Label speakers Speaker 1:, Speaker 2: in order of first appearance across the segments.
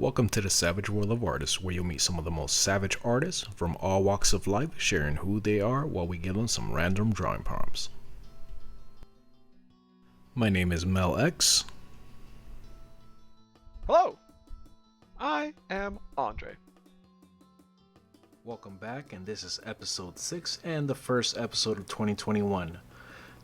Speaker 1: Welcome to the Savage World of Artists, where you'll meet some of the most savage artists from all walks of life, sharing who they are while we give them some random drawing prompts. My name is Mel X.
Speaker 2: Hello, I am Andre.
Speaker 1: Welcome back, and this is episode 6 and the first episode of 2021.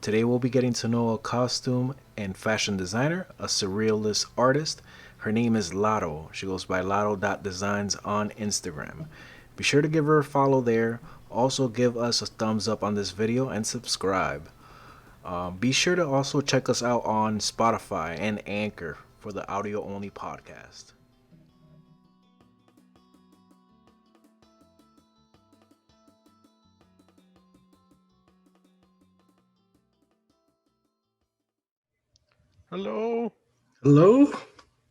Speaker 1: Today we'll be getting to know a costume and fashion designer, a surrealist artist. Her name is Laro. She goes by Laro.designs on Instagram. Be sure to give her a follow there. Also give us a thumbs up on this video and subscribe. Be sure to also check us out on Spotify and Anchor for the audio-only podcast.
Speaker 2: Hello,
Speaker 3: Hello?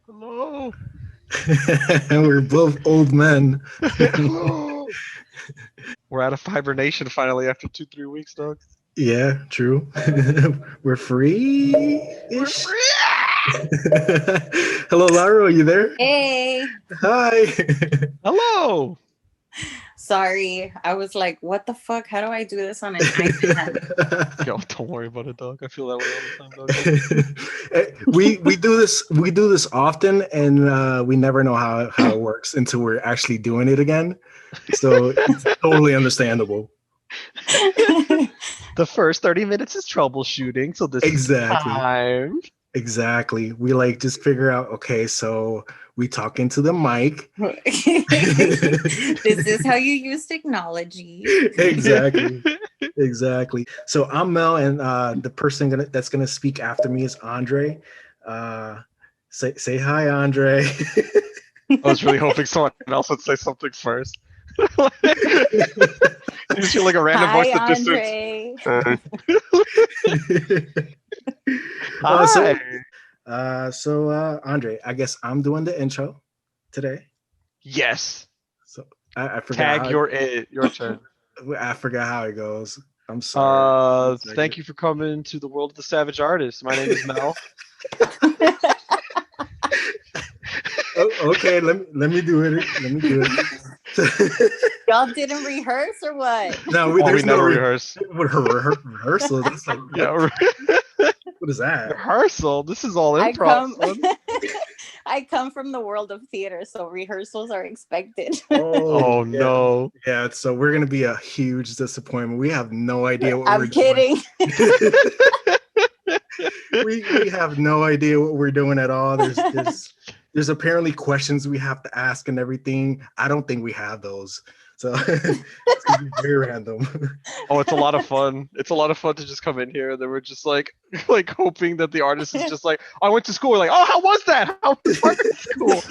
Speaker 2: hello,
Speaker 3: We're both old men.
Speaker 2: hello. We're out of hibernation finally after 2-3 weeks, dog.
Speaker 3: Yeah, true. We're free.
Speaker 2: We're free.
Speaker 3: Hello, Laro, are you there?
Speaker 4: Hey,
Speaker 3: Hi.
Speaker 2: Hello.
Speaker 4: sorry. I was like, what the fuck? How do I do this on an iPad?
Speaker 2: Yo, don't worry about it, dog. I feel that way all the time, dog.
Speaker 3: we do this often, and we never know how it works until we're actually doing it again. So it's totally understandable.
Speaker 2: The first 30 minutes is troubleshooting, so this
Speaker 3: Exactly.
Speaker 2: is time.
Speaker 3: Exactly. We just figure out, okay, so we talk into the mic.
Speaker 4: This is how you use technology.
Speaker 3: Exactly. So I'm Mel, and the person that's gonna speak after me is Andre. Say hi, Andre.
Speaker 2: I was really hoping someone else would say something first. You feel like a random
Speaker 4: Hi,
Speaker 2: voice that just
Speaker 4: Andre.
Speaker 2: Hi.
Speaker 3: Andre, I guess I'm doing the intro today.
Speaker 2: Yes.
Speaker 3: So I forgot.
Speaker 2: Your turn.
Speaker 3: I forgot how it goes. I'm sorry.
Speaker 2: Thank you for coming to the world of the savage artist. My name is Mel.
Speaker 3: Okay, let me do it. Let me do it.
Speaker 4: Y'all didn't rehearse or what?
Speaker 3: No,
Speaker 2: We
Speaker 3: there's
Speaker 2: never
Speaker 3: no
Speaker 2: rehearse.
Speaker 3: rehearsal. That's like,
Speaker 2: Yeah,
Speaker 3: what is that?
Speaker 2: rehearsal. This is all
Speaker 4: I
Speaker 2: improv. son.
Speaker 4: I come from the world of theater, so rehearsals are expected.
Speaker 2: Oh
Speaker 3: yeah.
Speaker 2: no.
Speaker 3: Yeah, so we're gonna be a huge disappointment. We have no idea what
Speaker 4: I'm
Speaker 3: we're
Speaker 4: kidding.
Speaker 3: doing. we have no idea what we're doing at all. There's apparently questions we have to ask and everything. I don't think we have those. So it's gonna be very random.
Speaker 2: Oh, it's a lot of fun. It's a lot of fun to just come in here. And then we're just like hoping that the artist is just like, I went to school. We're like, oh, how was that? How was art school?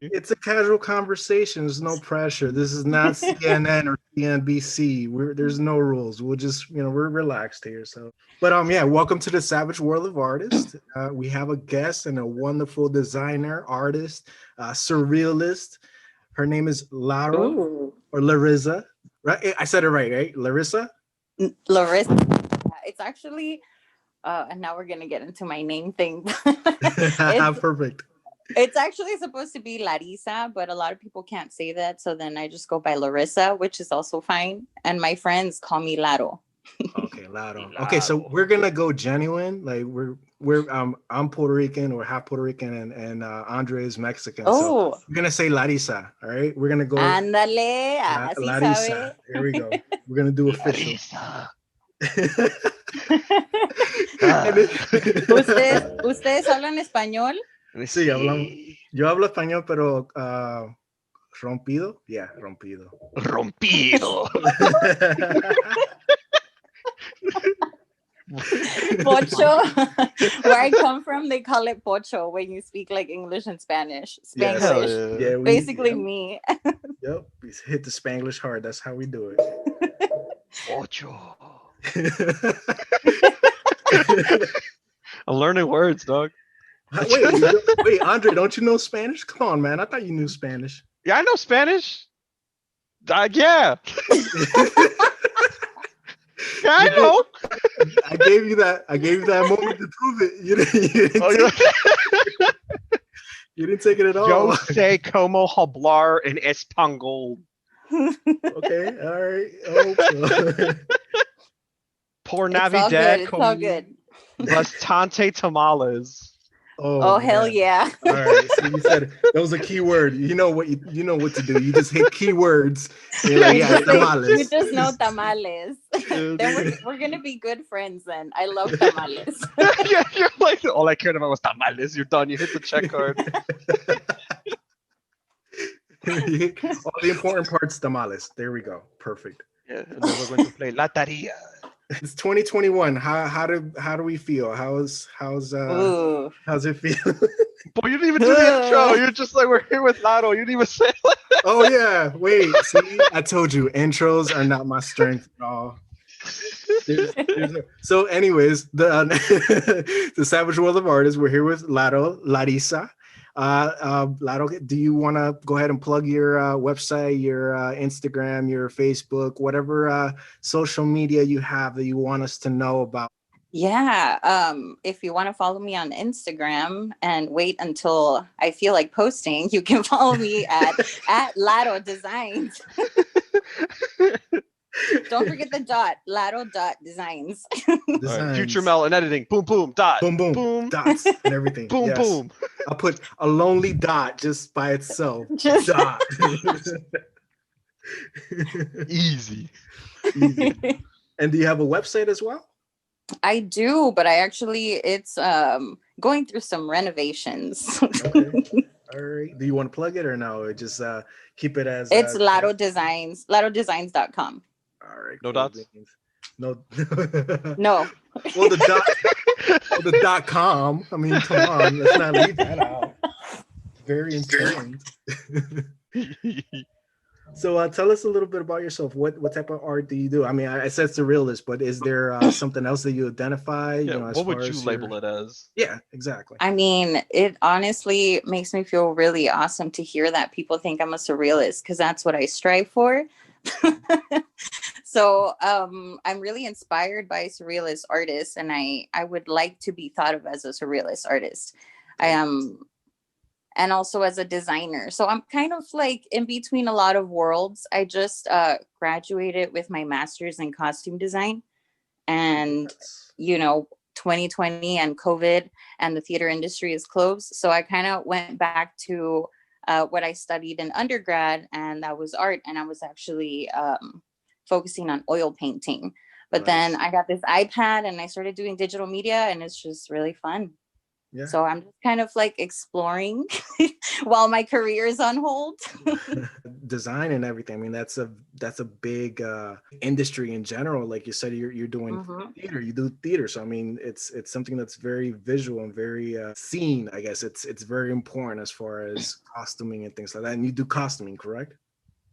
Speaker 3: It's a casual conversation. There's no pressure. This is not CNN or CNBC. There's no rules. We'll just, we're relaxed here. So, but yeah, welcome to the Savage World of Artists. We have a guest and a wonderful designer, artist, surrealist. Her name is Laro.
Speaker 4: Ooh.
Speaker 3: Or Larissa. Right? I said it right? Larissa?
Speaker 4: Larissa. It's actually, and now we're gonna get into my name thing.
Speaker 3: Perfect.
Speaker 4: It's actually supposed to be Larissa, but a lot of people can't say that. So then I just go by Larissa, which is also fine. And my friends call me Laro.
Speaker 3: Okay, Laro. Okay, so we're gonna go genuine. Like I'm Puerto Rican or half Puerto Rican, and Andre is Mexican.
Speaker 4: Oh,
Speaker 3: so we're gonna say Larissa. All right, we're gonna go.
Speaker 4: Ándale, así
Speaker 3: Larissa.
Speaker 4: sabe.
Speaker 3: Here we go. We're gonna do official.
Speaker 4: ¿Ustedes hablan español?
Speaker 3: Sí, yo hablo español, pero rompido. Yeah, rompido.
Speaker 2: Rompido.
Speaker 4: Pocho. Where I come from, they call it pocho when you speak like English and Spanish.
Speaker 3: Yes.
Speaker 4: Spanglish.
Speaker 3: Yeah,
Speaker 4: Basically me.
Speaker 3: Yep, we hit the Spanglish hard. That's how we do it.
Speaker 2: Ocho. I'm learning words, dog.
Speaker 3: Wait, Andre, don't you know Spanish? Come on, man. I thought you knew Spanish.
Speaker 2: Yeah, I know Spanish. Yeah. I
Speaker 3: You
Speaker 2: know.
Speaker 3: did- I gave you that. I gave you that moment to prove it.
Speaker 2: Oh,
Speaker 3: You didn't take it at
Speaker 2: Yo
Speaker 3: all.
Speaker 2: sé como hablar en español.
Speaker 3: Okay, all right. I hope so.
Speaker 2: Por
Speaker 4: It's all
Speaker 2: Navidad
Speaker 4: good. It's all good.
Speaker 2: bastante tamales.
Speaker 4: Oh, hell
Speaker 3: man.
Speaker 4: yeah.
Speaker 3: All right. So you said that was a key word. You know what you know what to do. You just hit keywords. And you're like,
Speaker 4: You
Speaker 3: yeah,
Speaker 4: just say, you
Speaker 3: tamales.
Speaker 4: just know tamales.
Speaker 2: Yeah,
Speaker 4: Then we're gonna be good friends then. I love tamales.
Speaker 2: yeah, you're like, all I cared about was tamales. You're done. You hit the check card.
Speaker 3: All the important parts, tamales. There we go. Perfect.
Speaker 2: Yeah, and then we're going to play Lataria.
Speaker 3: It's 2021. How do we feel?
Speaker 4: Ooh.
Speaker 3: How's it feel?
Speaker 2: Boy, you didn't even do the intro. You're just like, we're here with Laro. You didn't even say like
Speaker 3: Oh yeah. Wait. See, I told you intros are not my strength at all. So, anyways, the Savage World of Artists. We're here with Larissa. Laro, do you want to go ahead and plug your website, your Instagram, your Facebook, whatever social media you have that you want us to know about?
Speaker 4: Yeah. If you want to follow me on Instagram and wait until I feel like posting, you can follow me at Laro Designs. Don't forget the dot, Laro.designs.
Speaker 2: right, future Mel and editing. Boom, boom, dot.
Speaker 3: Boom, boom,
Speaker 2: boom,
Speaker 3: dots and everything.
Speaker 2: boom,
Speaker 3: Yes.
Speaker 2: boom.
Speaker 3: I'll put a lonely dot just by itself.
Speaker 4: Just-
Speaker 3: Dot.
Speaker 2: Easy.
Speaker 3: Easy. And do you have a website as well?
Speaker 4: I do, but it's going through some renovations.
Speaker 3: Okay. All right. Do you want to plug it or no? Or just keep it as
Speaker 4: It's Laro Designs, larodesigns.com.
Speaker 3: All right.
Speaker 2: No dots?
Speaker 3: No.
Speaker 4: No.
Speaker 3: Well, the dot com. I mean, come on, let's not leave that out. Very important. So tell us a little bit about yourself. What type of art do you do? I mean, I said surrealist, but is there something else that you identify?
Speaker 2: Yeah,
Speaker 3: You know, as
Speaker 2: what would
Speaker 3: far
Speaker 2: you
Speaker 3: as
Speaker 2: label it as?
Speaker 3: Yeah, exactly.
Speaker 4: I mean, it honestly makes me feel really awesome to hear that people think I'm a surrealist because that's what I strive for. So I'm really inspired by surrealist artists, and I would like to be thought of as a surrealist artist. I am, and also as a designer. So I'm kind of like in between a lot of worlds. I just graduated with my master's in costume design, and 2020 and COVID and the theater industry is closed. So I kind of went back to what I studied in undergrad, and that was art. And I was actually focusing on oil painting. But then I got this iPad and I started doing digital media, and it's just really fun.
Speaker 3: Yeah.
Speaker 4: So I'm just kind of like exploring while my career is on hold.
Speaker 3: Design and everything. I mean, that's a big industry in general. Like you said, you're doing theater. You do theater, so I mean, it's something that's very visual and very seen. I guess it's very important as far as costuming and things like that. And you do costuming, correct?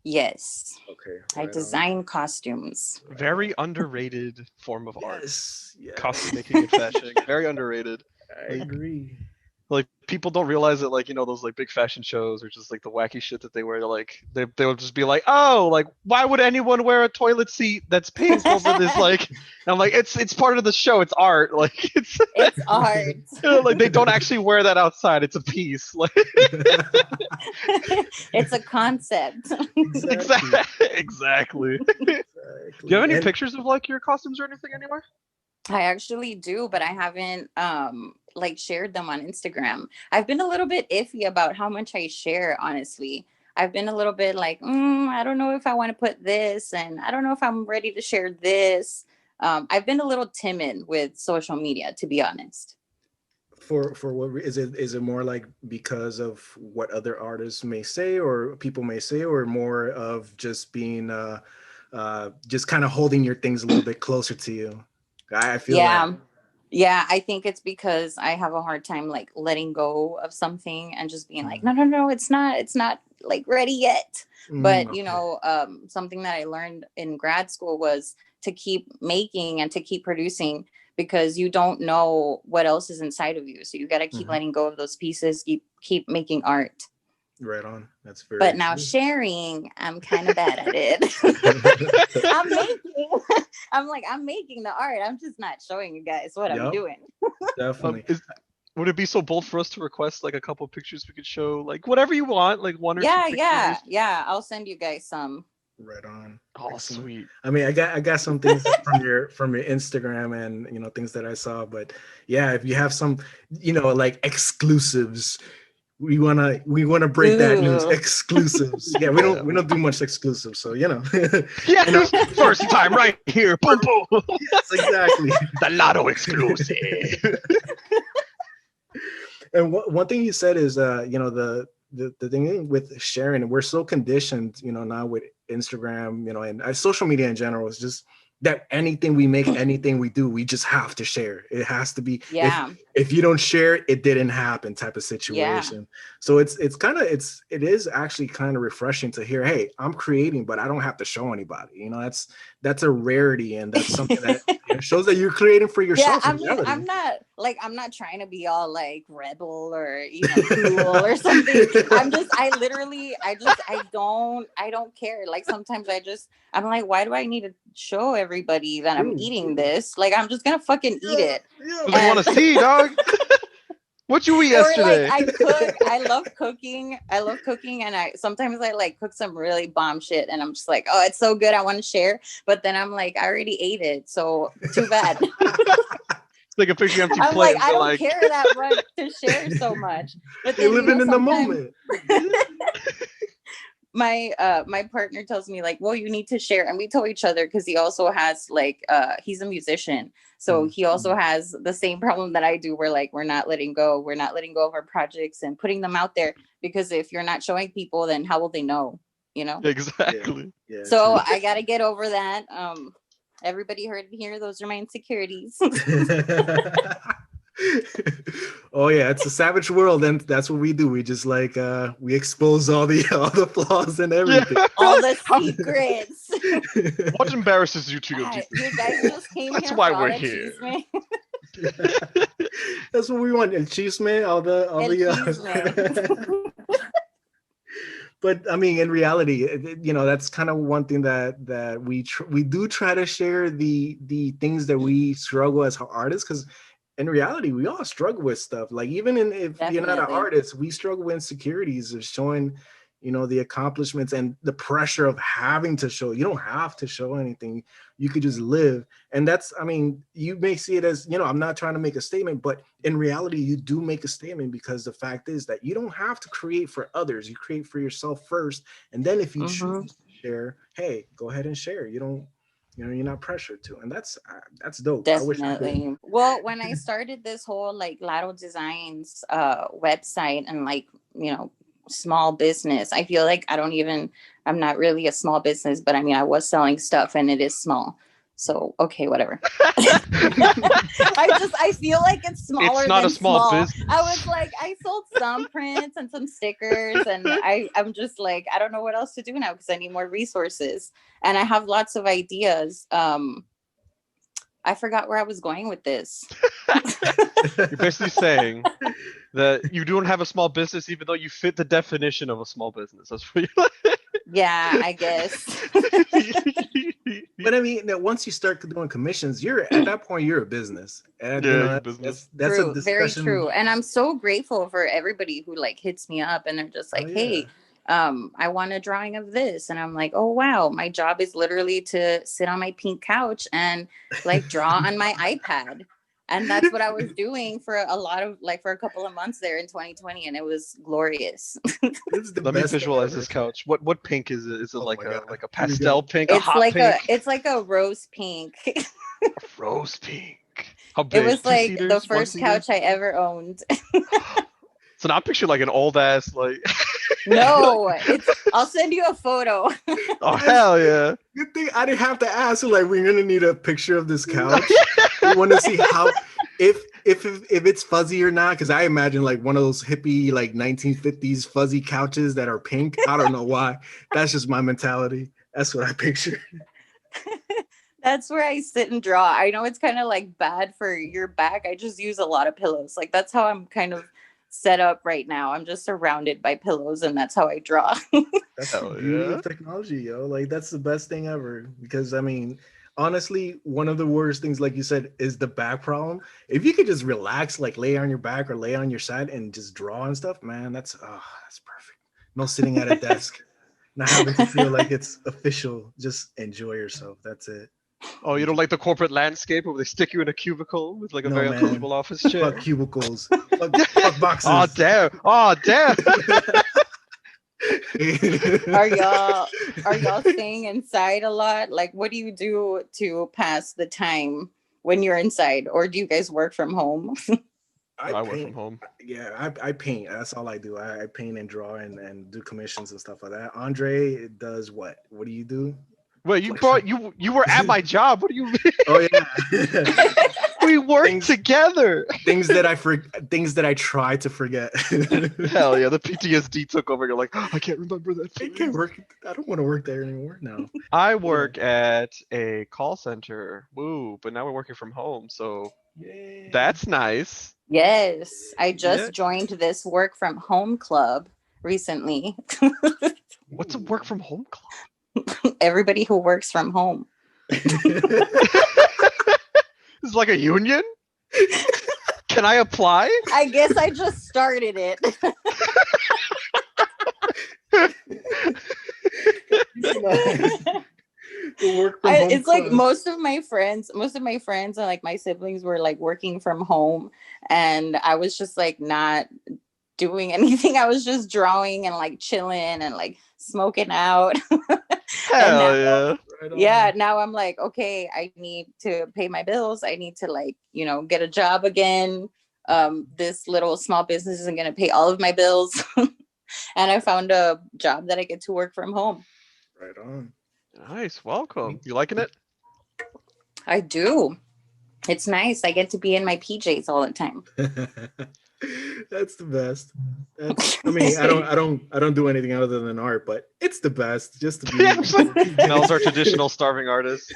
Speaker 4: Yes.
Speaker 3: Okay.
Speaker 4: I design costumes.
Speaker 2: Very underrated form of art.
Speaker 3: Yes.
Speaker 2: Costume making and fashion. Very underrated.
Speaker 3: I agree.
Speaker 2: Like people don't realize that, like, those like big fashion shows or just like the wacky shit that they wear. Like they'll just be like, oh, like why would anyone wear a toilet seat that's pink over this? Like, and I'm like, it's part of the show. It's art. Like it's
Speaker 4: art.
Speaker 2: Like they don't actually wear that outside. It's a piece. Like
Speaker 4: it's a concept.
Speaker 2: Exactly. Do you have any pictures of like your costumes or anything anywhere?
Speaker 4: I actually do, but I haven't like shared them on Instagram. I've been a little bit iffy about how much I share, honestly. I've been a little bit like, I don't know if I want to put this, and I don't know if I'm ready to share this. I've been a little timid with social media, to be honest.
Speaker 3: For what is it? Is it more like because of what other artists may say or people may say, or more of just being just kind of holding your things a little bit closer to you? I feel
Speaker 4: yeah, I think it's because I have a hard time like letting go of something and just being like, no, it's not like ready yet. But something that I learned in grad school was to keep making and to keep producing, because you don't know what else is inside of you. So you got to keep letting go of those pieces, keep making art.
Speaker 3: Right on. That's very
Speaker 4: But now
Speaker 3: true.
Speaker 4: sharing, I'm kind of bad at it. I'm making, I'm making the art. I'm just not showing you guys what I'm
Speaker 3: Yep,
Speaker 4: doing.
Speaker 3: definitely.
Speaker 2: Would it be so bold for us to request like a couple pictures we could show, like whatever you want, like one or two pictures?
Speaker 4: Yeah. I'll send you guys some.
Speaker 3: Right on.
Speaker 2: Oh,
Speaker 3: Excellent.
Speaker 2: sweet.
Speaker 3: I mean, I got some things from your Instagram and things that I saw, but yeah, if you have some, like exclusives, we wanna break that news.
Speaker 4: Ooh.
Speaker 3: Exclusives. Yeah,
Speaker 2: Yeah.
Speaker 3: we don't do much exclusives, so
Speaker 2: Yes,
Speaker 3: and
Speaker 2: first time right here. Boom, boom.
Speaker 3: yes, exactly.
Speaker 2: The Lotto exclusive.
Speaker 3: And one thing you said is, the thing with sharing, we're so conditioned, now with Instagram, and social media in general is just that anything we make, anything we do, we just have to share. It has to be,
Speaker 4: Yeah.
Speaker 3: if you don't share, it didn't happen type of
Speaker 4: Yeah.
Speaker 3: situation. So it is actually kind of refreshing to hear, hey, I'm creating, but I don't have to show anybody. That's a rarity, and that's something that shows that you're creating for
Speaker 4: Yeah,
Speaker 3: yourself
Speaker 4: I
Speaker 3: in
Speaker 4: mean,
Speaker 3: reality.
Speaker 4: I'm not trying to be all like rebel or cool or something. I don't care. Like sometimes I'm like, why do I need to show everybody that I'm
Speaker 3: True.
Speaker 4: eating this? Like I'm just gonna fucking eat
Speaker 3: Yeah,
Speaker 4: it.
Speaker 3: yeah.
Speaker 2: Because we want
Speaker 4: And
Speaker 2: to see, dog. What you eat
Speaker 4: or like
Speaker 2: yesterday?
Speaker 4: I cook. I love cooking. And I sometimes I like cook some really bomb shit, and I'm just like, oh, it's so good. I want to share, but then I'm like, I already ate it, so too bad.
Speaker 2: Like a picture empty
Speaker 4: I'm
Speaker 2: plate
Speaker 4: like,
Speaker 2: and
Speaker 4: I
Speaker 2: be
Speaker 4: don't
Speaker 2: like,
Speaker 4: care that much to share so much. But
Speaker 3: You're
Speaker 4: then
Speaker 3: living in the
Speaker 4: sometimes
Speaker 3: moment.
Speaker 4: my partner tells me like, well, you need to share, and we tell each other because he also has like he's a musician, so he also has the same problem that I do, where like we're not letting go of our projects and putting them out there, because if you're not showing people, then how will they know?
Speaker 2: exactly.
Speaker 3: Yeah,
Speaker 4: So
Speaker 3: true.
Speaker 4: I gotta get over that. Everybody heard it here. Those are my insecurities.
Speaker 3: Oh yeah, it's a savage world, and that's what we do. We just we expose all the all the flaws and
Speaker 2: Yeah.
Speaker 3: everything.
Speaker 4: All the
Speaker 2: How-
Speaker 4: secrets.
Speaker 2: what embarrasses you to go deep?
Speaker 4: You guys just came
Speaker 2: That's
Speaker 4: here
Speaker 2: why
Speaker 4: for all
Speaker 2: we're
Speaker 4: that
Speaker 2: here.
Speaker 4: cheese, man.
Speaker 3: That's what we want. El chisme, all
Speaker 4: El
Speaker 3: the
Speaker 4: chisme.
Speaker 3: But I mean, in reality, that's kind of one thing that we do try to share the things that we struggle as artists, because in reality, we all struggle with stuff. Like even if you're not an
Speaker 4: Definitely.
Speaker 3: artist, we struggle with insecurities of showing, the accomplishments and the pressure of having to show. You don't have to show anything. You could just live. And that's, I mean, you may see it as, I'm not trying to make a statement, but in reality, you do make a statement, because the fact is that you don't have to create for others. You create for yourself first. And then if you
Speaker 4: Mm-hmm.
Speaker 3: choose to share, hey, go ahead and share. You don't, you're not pressured to. And that's dope. I wish I could.
Speaker 4: Definitely. Well, when I started this whole like Laro Designs website and like, small business, I feel like I'm not really a small business, but I mean, I was selling stuff and it is small. So, okay, whatever. I feel like it's smaller
Speaker 2: It's not
Speaker 4: than
Speaker 2: a small
Speaker 4: small.
Speaker 2: business.
Speaker 4: I was like, I sold some prints and some stickers, and I'm just like, I don't know what else to do now because I need more resources. And I have lots of ideas. I forgot where I was going with this.
Speaker 2: You're basically saying that you don't have a small business, even though you fit the definition of a small business. That's what you
Speaker 4: Yeah, I guess.
Speaker 3: But I mean, that once you start doing commissions, you're at that point, you're a business. And
Speaker 2: your business.
Speaker 3: that's a
Speaker 4: True, very
Speaker 3: discussion.
Speaker 4: true. And I'm so grateful for everybody who like hits me up and they're just
Speaker 3: Oh
Speaker 4: like,
Speaker 3: yeah.
Speaker 4: hey, I want a drawing of this. And I'm like, oh wow, my job is literally to sit on my pink couch and like draw on my iPad. And that's what I was doing for a couple of months there in 2020, and it was glorious.
Speaker 3: This is the
Speaker 2: Let me
Speaker 3: best thing
Speaker 2: visualize
Speaker 3: ever.
Speaker 2: this couch. What pink is it? Is it
Speaker 3: Oh
Speaker 2: like
Speaker 3: my
Speaker 2: a
Speaker 3: God.
Speaker 2: like a
Speaker 3: Here we
Speaker 2: pastel
Speaker 3: go.
Speaker 2: pink, a hot pink,
Speaker 4: It's like a rose pink.
Speaker 2: a rose pink? How
Speaker 4: It
Speaker 2: big?
Speaker 4: was
Speaker 2: Two
Speaker 4: like the
Speaker 2: seaters, one
Speaker 4: first
Speaker 2: seater?
Speaker 4: couch I ever owned.
Speaker 2: So now I'm picturing like an old ass like.
Speaker 4: No, I'll send you a photo.
Speaker 2: Oh hell yeah!
Speaker 3: Good thing I didn't have to ask. So, like, we're gonna need a picture of this couch. We want to see how if it's fuzzy or not. Because I imagine like one of those hippie like 1950s fuzzy couches that are pink. I don't know why. That's just my mentality. That's what I picture.
Speaker 4: That's where I sit and draw. I know it's kind of like bad for your back. I just use a lot of pillows. Like that's how I'm kind of set up right now. I'm just surrounded by pillows, and that's how I draw.
Speaker 3: That's the
Speaker 2: Hell
Speaker 3: beauty
Speaker 2: yeah.
Speaker 3: of technology, yo. Like that's the best thing ever. Because I mean, honestly, one of the worst things, like you said, is the back problem. If you could just relax, like lay on your back or lay on your side and just draw and stuff, man, that's perfect. No sitting at a desk, not having to feel like it's official. Just enjoy yourself. That's it.
Speaker 2: Oh, you don't like the corporate landscape where they stick you in a cubicle with like a
Speaker 3: No,
Speaker 2: very
Speaker 3: man.
Speaker 2: uncomfortable office chair?
Speaker 3: Fuck cubicles. Fuck boxes.
Speaker 2: Oh damn! Oh damn!
Speaker 4: Are y'all staying inside a lot? Like, what do you do to pass the time when you're inside, or do you guys work from home?
Speaker 2: I work from home.
Speaker 3: Yeah, I paint. That's all I do. I paint and draw and do commissions and stuff like that. Andre does what? What do you do?
Speaker 2: Wait, you were at my job. What do you mean?
Speaker 3: Oh yeah.
Speaker 2: We work
Speaker 3: Things-
Speaker 2: together.
Speaker 3: things that I try to forget.
Speaker 2: Hell yeah, the PTSD took over. You're like, "Oh, I can't remember that.
Speaker 3: I can't work. I don't want to work there anymore. No.
Speaker 2: I work at a call center. Woo, but now we're working from home, so
Speaker 3: Yay.
Speaker 2: that's nice.
Speaker 4: Yes, I just
Speaker 2: Yeah.
Speaker 4: joined this work from home club recently.
Speaker 2: What's a work from home club?
Speaker 4: Everybody who works from home.
Speaker 2: This is like a union? Can I apply?
Speaker 4: I guess I just started it.
Speaker 3: The work from home
Speaker 4: It's like
Speaker 3: club.
Speaker 4: most of my friends and like my siblings were like working from home, and I was just like not doing anything. I was just drawing and like chilling and like smoking out.
Speaker 2: Hell
Speaker 4: now-
Speaker 2: yeah.
Speaker 3: Right on.
Speaker 4: Yeah, now I'm like, okay, I need to pay my bills. I need to like, get a job again. This little small business isn't going to pay all of my bills. And I found a job that I get to work from home.
Speaker 3: Right on.
Speaker 2: Nice. Welcome. You liking it?
Speaker 4: I do. It's nice. I get to be in my PJs all the time.
Speaker 3: That's the best. I mean, I don't do anything other than art, but it's the best just to be.
Speaker 2: Mel's our traditional starving artist.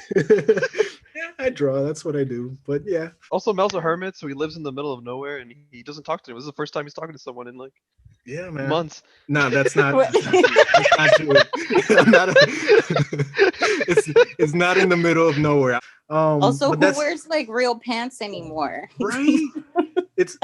Speaker 3: Yeah, I draw. That's what I do. But yeah,
Speaker 2: Also, Mel's a hermit, so he lives in the middle of nowhere and he doesn't talk to anyone. This is the first time he's talking to someone in like
Speaker 3: yeah, man.
Speaker 2: months.
Speaker 3: No, that's not.
Speaker 4: What?
Speaker 3: That's not true. I'm not it's not in the middle of nowhere.
Speaker 4: Also,
Speaker 3: but
Speaker 4: who
Speaker 3: that's
Speaker 4: wears like real pants anymore?
Speaker 3: right.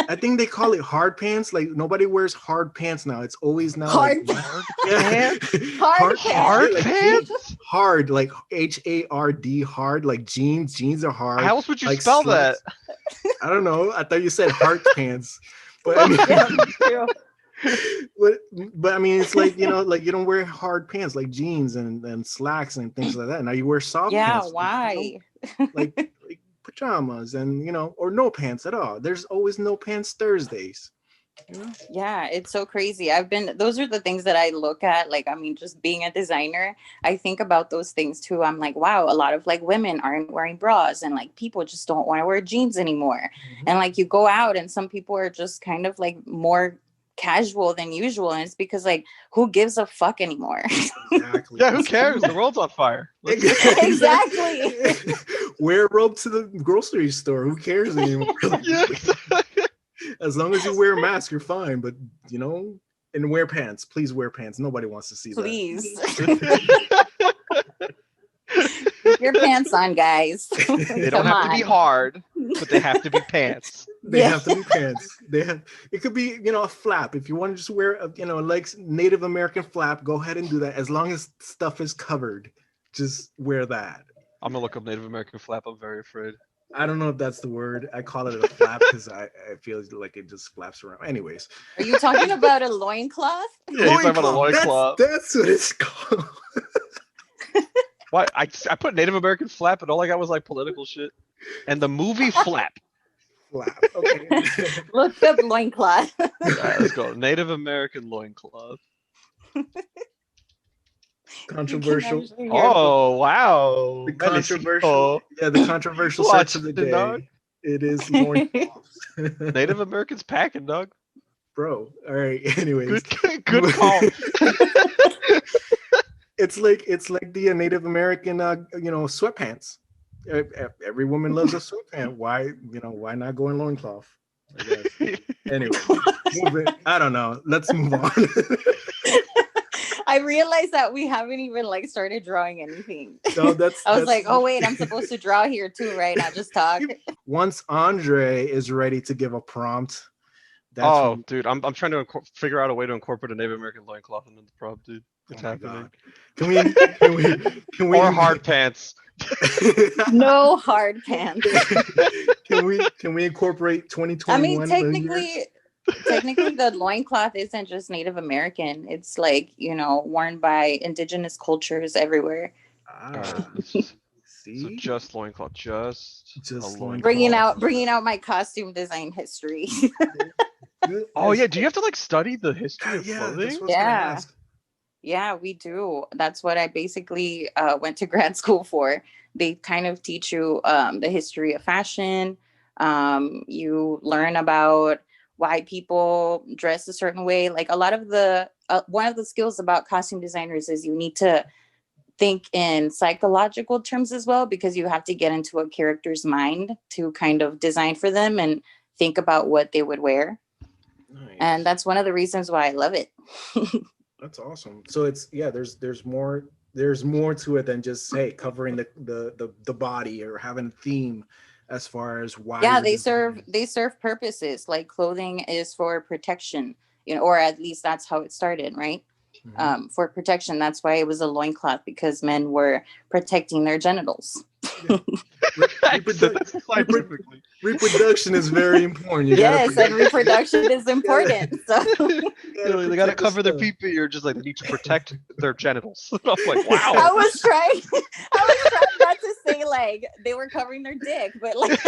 Speaker 3: I think they call it hard pants. Like nobody wears hard pants now. It's always now
Speaker 4: Hard
Speaker 3: like
Speaker 2: pants?
Speaker 4: Hard pants?
Speaker 2: Hard
Speaker 3: like
Speaker 2: pants?
Speaker 3: jeans. Hard, like HARD, hard, like jeans. Jeans are hard.
Speaker 2: How else would you
Speaker 3: like
Speaker 2: spell that?
Speaker 3: slacks. I don't know. I thought you said heart pants. But
Speaker 4: Yeah, me too.
Speaker 3: but I mean, it's like like you don't wear hard pants like jeans and slacks and things like that. Now you wear soft
Speaker 4: Yeah,
Speaker 3: pants.
Speaker 4: why?
Speaker 3: Like pajamas and or no pants at all. There's always no pants Thursdays.
Speaker 4: Yeah, it's so crazy. Those are the things that I look at. Like, I mean, just being a designer, I think about those things too. I'm like, wow, a lot of like women aren't wearing bras and like people just don't want to wear jeans anymore. And like you go out and some people are just kind of like more casual than usual. And it's because like, who gives a fuck anymore?
Speaker 3: Exactly.
Speaker 2: Yeah, who cares? The world's on fire.
Speaker 4: Exactly.
Speaker 3: Wear a robe to the grocery store. Who cares anymore?
Speaker 2: Yeah.
Speaker 3: As long as you wear a mask, you're fine. But and wear pants. Please wear pants. Nobody wants to see
Speaker 4: Please.
Speaker 3: that.
Speaker 4: Keep your pants on, guys.
Speaker 2: They don't have to be hard, but they have to be pants.
Speaker 3: They
Speaker 4: Yeah.
Speaker 3: have to be pants. It could be, a flap. If you want to just wear like Native American flap, go ahead and do that. As long as stuff is covered, just wear that.
Speaker 2: I'm gonna look up Native American flap. I'm very afraid.
Speaker 3: I don't know if that's the word. I call it a flap because I feel like it just flaps around. Anyways.
Speaker 4: Are you talking about a loincloth?
Speaker 2: Yeah, he's talking about a
Speaker 3: Loincloth.
Speaker 2: loincloth.
Speaker 3: That's what it's called.
Speaker 2: Why? I put Native American flap, and all I got was like political shit. And the movie Flap.
Speaker 3: Flap. Okay.
Speaker 4: Look up loincloth.
Speaker 2: All right, let's go. Native American loincloth.
Speaker 3: Controversial.
Speaker 2: Oh wow!
Speaker 3: The controversial. Yeah, the controversial
Speaker 2: Watch
Speaker 3: search of the
Speaker 2: it,
Speaker 3: day.
Speaker 2: dog.
Speaker 3: It is loincloths.
Speaker 2: Native Americans packing, dog.
Speaker 3: Bro. All right. Anyways.
Speaker 2: Good call.
Speaker 3: It's like the Native American sweatpants. Every woman loves a sweatpant. Why not go in loincloth? I guess. Anyway, I don't know. Let's move on.
Speaker 4: I realized that we haven't even like started drawing anything.
Speaker 3: No, that's.
Speaker 4: I was like, oh wait, I'm supposed to draw here too, right? Not just talk.
Speaker 3: Once Andre is ready to give a prompt, that's
Speaker 2: Oh,
Speaker 3: when,
Speaker 2: dude, I'm trying to figure out a way to incorporate a Native American loincloth into the prop, dude. It's
Speaker 3: oh my
Speaker 2: happening.
Speaker 3: God. Can we
Speaker 2: Or hard pants.
Speaker 4: No hard pants.
Speaker 3: can we incorporate 2021?
Speaker 4: I mean, technically the loincloth isn't just Native American. It's like, worn by indigenous cultures everywhere.
Speaker 2: Alright, let's just, so
Speaker 3: See,
Speaker 2: just loincloth, just a
Speaker 3: loincloth.
Speaker 4: Bringing out my costume design history.
Speaker 2: Oh yeah, do you have to like study the history of
Speaker 3: Yeah,
Speaker 2: clothing?
Speaker 3: that's what I was gonna ask.
Speaker 4: Yeah, we do. That's what I basically went to grad school for. They kind of teach you the history of fashion. You learn about why people dress a certain way. Like a lot of one of the skills about costume designers is you need to think in psychological terms as well, because you have to get into a character's mind to kind of design for them and think about what they would wear.
Speaker 3: Nice.
Speaker 4: And that's one of the reasons why I love it.
Speaker 3: That's awesome. So it's there's more to it than just covering the body or having a theme as far as why.
Speaker 4: Yeah, they serve purposes. Like clothing is for protection, or at least that's how it started, right?
Speaker 3: Mm-hmm.
Speaker 4: For protection. That's why it was a loincloth, because men were protecting their genitals.
Speaker 3: Yeah. Reproduction is very important.
Speaker 4: Yes, and reproduction is important. So
Speaker 2: they gotta cover their pee-pee. You're just like, they need to protect their genitals. I'm like, wow.
Speaker 4: I was trying not to say like they were covering their dick, but like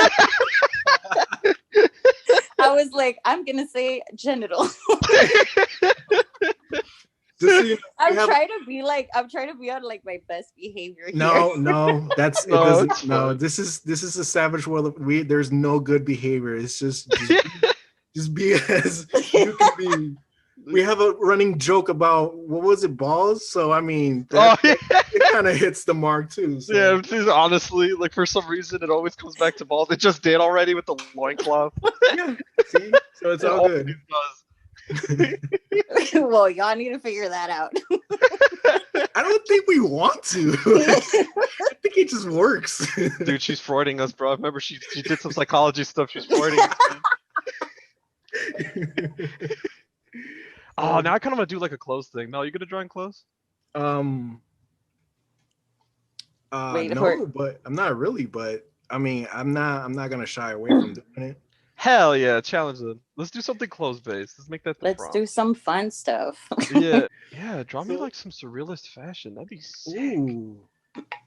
Speaker 4: I was like, I'm gonna say genital. I'm trying to be on like my best behavior here.
Speaker 3: No, that's it. Doesn't. No, this is a savage world. There's no good behavior. It's just be as you can be. We have a running joke about what was it, balls? So I mean, it kind of hits the mark too. So.
Speaker 2: Yeah, honestly, like for some reason, it always comes back to balls. It just did already with the loincloth.
Speaker 3: Yeah, see, so it's all good.
Speaker 4: Well, y'all need to figure that out.
Speaker 3: I don't think we want to. I think it just works.
Speaker 2: Dude, she's Freuding us, bro. Remember, she did some psychology stuff. She's Freuding us. Oh, now I kind of want to do like a clothes thing. Mel, you gonna draw in clothes?
Speaker 3: No, but I'm not really. But I mean, I'm not gonna shy away from doing it.
Speaker 2: Hell yeah, challenge them. Let's do something clothes based. Let's make that the
Speaker 4: Let's
Speaker 2: prompt.
Speaker 4: do some fun stuff.
Speaker 2: Yeah. Draw me like some surrealist fashion. That'd be sick.
Speaker 3: Ooh.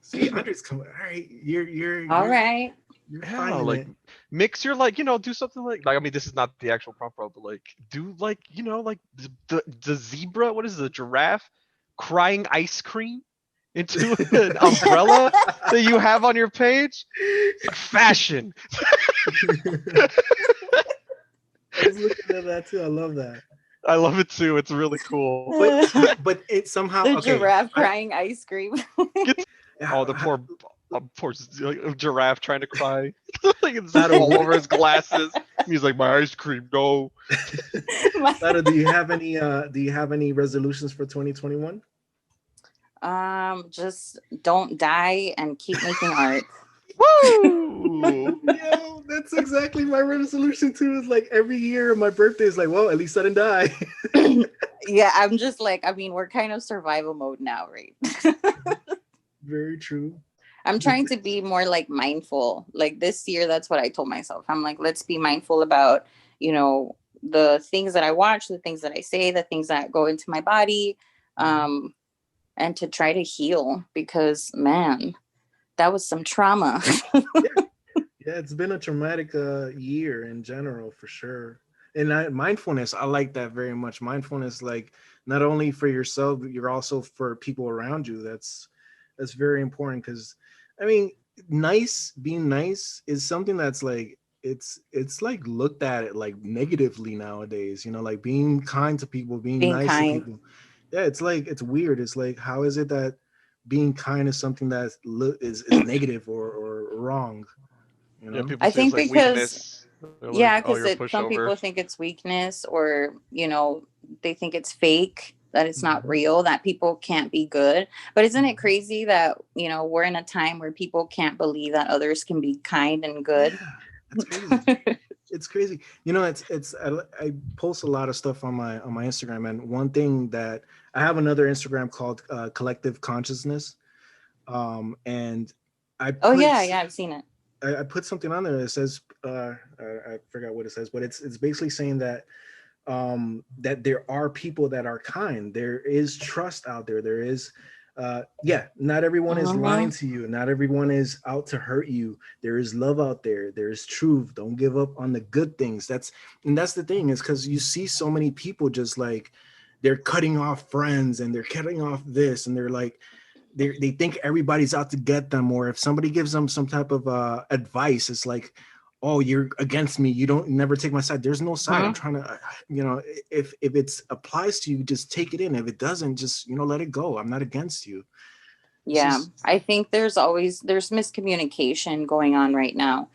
Speaker 3: See, Andre's coming. All right, you're
Speaker 4: all right.
Speaker 3: You're
Speaker 2: like
Speaker 3: it.
Speaker 2: Mix your like, do something like I mean, this is not the actual prompt, bro, but like do like like the zebra. What is it, the giraffe crying ice cream into an umbrella that you have on your page? Fashion.
Speaker 3: I was looking at that too. I love that.
Speaker 2: I love it too. It's really cool.
Speaker 3: But it somehow
Speaker 4: the giraffe crying ice cream.
Speaker 2: Oh, the poor giraffe trying to cry. Like it's all over his glasses. He's like, my ice cream, no.
Speaker 3: Laro, do you have any resolutions for 2021?
Speaker 4: Just don't die and keep making art.
Speaker 2: Woo!
Speaker 3: Yo, that's exactly my resolution too. Is like every year my birthday is like, well, at least I didn't die.
Speaker 4: Yeah, I'm just like, I mean, we're kind of survival mode now, right?
Speaker 3: Very true.
Speaker 4: I'm trying to be more like mindful. Like this year, that's what I told myself. I'm like, let's be mindful about, the things that I watch, the things that I say, the things that go into my body, and to try to heal, because man, that was some trauma.
Speaker 3: Yeah, it's been a traumatic year in general for sure. And mindfulness, I like that very much. Mindfulness, like not only for yourself, but you're also for people around you. That's very important, because I mean, being nice is something that's like it's like looked at it like negatively nowadays. Like being kind to people, being nice to people. Yeah, it's like it's weird. It's like, how is it that being kind is something that is negative or wrong?
Speaker 2: Yeah, people
Speaker 4: I think
Speaker 2: like
Speaker 4: because
Speaker 2: weakness. They're
Speaker 4: Yeah,
Speaker 2: like, oh,
Speaker 4: because
Speaker 2: you're a
Speaker 4: some people
Speaker 2: pushover.
Speaker 4: think it's weakness, or they think it's fake, that it's not
Speaker 3: Mhm.
Speaker 4: real, that people can't be good. But isn't it crazy that we're in a time where people can't believe that others can be kind and good?
Speaker 3: Yeah, that's crazy. It's crazy. I post a lot of stuff on my Instagram, and one thing that I have another Instagram called Collective Consciousness, and I
Speaker 4: Oh
Speaker 3: put
Speaker 4: yeah, yeah, I've seen it.
Speaker 3: I put something on there that says I forgot what it says, but it's basically saying that that there are people that are kind. There is trust out there. There is yeah, not everyone is lying
Speaker 4: Mhm.
Speaker 3: to you. Not everyone is out to hurt you. There is love out there. There is truth. Don't give up on the good things. That's the thing, is because you see so many people just like they're cutting off friends and they're cutting off this, and they're like they think everybody's out to get them, or if somebody gives them some type of advice, it's like, oh, you're against me, you don't never take my side. There's no side. I'm
Speaker 4: Mhm.
Speaker 3: trying to if it applies to you, just take it in. If it doesn't, just let it go. I'm not against you. It's
Speaker 4: Yeah,
Speaker 3: just
Speaker 4: I think there's miscommunication going on right now.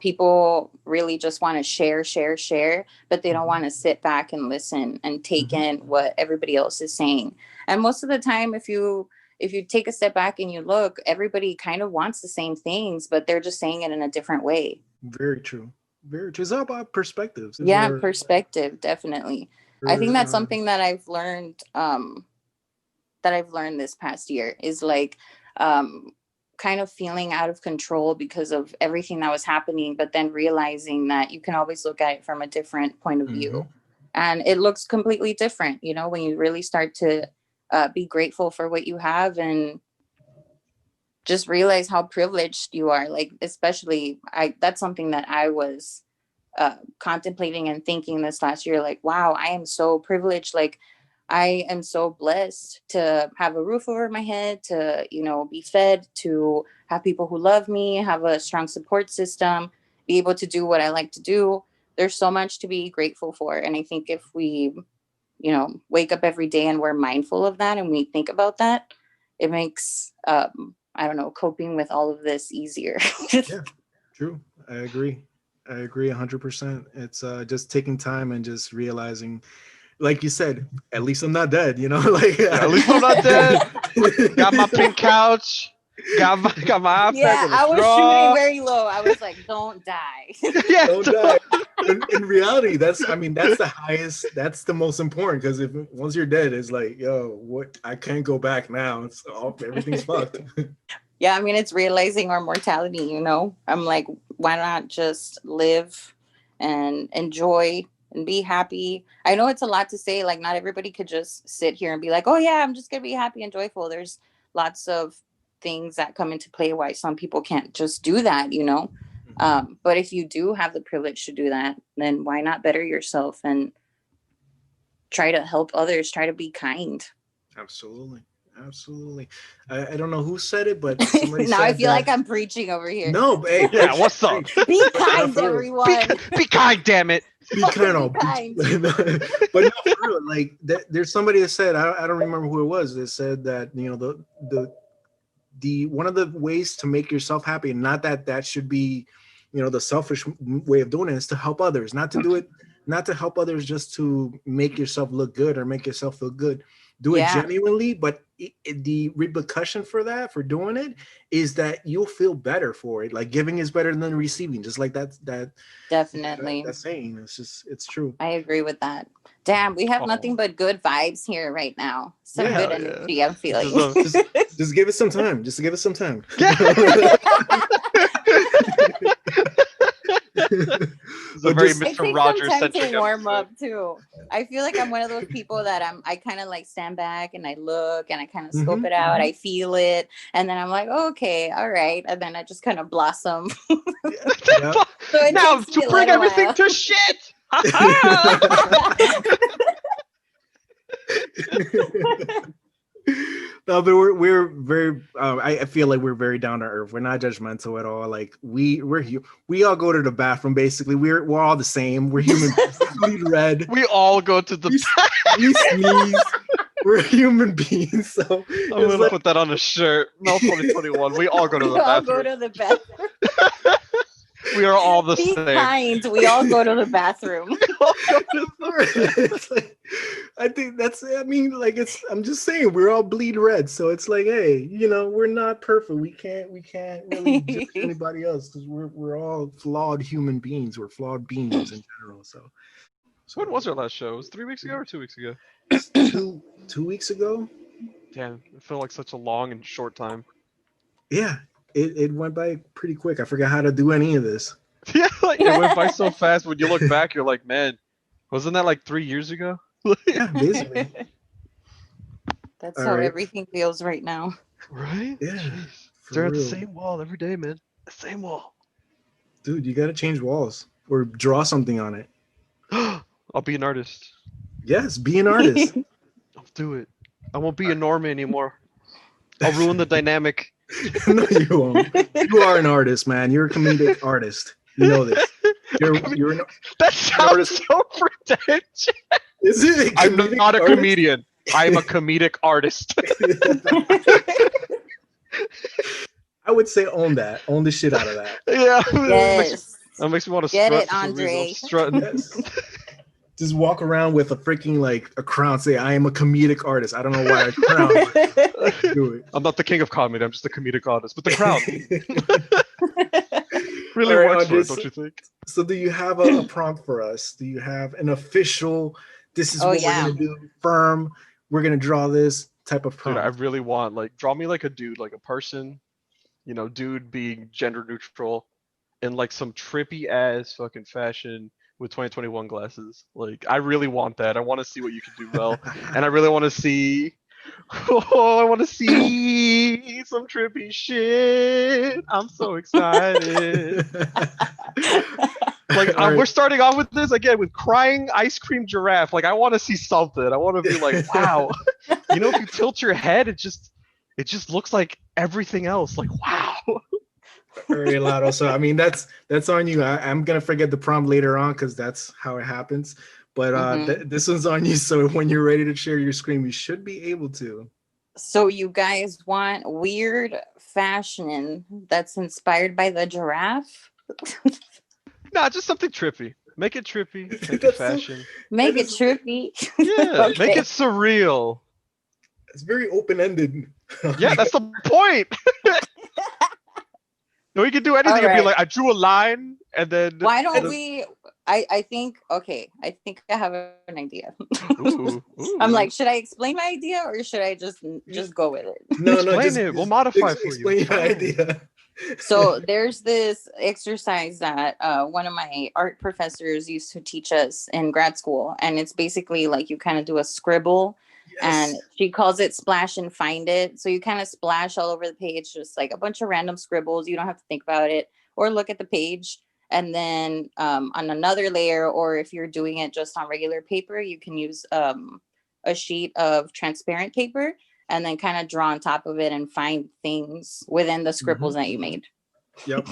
Speaker 4: People really just want to share, share, share, but they don't
Speaker 3: Mhm,
Speaker 4: want to sit back and listen and take
Speaker 3: mhm,
Speaker 4: in what everybody else is saying. And most of the time, if you take a step back and you look, everybody kind of wants the same things, but they're just saying it in a different way.
Speaker 3: very true. Very true. It's all about perspectives. Is
Speaker 4: Yeah,
Speaker 3: where
Speaker 4: perspective, definitely. I think
Speaker 3: where
Speaker 4: that's something that I've learned this past year is like um, kind of feeling out of control because of everything that was happening, but then realizing that you can always look at it from a different point of view.
Speaker 3: mhm,
Speaker 4: And it looks completely different, when you really start to be grateful for what you have and just realize how privileged you are. Like, especially, that's something that I was contemplating and thinking this last year, like, wow, I am so privileged. Like, I am so blessed to have a roof over my head, to, be fed, to have people who love me, have a strong support system, be able to do what I like to do. There's so much to be grateful for. And I think if we, wake up every day and we're mindful of that and we think about that, it makes, I don't know, coping with all of this easier.
Speaker 3: yeah, true. I agree 100%. It's just taking time and just realizing, like you said, at least I'm not dead, like
Speaker 2: Yeah, at least I'm not dead. Got my pink couch. Got my iPad
Speaker 4: Yeah,
Speaker 2: with a
Speaker 4: I was shooting
Speaker 2: straw.
Speaker 4: very low. I was like, don't die.
Speaker 2: Yeah.
Speaker 3: don't die. In reality, that's the highest, that's the most important, because if once you're dead, it's like, yo, what, I can't go back now. It's all, everything's fucked.
Speaker 4: Yeah, I mean, it's realizing our mortality. I'm like, why not just live and enjoy and be happy? I know it's a lot to say. Like, not everybody could just sit here and be like, oh, yeah, I'm just going to be happy and joyful. There's lots of things that come into play why some people can't just do that. But if you do have the privilege to do that, then why not better yourself and try to help others, try to be kind.
Speaker 3: Absolutely. Absolutely. I don't know who said it, but somebody
Speaker 4: Now I
Speaker 3: said
Speaker 4: feel like
Speaker 3: that.
Speaker 4: I'm preaching over here.
Speaker 3: No, but hey,
Speaker 2: Yeah.
Speaker 3: preach,
Speaker 2: What's up?
Speaker 3: preach.
Speaker 4: Be
Speaker 3: Not
Speaker 4: kind,
Speaker 3: for real.
Speaker 4: everyone.
Speaker 2: Be kind, damn it.
Speaker 3: Be kind
Speaker 4: Fucking be
Speaker 3: of,
Speaker 4: kind.
Speaker 3: but no, for real. Like there's somebody that said, I don't remember who it was, that said that the one of the ways to make yourself happy, and not that that should be the selfish way of doing it, is to help others, not to do it, not to help others just to make yourself look good or make yourself feel good. Do it
Speaker 4: Yeah,
Speaker 3: genuinely, but the repercussion for that, for doing it, is that you'll feel better for it. Like, giving is better than receiving, just like
Speaker 4: definitely.
Speaker 3: that saying. It's true.
Speaker 4: I agree with that. Damn, we have
Speaker 2: Oh,
Speaker 4: nothing but good vibes here right now. Some
Speaker 3: Yeah,
Speaker 4: good
Speaker 2: hell yeah.
Speaker 4: energy I'm
Speaker 2: This is
Speaker 4: feeling.
Speaker 2: a
Speaker 3: just just give it some time. Just give it some time.
Speaker 2: yeah. This is a
Speaker 3: But
Speaker 2: very
Speaker 3: just
Speaker 4: It
Speaker 2: Mr.
Speaker 4: takes some
Speaker 2: Rogers
Speaker 4: time to
Speaker 2: centric
Speaker 4: warm
Speaker 2: episode.
Speaker 4: up too. I feel like I'm one of those people that I kind of like stand back and I look and I kind of scope
Speaker 3: mhm.
Speaker 4: it out. I feel it, and then I'm like, oh, okay, all right, and then I just kind of blossom.
Speaker 3: Yeah, yeah.
Speaker 4: So it
Speaker 2: Now
Speaker 4: takes
Speaker 2: to
Speaker 4: me a
Speaker 2: bring
Speaker 4: little
Speaker 2: everything
Speaker 4: while.
Speaker 2: to shit. Ha ha!
Speaker 3: No, but we're very. I feel like we're very down to earth. We're not judgmental at all. Like we all go to the bathroom. Basically, we're all the same. We're human beings. We bleed red.
Speaker 2: We all go to the.
Speaker 3: We, we sneeze. We're human beings. So
Speaker 2: I'm
Speaker 3: it's
Speaker 2: gonna
Speaker 3: like,
Speaker 2: put that on a shirt. Mel 2021. We all go to
Speaker 4: We
Speaker 2: the
Speaker 4: all go
Speaker 2: bathroom.
Speaker 4: to the bathroom.
Speaker 2: We are all the
Speaker 4: Be
Speaker 2: same.
Speaker 4: kind. We all go to the bathroom.
Speaker 3: It's like, I think that's. I mean, like it's. I'm just saying we're all bleed red, so it's like, hey, we're not perfect. We can't really judge anybody else because we're all flawed human beings. We're flawed beings in general. So
Speaker 2: When was our last show? It was 3 weeks ago or 2 weeks ago?
Speaker 3: two weeks ago?
Speaker 2: Damn, it felt like such a long and short time.
Speaker 3: Yeah, it went by pretty quick. I forgot how to do any of this.
Speaker 2: Yeah, like it went by so fast. When you look back, you're like, man, wasn't that like 3 years ago?
Speaker 3: Yeah, basically.
Speaker 4: That's
Speaker 3: All
Speaker 4: how
Speaker 3: right.
Speaker 4: everything feels right now.
Speaker 2: Right?
Speaker 3: Yeah,
Speaker 2: Jeez.
Speaker 3: for
Speaker 2: Stare at the
Speaker 3: real.
Speaker 2: same wall every day, man. The same wall.
Speaker 3: Dude, you got to change walls or draw something on it.
Speaker 2: I'll be an artist.
Speaker 3: Yes, be an artist.
Speaker 2: I'll do it. I won't be a normie anymore. I'll ruin the dynamic.
Speaker 3: No, you won't. You are an artist, man. You're a comedic artist. You know this. You're an
Speaker 2: That sounds
Speaker 3: artist.
Speaker 2: so pretentious.
Speaker 3: Is it?
Speaker 2: I'm not a comedian. I'm a comedic artist.
Speaker 3: I would say own that. Own the shit out of that.
Speaker 2: Yeah.
Speaker 4: Yes.
Speaker 2: That makes me want to
Speaker 4: Get
Speaker 2: strut
Speaker 4: it,
Speaker 2: for some reason.
Speaker 4: Andre.
Speaker 2: I'm strutting.
Speaker 3: Yes. Just walk around with a freaking like a crown. Say, I am a comedic artist. I don't know why a crown. But do it.
Speaker 2: I'm not the king of comedy. I'm just a comedic artist. But the crowd really
Speaker 3: All right,
Speaker 2: works for
Speaker 3: Andre,
Speaker 2: it, don't you think?
Speaker 3: So do you have a prompt for us? Do you have an official, this is
Speaker 4: Oh,
Speaker 3: what
Speaker 4: yeah.
Speaker 3: we're going to do, firm, we're going to draw this type of
Speaker 2: Dude,
Speaker 3: prompt?
Speaker 2: I really want, like, draw me like a dude, like a person, dude being gender neutral in like some trippy ass fucking fashion with 2021 glasses. Like, I really want that. I want to see what you can do well. And I really want to see, I want to see some trippy shit. I'm so excited. Like,
Speaker 3: All right.
Speaker 2: we're starting off with this again with crying ice cream giraffe. Like, I want to see something. I want to be like, wow. If you tilt your head, it just looks like everything else. Like, wow.
Speaker 3: All right, Laro. So I mean, that's on you. I'm gonna forget the prompt later on because that's how it happens. But this one's on you. So when you're ready to share your screen, you should be able to.
Speaker 4: So you guys want weird fashion that's inspired by the giraffe?
Speaker 2: Nah, just something trippy. Make it trippy. Make it
Speaker 3: That's so-
Speaker 2: fashion.
Speaker 4: Make
Speaker 3: That
Speaker 4: it
Speaker 3: is-
Speaker 4: trippy.
Speaker 2: Yeah, make
Speaker 4: Okay.
Speaker 2: it surreal.
Speaker 3: It's very open-ended.
Speaker 2: Yeah, that's the point. No, we can do anything and be
Speaker 4: Alright.
Speaker 2: like, I drew a line, and then.
Speaker 4: Why don't we? I think okay. I think I have an idea.
Speaker 2: Ooh,
Speaker 4: I'm
Speaker 2: ooh.
Speaker 4: like, should I explain my idea or should I just go with it?
Speaker 3: No,
Speaker 2: Explain
Speaker 3: just,
Speaker 2: it. We'll modify for you.
Speaker 3: Explain your
Speaker 2: Fine.
Speaker 3: idea.
Speaker 4: So there's this exercise that one of my art professors used to teach us in grad school, and it's basically like you kind of do a scribble. And she calls it splash and find it. So you kind of splash all over the page, just like a bunch of random scribbles. You don't have to think about it or look at the page. And then on another layer, or if you're doing it just on regular paper, you can use a sheet of transparent paper and then kind of draw on top of it and find things within the scribbles that you made.
Speaker 3: Yep.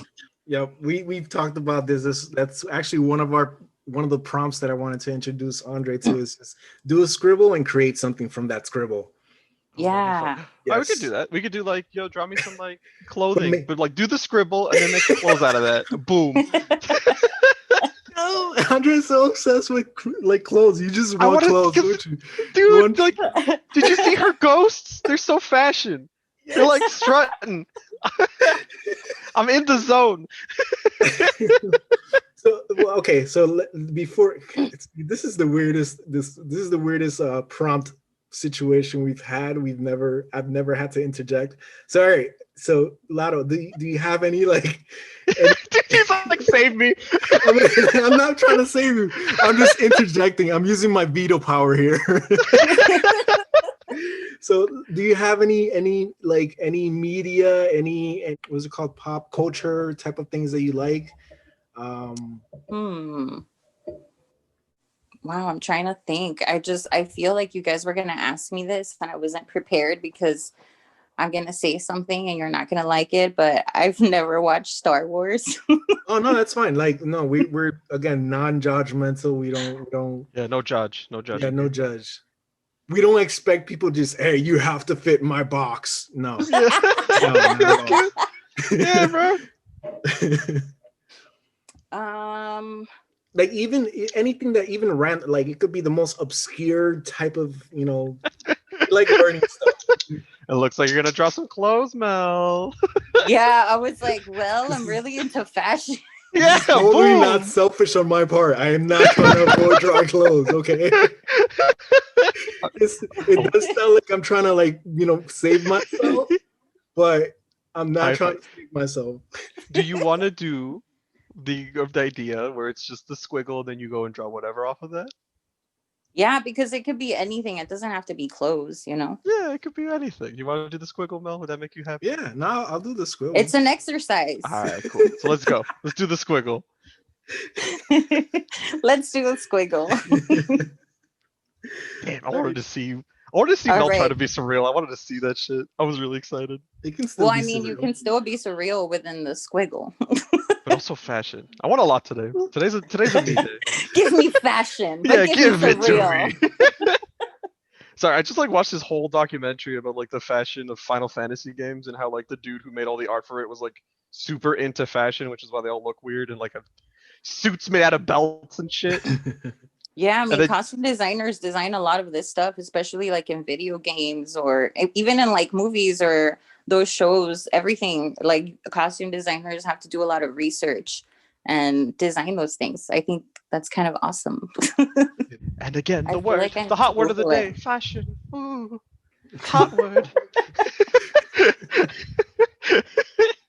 Speaker 3: We've talked about this. That's actually one of the prompts that I wanted to introduce Andre to is just do a scribble and create something from that scribble.
Speaker 4: Yeah.
Speaker 2: Oh, we could do that. We could do like, draw me some like clothing,
Speaker 3: But
Speaker 2: but like do the scribble and then make the clothes out of that. Boom.
Speaker 3: No, Andre's so obsessed with like clothes. You just
Speaker 2: I
Speaker 3: want
Speaker 2: wanna
Speaker 3: clothes,
Speaker 2: give-
Speaker 3: don't you?
Speaker 2: Dude, like, did you see her ghosts? They're so fashion. They're like strutting. I'm in the zone.
Speaker 3: So okay, so before this is the weirdest this is the weirdest prompt situation we've had. I've never had to interject. So all right, so Laro, do you have any like?
Speaker 2: Dude, he's like, save me.
Speaker 3: I'm not trying to save you. I'm just interjecting. I'm using my veto power here. So do you have any media, any what's it called, pop culture type of things that you like?
Speaker 4: Wow, I'm trying to think. I feel like you guys were gonna ask me this and I wasn't prepared because I'm gonna say something and you're not gonna like it, but I've never watched Star Wars.
Speaker 3: Oh no, that's fine. Like no, we're again non-judgmental. We don't
Speaker 2: Yeah, no judge. No judge.
Speaker 3: yeah, no judge. We don't expect people just, hey, you have to fit my box. No.
Speaker 2: Yeah.
Speaker 3: No, not at all.
Speaker 2: Yeah, bro.
Speaker 4: Um,
Speaker 3: Like even anything that even ran, like it could be the most obscure type of, like learning stuff.
Speaker 2: It looks like you're gonna draw some clothes, Mel.
Speaker 4: yeah, I was like, well, I'm really into fashion.
Speaker 3: This
Speaker 2: Yeah,
Speaker 3: is totally not
Speaker 2: boom.
Speaker 3: selfish on my part. I am not trying to avoid dry clothes, okay? It does sound like I'm trying to save myself, but I'm not
Speaker 2: High
Speaker 3: trying
Speaker 2: five.
Speaker 3: to save myself.
Speaker 2: Do you want to do the idea where it's just the squiggle, then you go and draw whatever off of that?
Speaker 4: Yeah, because it could be anything. It doesn't have to be clothes, you know?
Speaker 2: Yeah, it could be anything. You want to do the squiggle, Mel? Would that make you happy?
Speaker 3: Yeah, no, I'll do the squiggle.
Speaker 4: It's an exercise.
Speaker 2: All right, cool. So let's go. Let's do the squiggle.
Speaker 4: Let's do a squiggle.
Speaker 2: Damn, I wanted to see. I wanted to see
Speaker 4: All
Speaker 2: Mel try
Speaker 4: right.
Speaker 2: to be surreal. I wanted to see that shit. I was really excited.
Speaker 3: It can still
Speaker 4: Well,
Speaker 3: be
Speaker 4: I mean, you
Speaker 3: surreal.
Speaker 4: can still be surreal within the squiggle.
Speaker 2: But also fashion. I want a lot today. Today's a me day.
Speaker 4: Give me fashion, but
Speaker 2: Yeah,
Speaker 4: give me
Speaker 2: give it
Speaker 4: surreal.
Speaker 2: to me. Sorry, I just watched this whole documentary about the fashion of Final Fantasy games and how the dude who made all the art for it was super into fashion, which is why they all look weird and have suits made out of belts and shit.
Speaker 4: Yeah, I
Speaker 2: And
Speaker 4: mean,
Speaker 2: then,
Speaker 4: costume designers design a lot of this stuff, especially in video games or even in movies or those shows. Everything costume designers have to do a lot of research and design those things. I think that's kind of awesome.
Speaker 2: and again,
Speaker 4: I
Speaker 2: the
Speaker 4: feel
Speaker 2: word,
Speaker 4: like I
Speaker 2: the
Speaker 4: need
Speaker 2: hot
Speaker 4: to
Speaker 2: word of the
Speaker 4: Google
Speaker 2: day,
Speaker 4: it.
Speaker 2: fashion. Ooh, hot word.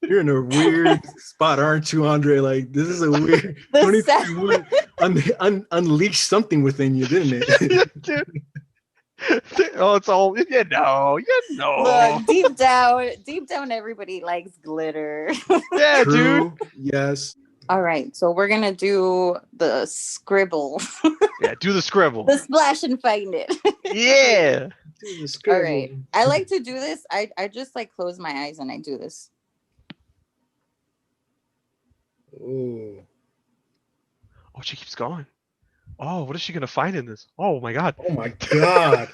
Speaker 3: You're in a weird spot, aren't you, Andre? This is a weird
Speaker 4: The
Speaker 3: 2021 unleashed something within you, didn't it?
Speaker 2: Dude. Oh, it's all you know.
Speaker 4: Look, deep down, everybody likes glitter.
Speaker 2: Yeah, dude.
Speaker 3: True. Yes.
Speaker 4: All right, so we're gonna do the scribble,
Speaker 2: Yeah, do the scribble.
Speaker 4: the splash and find it.
Speaker 2: Yeah.
Speaker 3: Do the
Speaker 4: All
Speaker 3: scribble.
Speaker 4: right, I like to do this. I just close my eyes and I do this.
Speaker 3: Oh.
Speaker 2: Oh, she keeps going. Oh, what is she gonna find in this? Oh my god.
Speaker 3: Oh my god.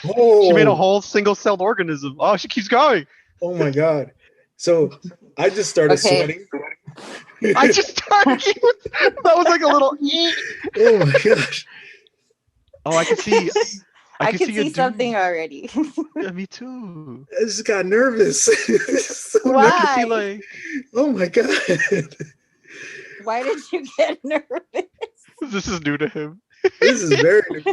Speaker 2: She made a
Speaker 3: Oh.
Speaker 2: whole single-celled organism. Oh, she keeps going.
Speaker 3: Oh my god. So I just started
Speaker 4: Okay.
Speaker 3: sweating.
Speaker 2: I just started. That was like a little.
Speaker 3: Oh my gosh.
Speaker 2: Oh, I can see. I
Speaker 4: I
Speaker 2: can
Speaker 4: can
Speaker 2: see a
Speaker 4: see
Speaker 2: dude.
Speaker 4: something already.
Speaker 2: Yeah, me too.
Speaker 3: I just got nervous. So
Speaker 4: Why?
Speaker 2: I can see
Speaker 3: oh my god.
Speaker 4: Why did you get nervous?
Speaker 2: this is new to him.
Speaker 3: This is very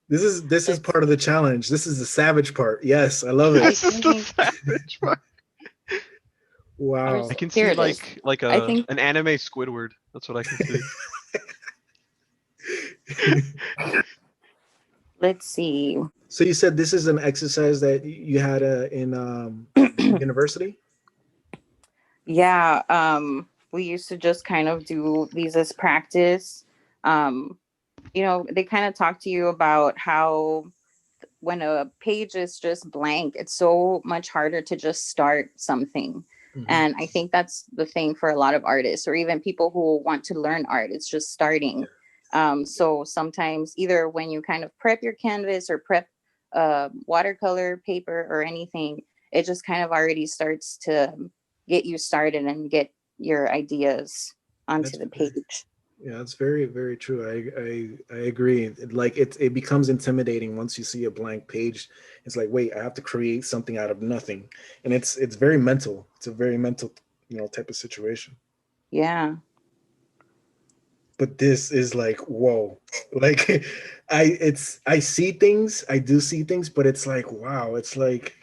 Speaker 3: this is part of the challenge. This is the savage part. Yes, I love
Speaker 2: This
Speaker 3: it.
Speaker 2: is the savage part.
Speaker 3: Wow.
Speaker 2: I can
Speaker 4: Here
Speaker 2: see
Speaker 4: it is. I think-
Speaker 2: an anime Squidward. That's what I can see.
Speaker 4: Let's see.
Speaker 3: So you said this is an exercise that you had in university?
Speaker 4: Yeah, we used to just kind of do these as practice. They kind of talk to you about how when a page is just blank, it's so much harder to just start something.
Speaker 3: Mhm.
Speaker 4: And I think that's the thing for a lot of artists or even people who want to learn art. It's just starting. So sometimes either when you kind of prep your canvas or prep watercolor paper or anything, it just kind of already starts to get you started and get your ideas onto the page.
Speaker 3: Yeah, that's very, very true. I agree. It becomes intimidating once you see a blank page. It's like, wait, I have to create something out of nothing, and it's very mental. It's a very mental, type of situation.
Speaker 4: Yeah.
Speaker 3: But this is like, whoa, like, I see things, I do see things, but it's like, wow, it's like,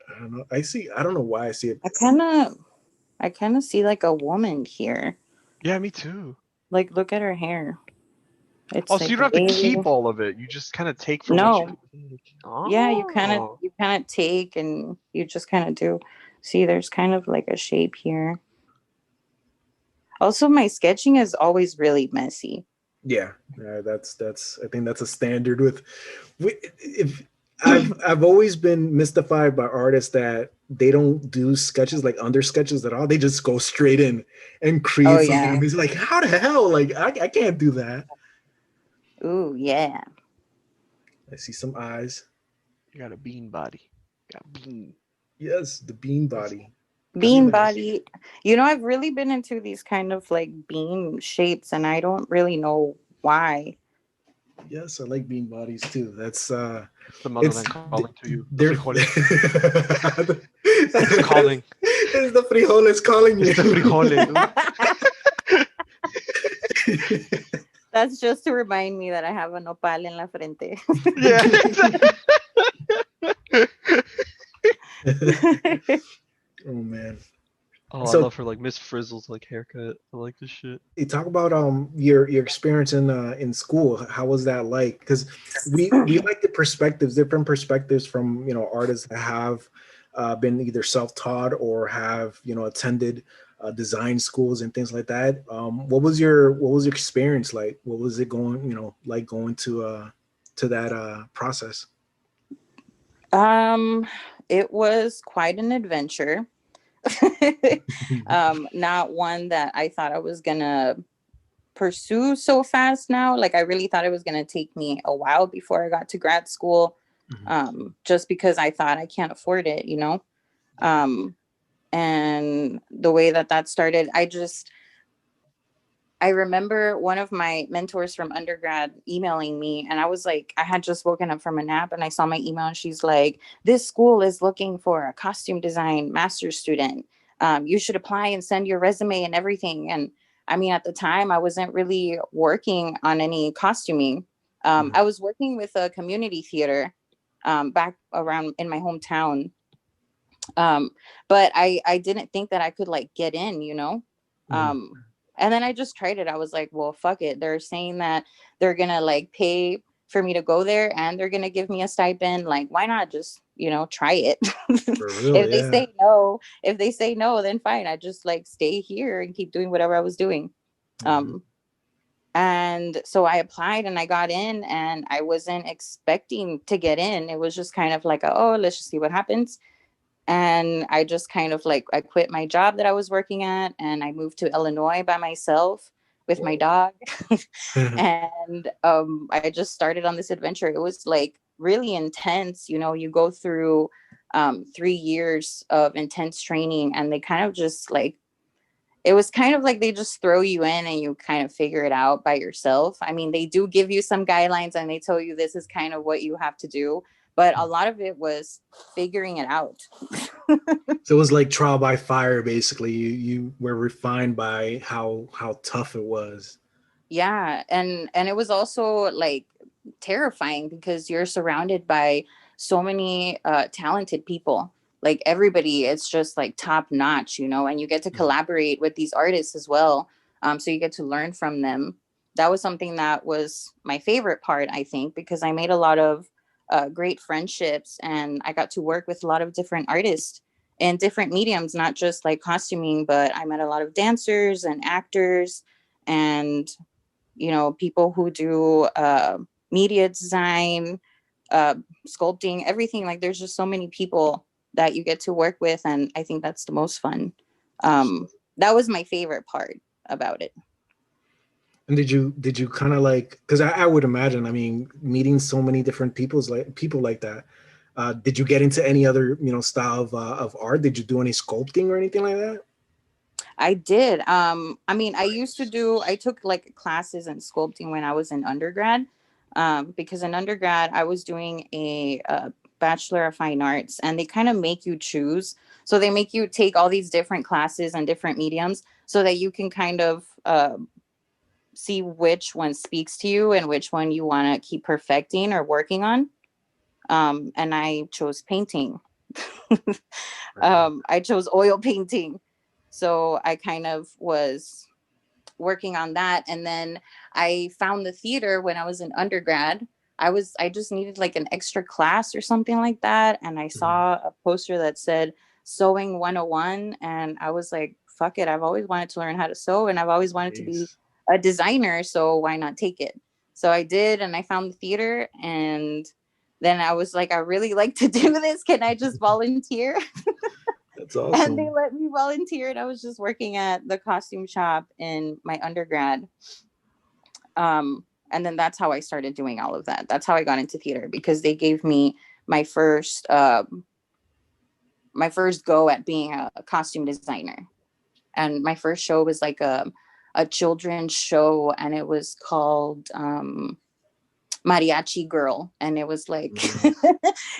Speaker 3: I don't know, I don't know why I see it.
Speaker 4: I kind of see a woman here.
Speaker 2: Yeah, me too.
Speaker 4: Look at her hair. It's
Speaker 2: Oh, so you don't have to
Speaker 4: wavy.
Speaker 2: keep all of it. You just kind of take from
Speaker 4: No.
Speaker 2: what you take. Oh.
Speaker 4: Yeah, you kind of take and you just kind of do. See, there's kind of a shape here. Also, my sketching is always really messy.
Speaker 3: Yeah, that's I think that's a standard if I've always been mystified by artists that they don't do sketches under sketches at all. They just go straight in and create
Speaker 4: Oh,
Speaker 3: something.
Speaker 4: yeah.
Speaker 3: And he's like, how the hell? I can't do that.
Speaker 4: Ooh, yeah.
Speaker 3: I see some eyes.
Speaker 2: You got a bean body. You got a bean.
Speaker 3: Yes, the bean body.
Speaker 4: Bean body. You know, I've really been into these kind of like bean shapes, and I don't really know why.
Speaker 3: Yes, I like bean bodies too. That's
Speaker 2: It's the
Speaker 3: it's
Speaker 2: motherland calling to you. The
Speaker 3: they're
Speaker 2: frijoles. It's
Speaker 3: it's
Speaker 2: calling.
Speaker 3: the frijoles calling you.
Speaker 2: It's the frijoles.
Speaker 4: That's just to remind me that I have a nopal en la frente.
Speaker 2: Yeah.
Speaker 3: Oh man.
Speaker 2: Oh, I
Speaker 3: So
Speaker 2: love her like Miss Frizzle's like haircut. I like this shit.
Speaker 3: you talk about your experience in school. How was that like? Because we like the perspectives, different perspectives from artists that have been either self-taught or have attended design schools and things like that. What was your experience like? What was it going like going to that process?
Speaker 4: um, it was quite an adventure. Not one that I thought I was gonna pursue so fast now. Like I really thought it was gonna take me a while before I got to grad school.
Speaker 3: Mhm.
Speaker 4: Just because I thought I can't afford it, you know. Um, and the way that started, I remember one of my mentors from undergrad emailing me, and I was like, I had just woken up from a nap and I saw my email, and she's like, this school is looking for a costume design master's student. You should apply and send your resume and everything. And I mean, at the time, I wasn't really working on any costuming.
Speaker 3: Mhm.
Speaker 4: I was working with a community theater back around in my hometown. um but I didn't think that I could like get in, you know.
Speaker 3: Mhm.
Speaker 4: um and then I just tried it. I was like, well, fuck it, they're saying that they're gonna like pay for me to go there and they're gonna give me a stipend, like why not just try it.
Speaker 3: For real,
Speaker 4: if they
Speaker 3: yeah.
Speaker 4: say no if they say no, then fine, I just like stay here and keep doing whatever I was doing.
Speaker 3: Mhm.
Speaker 4: um and so I applied and I got in, and I wasn't expecting to get in. It was just kind of like oh, let's just see what happens. And I just kind of like I quit my job that I was working at and I moved to Illinois by myself with my
Speaker 3: Whoa.
Speaker 4: dog. And I just started on this adventure. It was like really intense. You know, you go through 3 years of intense training, and they kind of just like it was kind of like they just throw you in and you kind of figure it out by yourself. I mean, they do give you some guidelines and they tell you this is kind of what you have to do, but a lot of it was figuring it out.
Speaker 3: So it was like trial by fire, basically. You were refined by how tough it was.
Speaker 4: Yeah, and it was also like terrifying because you're surrounded by so many talented people. Like everybody, it's just like top notch, you know, and you get to
Speaker 3: Mhm.
Speaker 4: collaborate with these artists as well. So you get to learn from them. That was something that was my favorite part, I think, because I made a lot of great friendships and I got to work with a lot of different artists in different mediums, not just like costuming, but I met a lot of dancers and actors and people who do media design, uh, sculpting, everything. Like there's just so many people that you get to work with, and I think that's the most fun. That was my favorite part about it.
Speaker 3: And did you kind of like, because I would imagine, I mean, meeting so many different people like that. Did you get into any other style of art? Did you do any sculpting or anything like that?
Speaker 4: I did. I mean, I took like classes in sculpting when I was in undergrad. Because in undergrad, I was doing a Bachelor of Fine Arts, and they kind of make you choose. So they make you take all these different classes and different mediums so that you can kind of see which one speaks to you and which one you want to keep perfecting or working on. And I chose painting.
Speaker 3: Right.
Speaker 4: I chose oil painting. So I kind of was working on that. And then I found the theater when I was in undergrad. I just needed like an extra class or something like that. And I
Speaker 3: Mhm.
Speaker 4: saw a poster that said sewing 101. And I was like, fuck it. I've always wanted to learn how to sew and I've always wanted to be
Speaker 3: Nice.
Speaker 4: a designer. So why not take it? So I did. And I found the theater. And then I was like, I really like to do this. Can I just volunteer?
Speaker 3: That's
Speaker 4: And they
Speaker 3: awesome.
Speaker 4: let me volunteer, and I was just working at the costume shop in my undergrad. And then that's how I started doing all of that. That's how I got into theater, because they gave me my first my first go at being a costume designer. And my first show was like a children's show, and it was called Mariachi Girl, and it was like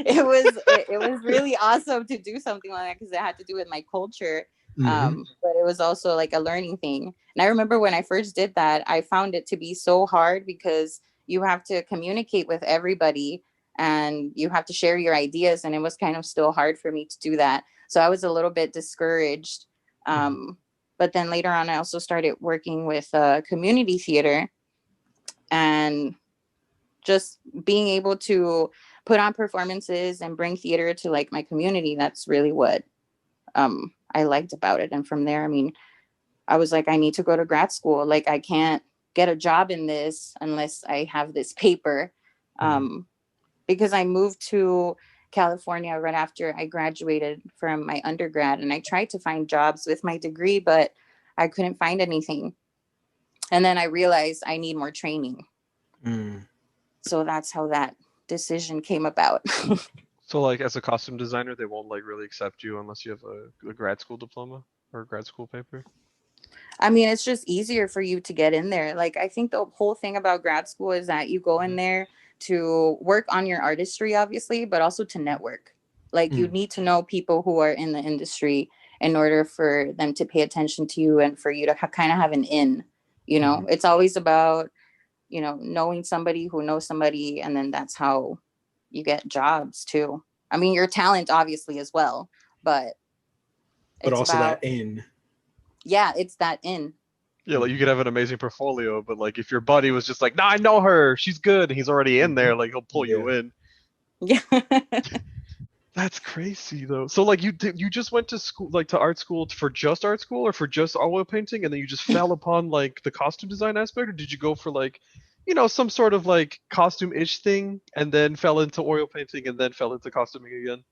Speaker 4: it was really awesome to do something like that because it had to do with my culture. But it was also like a learning thing. And I remember when I first did that, I found it to be so hard because you have to communicate with everybody and you have to share your ideas, and it was kind of still hard for me to do that. So I was a little bit discouraged. But then later on, I also started working with community theater, and just being able to put on performances and bring theater to like my community. That's really what I liked about it. And from there, I mean, I was like, I need to go to grad school. Like, I can't get a job in this unless I have this paper. Because I moved to California right after I graduated from my undergrad, and I tried to find jobs with my degree, but I couldn't find anything. And then I realized I need more training. So that's how that decision came about.
Speaker 2: So like as a costume designer, they won't like really accept you unless you have a grad school diploma or a grad school paper?
Speaker 4: I mean, it's just easier for you to get in there. Like, I think the whole thing about grad school is that you go in there to work on your artistry, obviously, but also to network. Like, you need to know people who are in the industry in order for them to pay attention to you and for you to kind of have an in, you know. It's always about, you know, knowing somebody who knows somebody, and then that's how you get jobs too. I mean, your talent obviously as well, but it's
Speaker 3: also
Speaker 4: about,
Speaker 3: that in.
Speaker 4: Yeah, it's that in.
Speaker 2: Yeah, like you could have an amazing portfolio, but like if your buddy was just like, "Nah, I know her, she's good," and he's already in there, like he'll pull you in.
Speaker 4: Yeah.
Speaker 2: That's crazy though. So like you just went to school, like to art school for just art school or for just oil painting, and then you just fell upon like the costume design aspect, or did you go for like, you know, some sort of like costume-ish thing and then fell into oil painting and then fell into costuming again?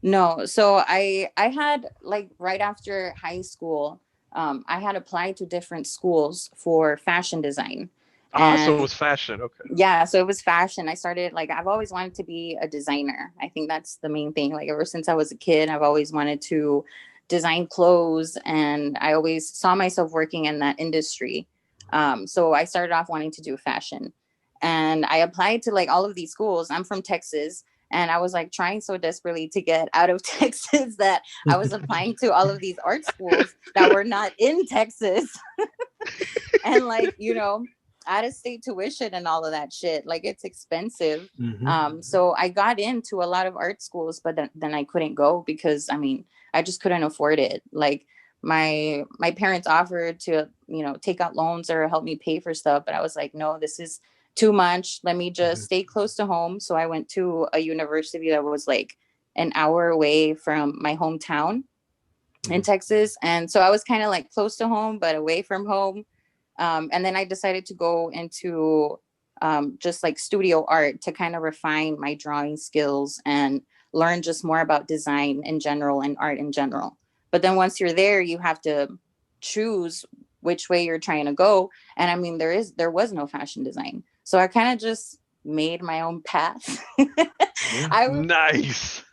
Speaker 4: No, so I had, like, right after high school, I had applied to different schools for fashion design.
Speaker 2: So it
Speaker 4: And
Speaker 2: was fashion. Okay.
Speaker 4: yeah, so it was fashion. I started, like, I've always wanted to be a designer. I think that's the main thing. Like, ever since I was a kid, I've always wanted to design clothes, and I always saw myself working in that industry. So I started off wanting to do fashion, and I applied to like all of these schools. I'm from Texas, and I was like trying so desperately to get out of Texas that I was applying to all of these art schools that were not in Texas. And like, you know, out of state tuition and all of that shit, like, it's expensive. So I got into a lot of art schools, but then I couldn't go because, I mean, I just couldn't afford it. Like, my parents offered to, you know, take out loans or help me pay for stuff, but I was like, no, this is too much. Let me just stay close to home. So I went to a university that was like an hour away from my hometown in Texas. And so I was kind of like close to home, but away from home. And then I decided to go into just like studio art to kind of refine my drawing skills and learn just more about design in general and art in general. But then once you're there, you have to choose which way you're trying to go. And I mean, there was no fashion design. So I kind of just made my own path.
Speaker 2: Nice.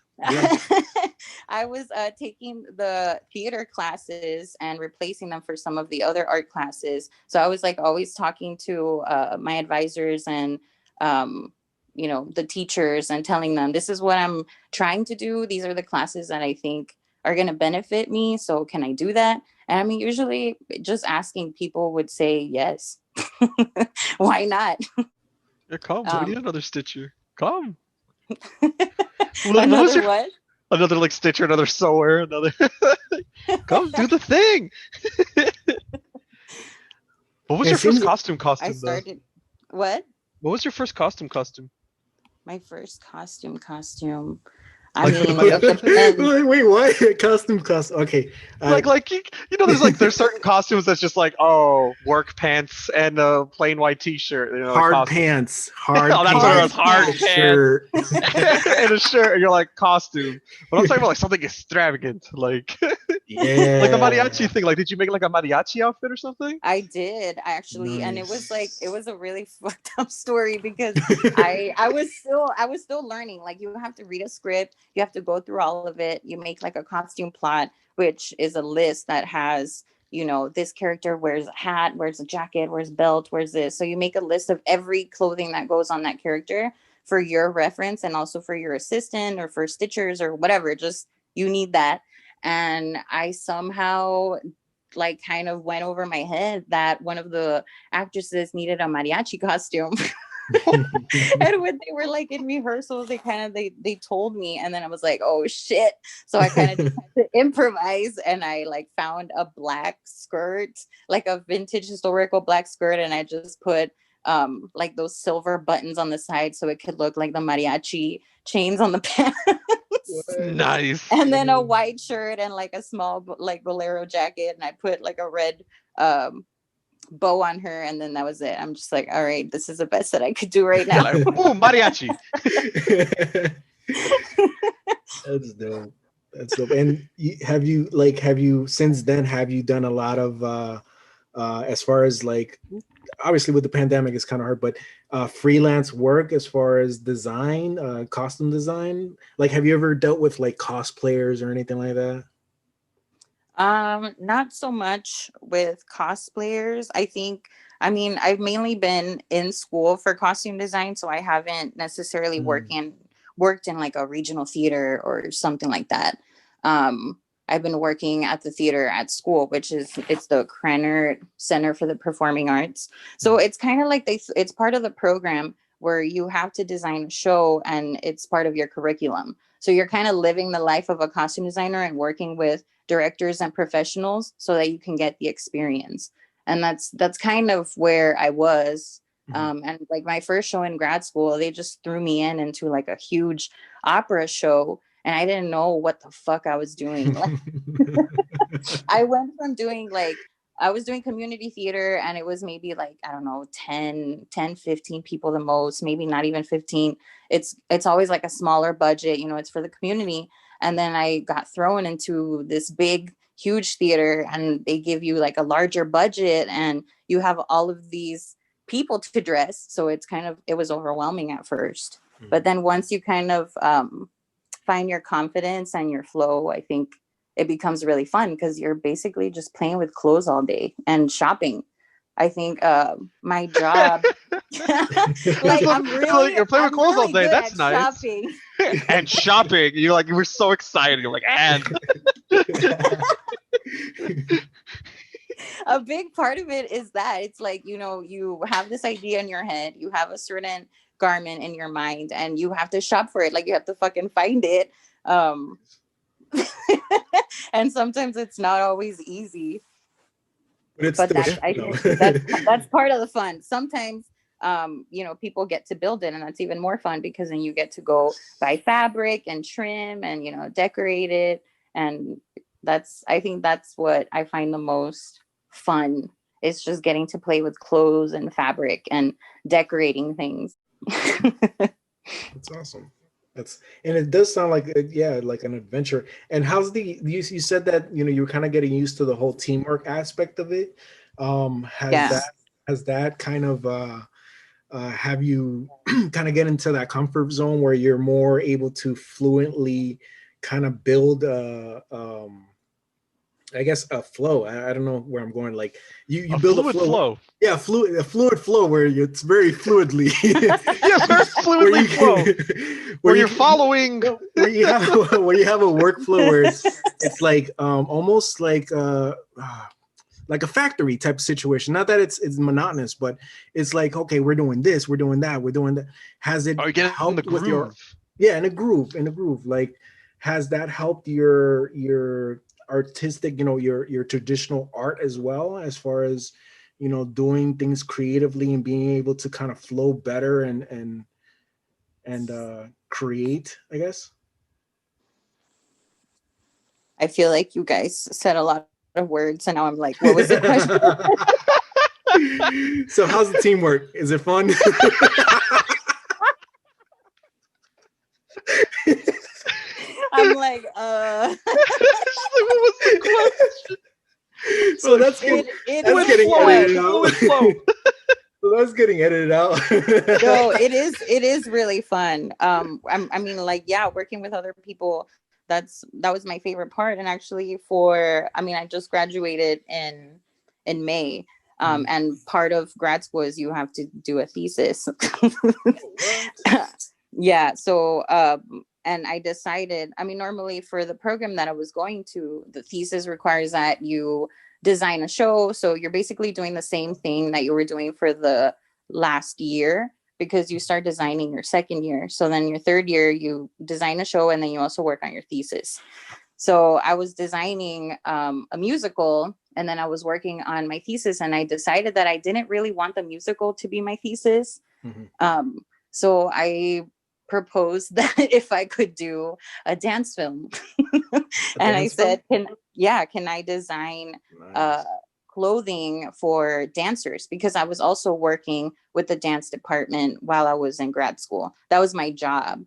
Speaker 4: I was taking the theater classes and replacing them for some of the other art classes. So I was like always talking to my advisors and, you know, the teachers, and telling them, this is what I'm trying to do. These are the classes that I think are going to benefit me. So can I do that? And I mean, usually just asking people would say yes. Why not?
Speaker 2: Yeah, come. We need another Stitcher. Come.
Speaker 4: Another what?
Speaker 2: Another like Stitcher, another sewer, another. Come do the thing. What was your first costume?
Speaker 4: I started. What?
Speaker 2: What was your first costume?
Speaker 4: My first costume. I mean,
Speaker 3: wait, what? Costume. Okay.
Speaker 2: Like you know, there's certain costumes that's just like, oh, work pants and a plain white T-shirt. You know,
Speaker 3: hard pants. Hard.
Speaker 2: Oh, that's what it was. Hard pants
Speaker 3: shirt.
Speaker 2: and a shirt. And you're like costume. But I'm talking about like something extravagant, like
Speaker 3: Yeah.
Speaker 2: Like the mariachi thing. Like, did you make like a mariachi outfit or something?
Speaker 4: I did actually, and
Speaker 3: Nice.
Speaker 4: it was a really fucked up story because I was still learning. Like you have to read a script, you have to go through all of it. You make like a costume plot, which is a list that has, you know, this character wears a hat, wears a jacket, wears belt, wears this. So you make a list of every clothing that goes on that character for your reference and also for your assistant or for stitchers or whatever. Just you need that. And I somehow like kind of went over my head that one of the actresses needed a mariachi costume. And when they were like in rehearsals, they told me, and then I was like, oh shit. So I kind of just had to improvise, and I like found a black skirt, like a vintage historical black skirt, and I just put like those silver buttons on the side so it could look like the mariachi chains on the pants.
Speaker 3: What?
Speaker 2: Nice.
Speaker 4: And then a white shirt and like a small like bolero jacket, and I put like a red um bow on her, and then that was it. I'm just like, all right, this is the best that I could do right
Speaker 2: You're
Speaker 4: now.
Speaker 2: like, boom, mariachi.
Speaker 3: That's dope. That's dope. And have you since then have you done a lot of as far as like obviously with the pandemic it's kind of hard, but freelance work as far as design, costume design? Like have you ever dealt with like cosplayers or anything like that?
Speaker 4: Not so much with cosplayers. I think, I mean, I've mainly been in school for costume design, so I haven't necessarily
Speaker 3: Mm.
Speaker 4: worked in like a regional theater or something like that. Um, I've been working at the theater at school, which is it's the Krenner Center for the Performing Arts. So it's kind of like it's part of the program where you have to design a show and it's part of your curriculum. So you're kind of living the life of a costume designer and working with directors and professionals so that you can get the experience. And that's kind of where I was.
Speaker 3: Mhm.
Speaker 4: And like my first show in grad school, they just threw me into like a huge opera show, and I didn't know what the fuck I was doing. Like I went from doing like I was doing community theater, and it was maybe like I don't know 15 people the most, maybe not even 15. It's always like a smaller budget, you know, it's for the community. And then I got thrown into this big huge theater, and they give you like a larger budget, and you have all of these people to dress, so it was overwhelming at first. But then once you kind of find your confidence and your flow, I think it becomes really fun because you're basically just playing with clothes all day and shopping. I think my job, like
Speaker 2: You're playing with
Speaker 4: I'm
Speaker 2: clothes all
Speaker 4: really
Speaker 2: day.
Speaker 4: good
Speaker 2: That's
Speaker 4: at
Speaker 2: nice.
Speaker 4: shopping.
Speaker 2: And shopping. You're like, you were so excited. You're like, and
Speaker 4: A big part of it is that it's like, you know, you have this idea in your head, you have a certain garment in your mind, and you have to shop for it. Like you have to fucking find it. Um, and sometimes it's not always easy,
Speaker 3: But it's
Speaker 4: but
Speaker 3: still,
Speaker 4: that's I
Speaker 3: you know.
Speaker 4: think that's part of the fun. Sometimes you know, people get to build it, and that's even more fun because then you get to go buy fabric and trim and, you know, decorate it. And that's I think that's what I find the most fun. It's just getting to play with clothes and fabric and decorating things.
Speaker 3: That's awesome. That's and it does sound like yeah, like an adventure. And how's you said that you know you were kind of getting used to the whole teamwork aspect of it.
Speaker 4: Yeah.
Speaker 3: Has that kind of have you kind of get into that comfort zone where you're more able to fluently kind of build I guess a flow. I don't know where I'm going. Like you
Speaker 2: a
Speaker 3: build a
Speaker 2: fluid
Speaker 3: flow.
Speaker 2: flow.
Speaker 3: Yeah, a fluid flow where it's very fluidly.
Speaker 2: Yes, very
Speaker 3: where
Speaker 2: fluidly
Speaker 3: you
Speaker 2: flow.
Speaker 3: can,
Speaker 2: Where
Speaker 3: you
Speaker 2: you're
Speaker 3: can,
Speaker 2: following.
Speaker 3: where you have where you have a workflow where it's like almost like a factory type situation. Not that it's monotonous, but it's like okay, we're doing this, we're doing that, we're doing that. Has it
Speaker 2: Are you getting in the
Speaker 3: helped with your
Speaker 2: groove?
Speaker 3: yeah in a groove? Like has that helped your artistic, you know, your traditional art as well, as far as you know doing things creatively and being able to kind of flow better and create, I guess.
Speaker 4: I feel like you guys said a lot of words, and now I'm like, what was the question?
Speaker 3: So how's the teamwork? Is it fun?
Speaker 4: I'm like,
Speaker 2: She's like, what was the question?
Speaker 3: So
Speaker 2: Like,
Speaker 4: it
Speaker 3: that's
Speaker 2: fluid
Speaker 4: will
Speaker 3: getting
Speaker 2: flow,
Speaker 3: edited
Speaker 4: flow.
Speaker 3: out.
Speaker 2: fluid flow.
Speaker 3: So that's getting edited out.
Speaker 4: No, it is really fun. I mean, like, yeah, working with other people, that was my favorite part. And actually, I mean, I just graduated in May. And part of grad school is you have to do a thesis.
Speaker 3: What?
Speaker 4: Yeah, so and I decided, I mean, normally for the program that I was going to, the thesis requires that you design a show. So you're basically doing the same thing that you were doing for the last year, because you start designing your second year. So then your third year, you design a show, and then you also work on your thesis. So I was designing a musical, and then I was working on my thesis, and I decided that I didn't really want the musical to be my thesis.
Speaker 3: Mhm.
Speaker 4: So I proposed that if I could do a dance film.
Speaker 3: A
Speaker 4: And I
Speaker 3: dance film?
Speaker 4: said, can I design uh,
Speaker 3: Nice.
Speaker 4: clothing for dancers? Because I was also working with the dance department while I was in grad school. That was my job.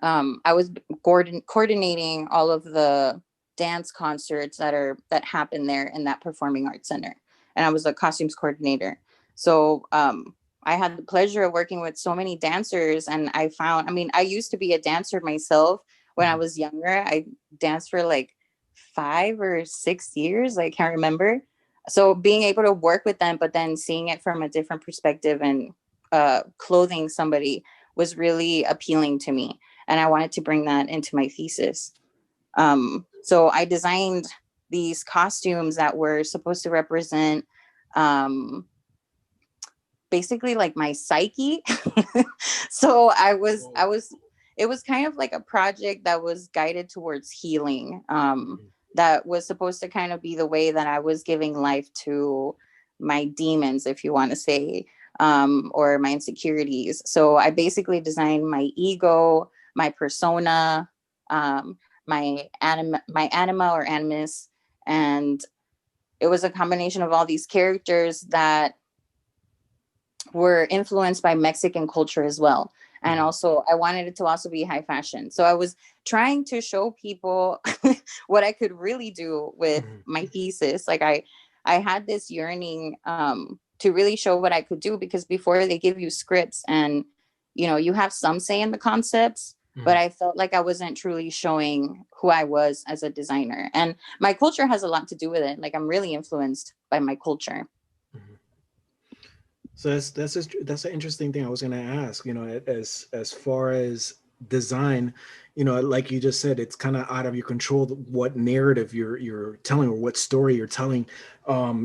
Speaker 4: I was coordinating all of the dance concerts that happen there in that performing arts center, and I was a costumes coordinator. So I had the pleasure of working with so many dancers, and I mean, I used to be a dancer myself when I
Speaker 3: Mhm.
Speaker 4: was younger. I danced for like 5 or 6 years, I can't remember. So being able to work with them, but then seeing it from a different perspective, and clothing somebody was really appealing to me, and I wanted to bring that into my thesis. So I designed these costumes that were supposed to represent um, basically like my psyche. So it was kind of like a project that was guided towards healing. That was supposed to kind of be the way that I was giving life to my demons, if you want to say, or my insecurities. So I basically designed my ego, my persona, um, my anima or animus, and it was a combination of all these characters that were influenced by Mexican culture as well. And
Speaker 3: Mhm.
Speaker 4: also, I wanted it to also be high fashion. So I was trying to show people what I could really do with
Speaker 3: Mhm.
Speaker 4: my thesis. Like I had this yearning to really show what I could do, because before they give you scripts, and you have some say in the concepts, but
Speaker 3: Mhm.
Speaker 4: I felt like I wasn't truly showing who I was as a designer. And my culture has a lot to do with it. Like, I'm really influenced by my culture.
Speaker 3: Mhm. So that's an interesting thing I was going to ask. As far as design, like you just said, it's kind of out of your control what narrative you're telling or what story you're telling.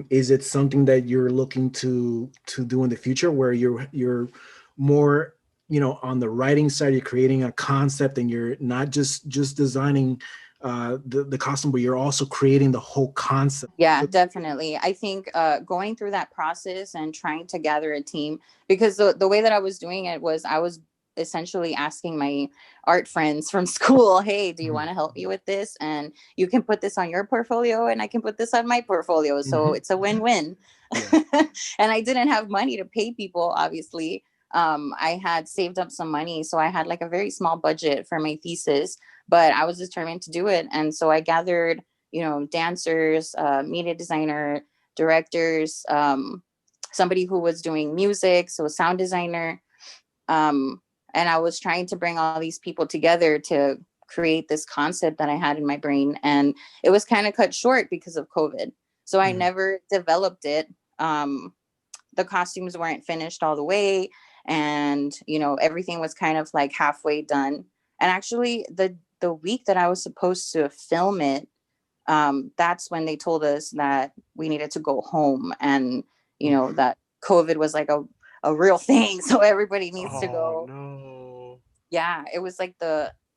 Speaker 3: Is it something that you're looking to do in the future, where you're more on the writing side, you're creating a concept, and you're not just designing the costume, but you're also creating the whole concept?
Speaker 4: Yeah, definitely. I think going through that process and trying to gather a team, because the way that I was doing it was I was essentially asking my art friends from school, hey, do you
Speaker 3: Mhm.
Speaker 4: want to help me with this? And you can put this on your portfolio, and I can put this on my portfolio. So
Speaker 3: Mhm.
Speaker 4: it's a win-win.
Speaker 3: Yeah.
Speaker 4: And I didn't have money to pay people, obviously. I had saved up some money. So I had like a very small budget for my thesis, but I was determined to do it. And so I gathered dancers, media designer, directors, somebody who was doing music, so a sound designer. Um, and I was trying to bring all these people together to create this concept that I had in my brain. And it was kind of cut short because of COVID. So I
Speaker 3: Mhm.
Speaker 4: never developed it. The costumes weren't finished all the way. And, everything was kind of like halfway done. And actually, the week that I was supposed to film it, that's when they told us that we needed to go home, and
Speaker 3: Oof.
Speaker 4: that COVID was like a real thing, so everybody needs to
Speaker 2: Oh
Speaker 4: go.
Speaker 2: no.
Speaker 4: Yeah, it was like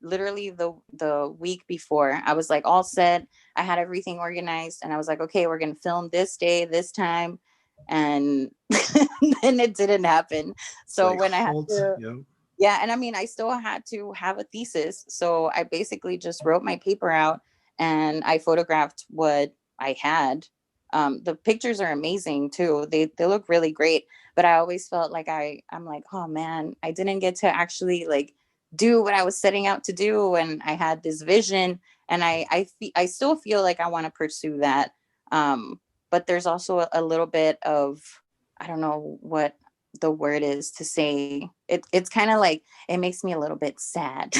Speaker 4: literally the week before. I was like all set. I had everything organized, and I was like, okay, we're gonna film this day, this time, and then it didn't happen.
Speaker 3: It's
Speaker 4: So
Speaker 3: like
Speaker 4: when I had
Speaker 3: halt.
Speaker 4: to,
Speaker 3: Yeah.
Speaker 4: yeah, and I mean, I still had to have a thesis. So I basically just wrote my paper out, and I photographed what I had. The pictures are amazing too. They look really great. But I always felt like I'm like, oh man, I didn't get to actually like do what I was setting out to do, and I had this vision, and I still feel like I want to pursue that. But there's also a little bit of, I don't know what the word is to say. It's kind of like it makes me a little bit sad.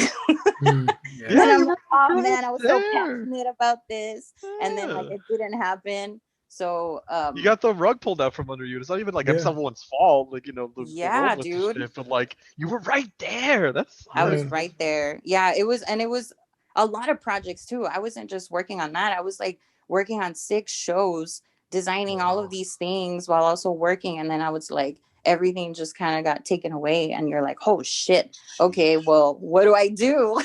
Speaker 3: Yeah.
Speaker 4: And
Speaker 2: Yeah,
Speaker 4: I'm
Speaker 2: you
Speaker 4: like, oh
Speaker 2: were
Speaker 4: man, I was so
Speaker 2: there.
Speaker 4: passionate about this, and then like
Speaker 2: Yeah.
Speaker 4: it didn't happen. So
Speaker 2: You got the rug pulled out from under you. It's not even like I'm
Speaker 3: Yeah.
Speaker 2: someone's fault. Like, the world
Speaker 4: yeah,
Speaker 2: went to
Speaker 4: dude,
Speaker 2: shit, but like you were right there. That
Speaker 4: I was
Speaker 3: Yeah.
Speaker 2: sucks.
Speaker 4: right there. Yeah, it was a lot of projects too. I wasn't just working on that. I was like working on 6 shows, designing all of
Speaker 3: Wow.
Speaker 4: these things while also working. And then I was like, everything just kind of got taken away. And you're like, oh shit. Okay, well, what do I do?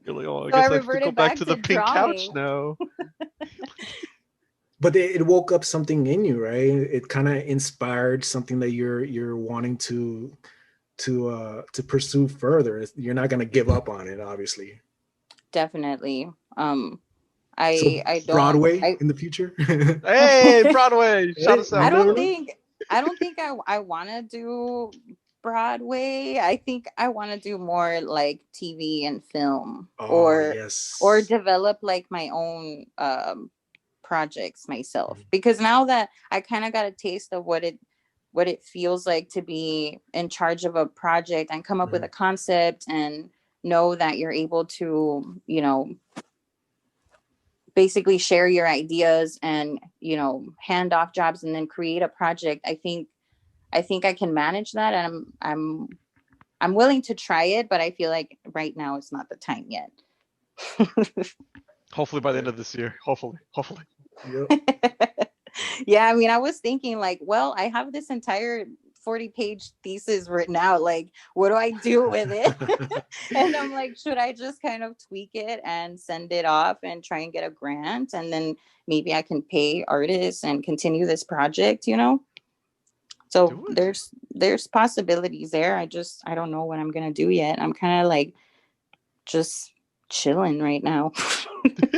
Speaker 2: You're like, oh, I
Speaker 4: So I
Speaker 2: guess I have to go
Speaker 4: reverted
Speaker 2: back
Speaker 4: back
Speaker 2: to
Speaker 4: to
Speaker 2: the pink couch
Speaker 4: drawing.
Speaker 2: now.
Speaker 3: But it woke up something in you, right? It kind of inspired something that you're wanting to pursue further. You're not going to give up on it, obviously.
Speaker 4: Definitely.
Speaker 3: So
Speaker 4: I don't
Speaker 3: Broadway
Speaker 4: I
Speaker 3: in the future.
Speaker 2: Hey, Broadway, shout
Speaker 3: Hey,
Speaker 2: us
Speaker 3: you
Speaker 4: I
Speaker 2: out.
Speaker 3: never
Speaker 4: don't
Speaker 3: know.
Speaker 4: think I want to do Broadway. I think I want to do more like TV and film,
Speaker 3: Oh
Speaker 4: or
Speaker 3: yes.
Speaker 4: develop like my own projects myself, because now that I kind of got a taste of what it feels like to be in charge of a project and come up with a
Speaker 3: Mhm.
Speaker 4: concept and know that you're able to, basically share your ideas and, hand off jobs and then create a project. I think I can manage that, and I'm willing to try it, but I feel like right now it's not the time yet.
Speaker 2: Hopefully by the end of this year. Hopefully.
Speaker 3: Yep.
Speaker 4: Yeah, I mean, I was thinking like, well, I have this entire 40-page thesis written out. Like, what do I do with it? And I'm like, should I just kind of tweak it and send it off and try and get a grant, and then maybe I can pay artists and continue this project. So
Speaker 2: Do it.
Speaker 4: there's possibilities there. I don't know what I'm gonna do yet. I'm kind of like just chilling right now.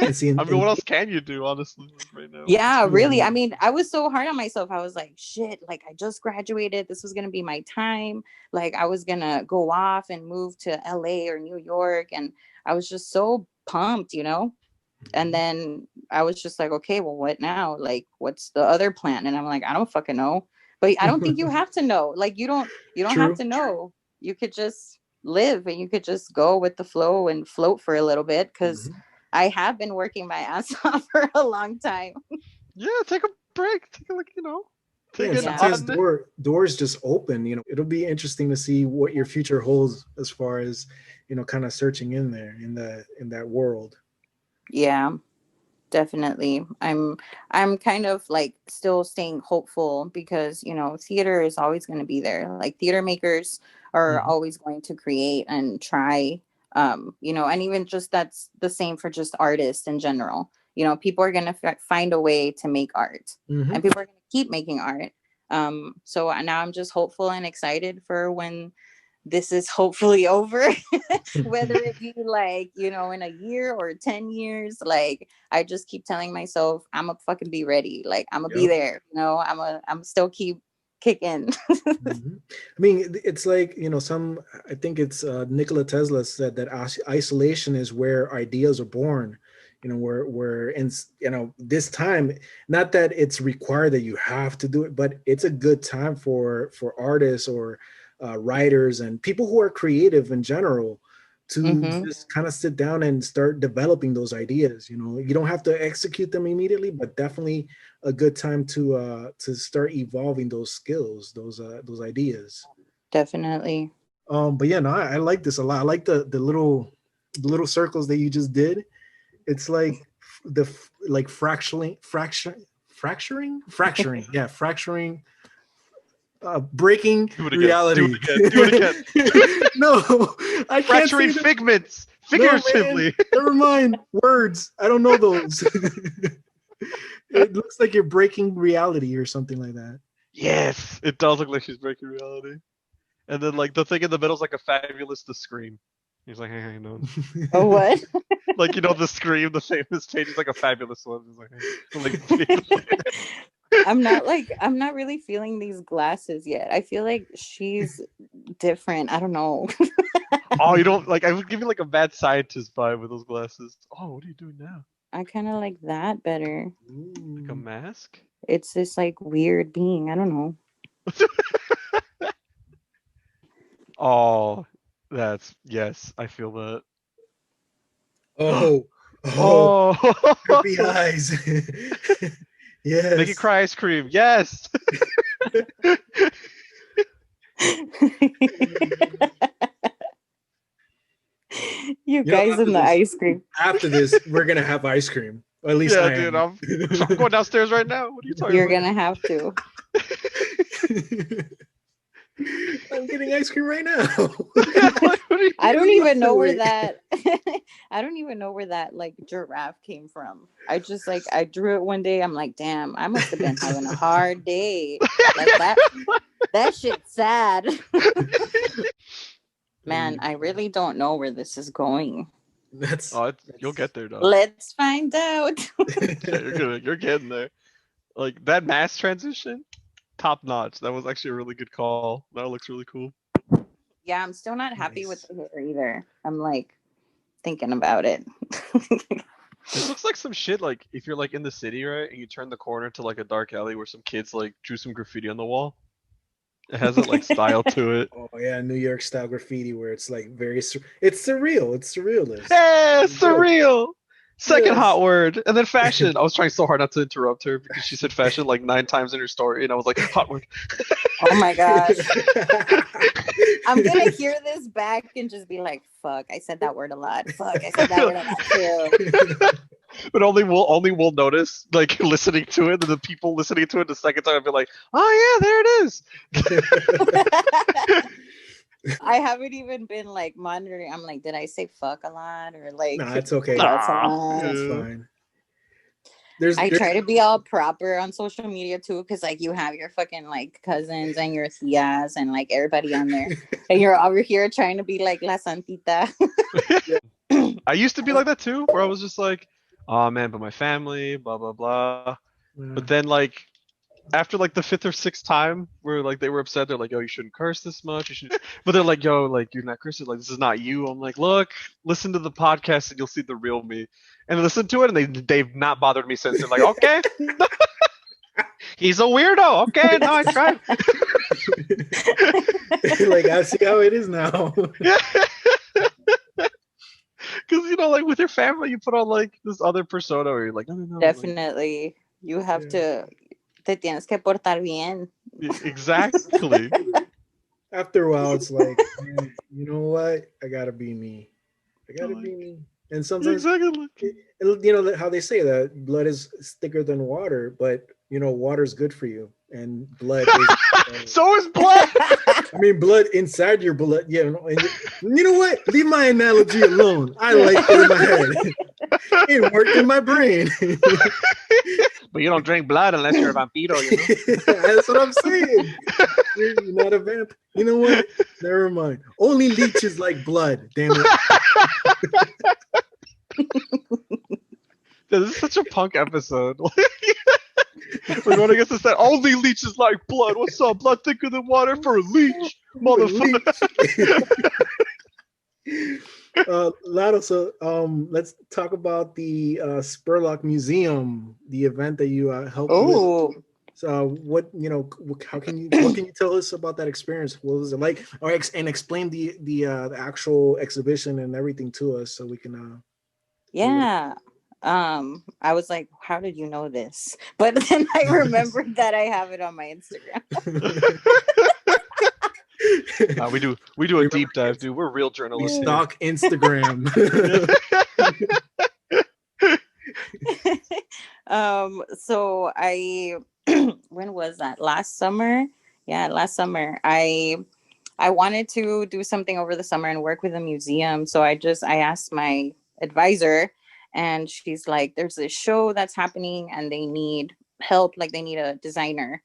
Speaker 3: And see,
Speaker 2: I mean, what else can you do, honestly, like right now?
Speaker 4: Yeah,
Speaker 3: yeah,
Speaker 4: really. I mean, I was so hard on myself. I was like, shit, like I just graduated. This was going to be my time. Like I was going to go off and move to LA or New York. And I was just so pumped. And then I was just like, okay, well, what now? Like, what's the other plan? And I'm like, I don't fucking know. But I don't think you have to know. Like, you don't have
Speaker 3: true.
Speaker 4: to know. You could just live, and you could just go with the flow and float for a little bit, because
Speaker 3: Mhm.
Speaker 4: I have been working my ass off for a long time.
Speaker 2: Yeah, take a break.
Speaker 3: Yeah,
Speaker 2: Take
Speaker 3: and
Speaker 2: it
Speaker 4: Yeah.
Speaker 3: sometimes
Speaker 2: on.
Speaker 3: doors just open. It'll be interesting to see what your future holds as far as kind of searching in there in that world.
Speaker 4: Yeah, definitely. I'm kind of like still staying hopeful, because, theater is always going to be there. Like theater makers are
Speaker 3: Mhm.
Speaker 4: always going to create and try, and even just that's the same for just artists in general. People are going to find a way to make art, and
Speaker 3: Mhm.
Speaker 4: people are going to keep making art. So now I'm just hopeful and excited for when this is hopefully over. Whether it be like, in a year or 10 years. Like I just keep telling myself I'm gonna fucking be ready. Like I'm gonna be
Speaker 3: Yep.
Speaker 4: there. I'm still keep kicking.
Speaker 3: Mhm. I mean, it's like, I think it's Nikola Tesla said that isolation is where ideas are born. Where in, this time, not that it's required that you have to do it, but it's a good time for artists or writers and people who are creative in general to
Speaker 4: Hmm.
Speaker 3: just kind of sit down and start developing those ideas. You don't have to execute them immediately, but definitely a good time to start evolving those skills, those ideas.
Speaker 4: Definitely.
Speaker 3: But yeah, no, I like this a lot. I like the little circles that you just did. It's like like fracturing, yeah, fracturing, breaking
Speaker 2: Do it again. Do
Speaker 3: reality.
Speaker 2: it again. Do it again.
Speaker 3: No, I can't
Speaker 2: Fracturing
Speaker 3: say that.
Speaker 2: figments,
Speaker 3: No, man,
Speaker 2: figuratively.
Speaker 3: never mind. Words. I don't know those. It looks like you're breaking reality or something like that.
Speaker 2: Yes, it does look like she's breaking reality. And then like the thing in the middle is like a fabulous the scream. He's like, hey, no.
Speaker 4: Oh, what?
Speaker 2: Like the scream, the famous page is like a fabulous one. It's like
Speaker 4: I'm not really feeling these glasses yet. I feel like she's different. I don't know.
Speaker 2: Oh, you don't like? I would give you like a mad scientist vibe with those glasses. Oh, what are you doing now?
Speaker 4: I kind of like that better.
Speaker 2: Like a
Speaker 3: Ooh.
Speaker 2: mask?
Speaker 4: It's this like weird being. I don't know.
Speaker 2: Oh, that's yes. I feel that.
Speaker 3: Oh, oh, happy
Speaker 2: Oh,
Speaker 3: eyes.
Speaker 2: make it
Speaker 3: Yes.
Speaker 2: cry ice cream. Yes.
Speaker 4: You
Speaker 3: You know,
Speaker 4: guys in the ice cream.
Speaker 3: after this, we're gonna have ice cream. Or at least
Speaker 2: Yeah,
Speaker 3: I
Speaker 2: dude.
Speaker 3: am.
Speaker 2: I'm going downstairs right now. What are you talking
Speaker 4: You're
Speaker 2: about?
Speaker 4: gonna have to.
Speaker 3: I'm getting ice cream right now.
Speaker 2: Like, what are you?
Speaker 4: I don't
Speaker 3: Just
Speaker 4: even
Speaker 3: lost
Speaker 4: know
Speaker 3: the
Speaker 4: where
Speaker 3: weight.
Speaker 4: that I don't even know where that like giraffe came from. I just like I drew it one day. I'm like, damn, I must have been having a hard day. Like that shit's sad. Man, I really don't know where this is going.
Speaker 3: That's,
Speaker 2: Oh, you'll get there, dog.
Speaker 4: Let's find out.
Speaker 2: Yeah, you're getting there. Like that mass transition, top notch. That was actually a really good call. That looks really cool.
Speaker 4: Yeah, I'm still not happy with
Speaker 3: nice.
Speaker 4: the hair either. I'm like thinking about it.
Speaker 2: This looks like some shit. Like if you're like in the city, right, and you turn the corner to like a dark alley where some kids like drew some graffiti on the wall. It has that like style to it.
Speaker 3: Oh yeah, New York style graffiti where it's like it's surreal. It's surrealist.
Speaker 2: Yeah,
Speaker 3: Dope.
Speaker 2: surreal. Second
Speaker 3: Yes.
Speaker 2: hot word, and then fashion. I was trying so hard not to interrupt her because she said fashion like 9 times in her story, and I was like, hot word.
Speaker 4: Oh my gosh. I'm gonna hear this back and just be like, fuck, I said that word a lot. Fuck, I said that word a lot too.
Speaker 2: But only we'll notice like listening to it, and the people listening to it the second time will be like, oh yeah, there it is.
Speaker 4: I haven't even been like monitoring. I'm like, did I say fuck a lot or like
Speaker 3: Nah, it's okay.
Speaker 4: cuss a
Speaker 2: Nah.
Speaker 4: lot?
Speaker 3: It's
Speaker 2: Yeah.
Speaker 3: fine. There's
Speaker 4: I try to be all proper on social media too, because like you have your fucking like cousins and your tias and like everybody on there, and you're over here trying to be like la santita.
Speaker 2: I used to be like that too, where I was just like, oh man, but my family, blah blah blah. But then like after like the fifth or sixth time where like they were upset, they're like, yo, you shouldn't curse this much. You should but they're like, yo, like you're not cursing, like this is not you. I'm like, look, listen to the podcast and you'll see the real me. And I listened to it and they've not bothered me since. They're like, okay. He's a weirdo. Okay, no, I tried.
Speaker 3: like I see how it is now.
Speaker 2: Yeah. Because like with your family, you put on like this other persona where you're like, no.
Speaker 4: Definitely, you have to. Te tienes que portar bien.
Speaker 2: Exactly.
Speaker 3: After a while, it's like, man, you know what? I gotta be me. I gotta be me. And sometimes,
Speaker 2: Exactly.
Speaker 3: you know how they say that blood is thicker than water, but you know water is good for you, and blood is.
Speaker 2: So is blood.
Speaker 3: I mean, blood inside your blood. Yeah, and you know what? Leave my analogy alone. I like it in my head. It worked in my brain.
Speaker 2: But you don't drink blood unless you're a vampiro, you know?
Speaker 3: That's what I'm saying. You're not a vamp. You know what? Never mind. Only leeches like blood. Damn it.
Speaker 2: This is such a punk episode. We're going against this that only leeches like blood. What's up? Blood thicker than water for a leech, motherfucker.
Speaker 3: Lado, so let's talk about the Spurlock Museum, the event that you helped with.
Speaker 4: Oh,
Speaker 3: So what can you tell us about that experience? What was it like? And explain the actual exhibition and everything to us so we can
Speaker 4: yeah. I was like, how did you know this? But then I remembered that I have it on my Instagram.
Speaker 2: We do a deep dive, dude. We're real
Speaker 3: we
Speaker 2: journalists.
Speaker 3: stalk Instagram.
Speaker 4: So I when was that? Last summer? Yeah, last summer. I wanted to do something over the summer and work with a museum. So I asked my advisor, and she's like, there's this show that's happening and they need help, like they need a designer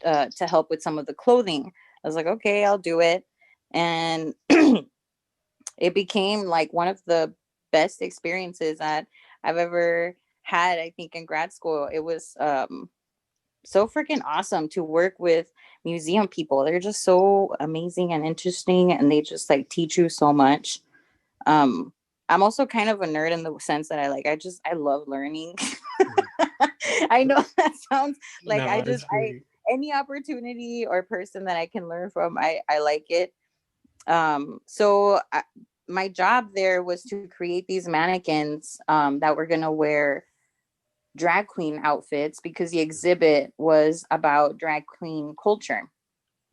Speaker 4: to help with some of the clothing. I was like, okay, I'll do it. And it became like one of the best experiences that I've ever had, I think, in grad school. It was so freaking awesome to work with museum people. They're just so amazing and interesting, and they just like teach you so much. Um, I'm also kind of a nerd in the sense that I love learning.
Speaker 3: Mhm.
Speaker 4: I know that sounds like
Speaker 3: No, it's
Speaker 4: I
Speaker 3: great.
Speaker 4: any opportunity or person that I can learn from, I like it. So my job there was to create these mannequins that were gonna wear drag queen outfits because the exhibit was about drag queen culture.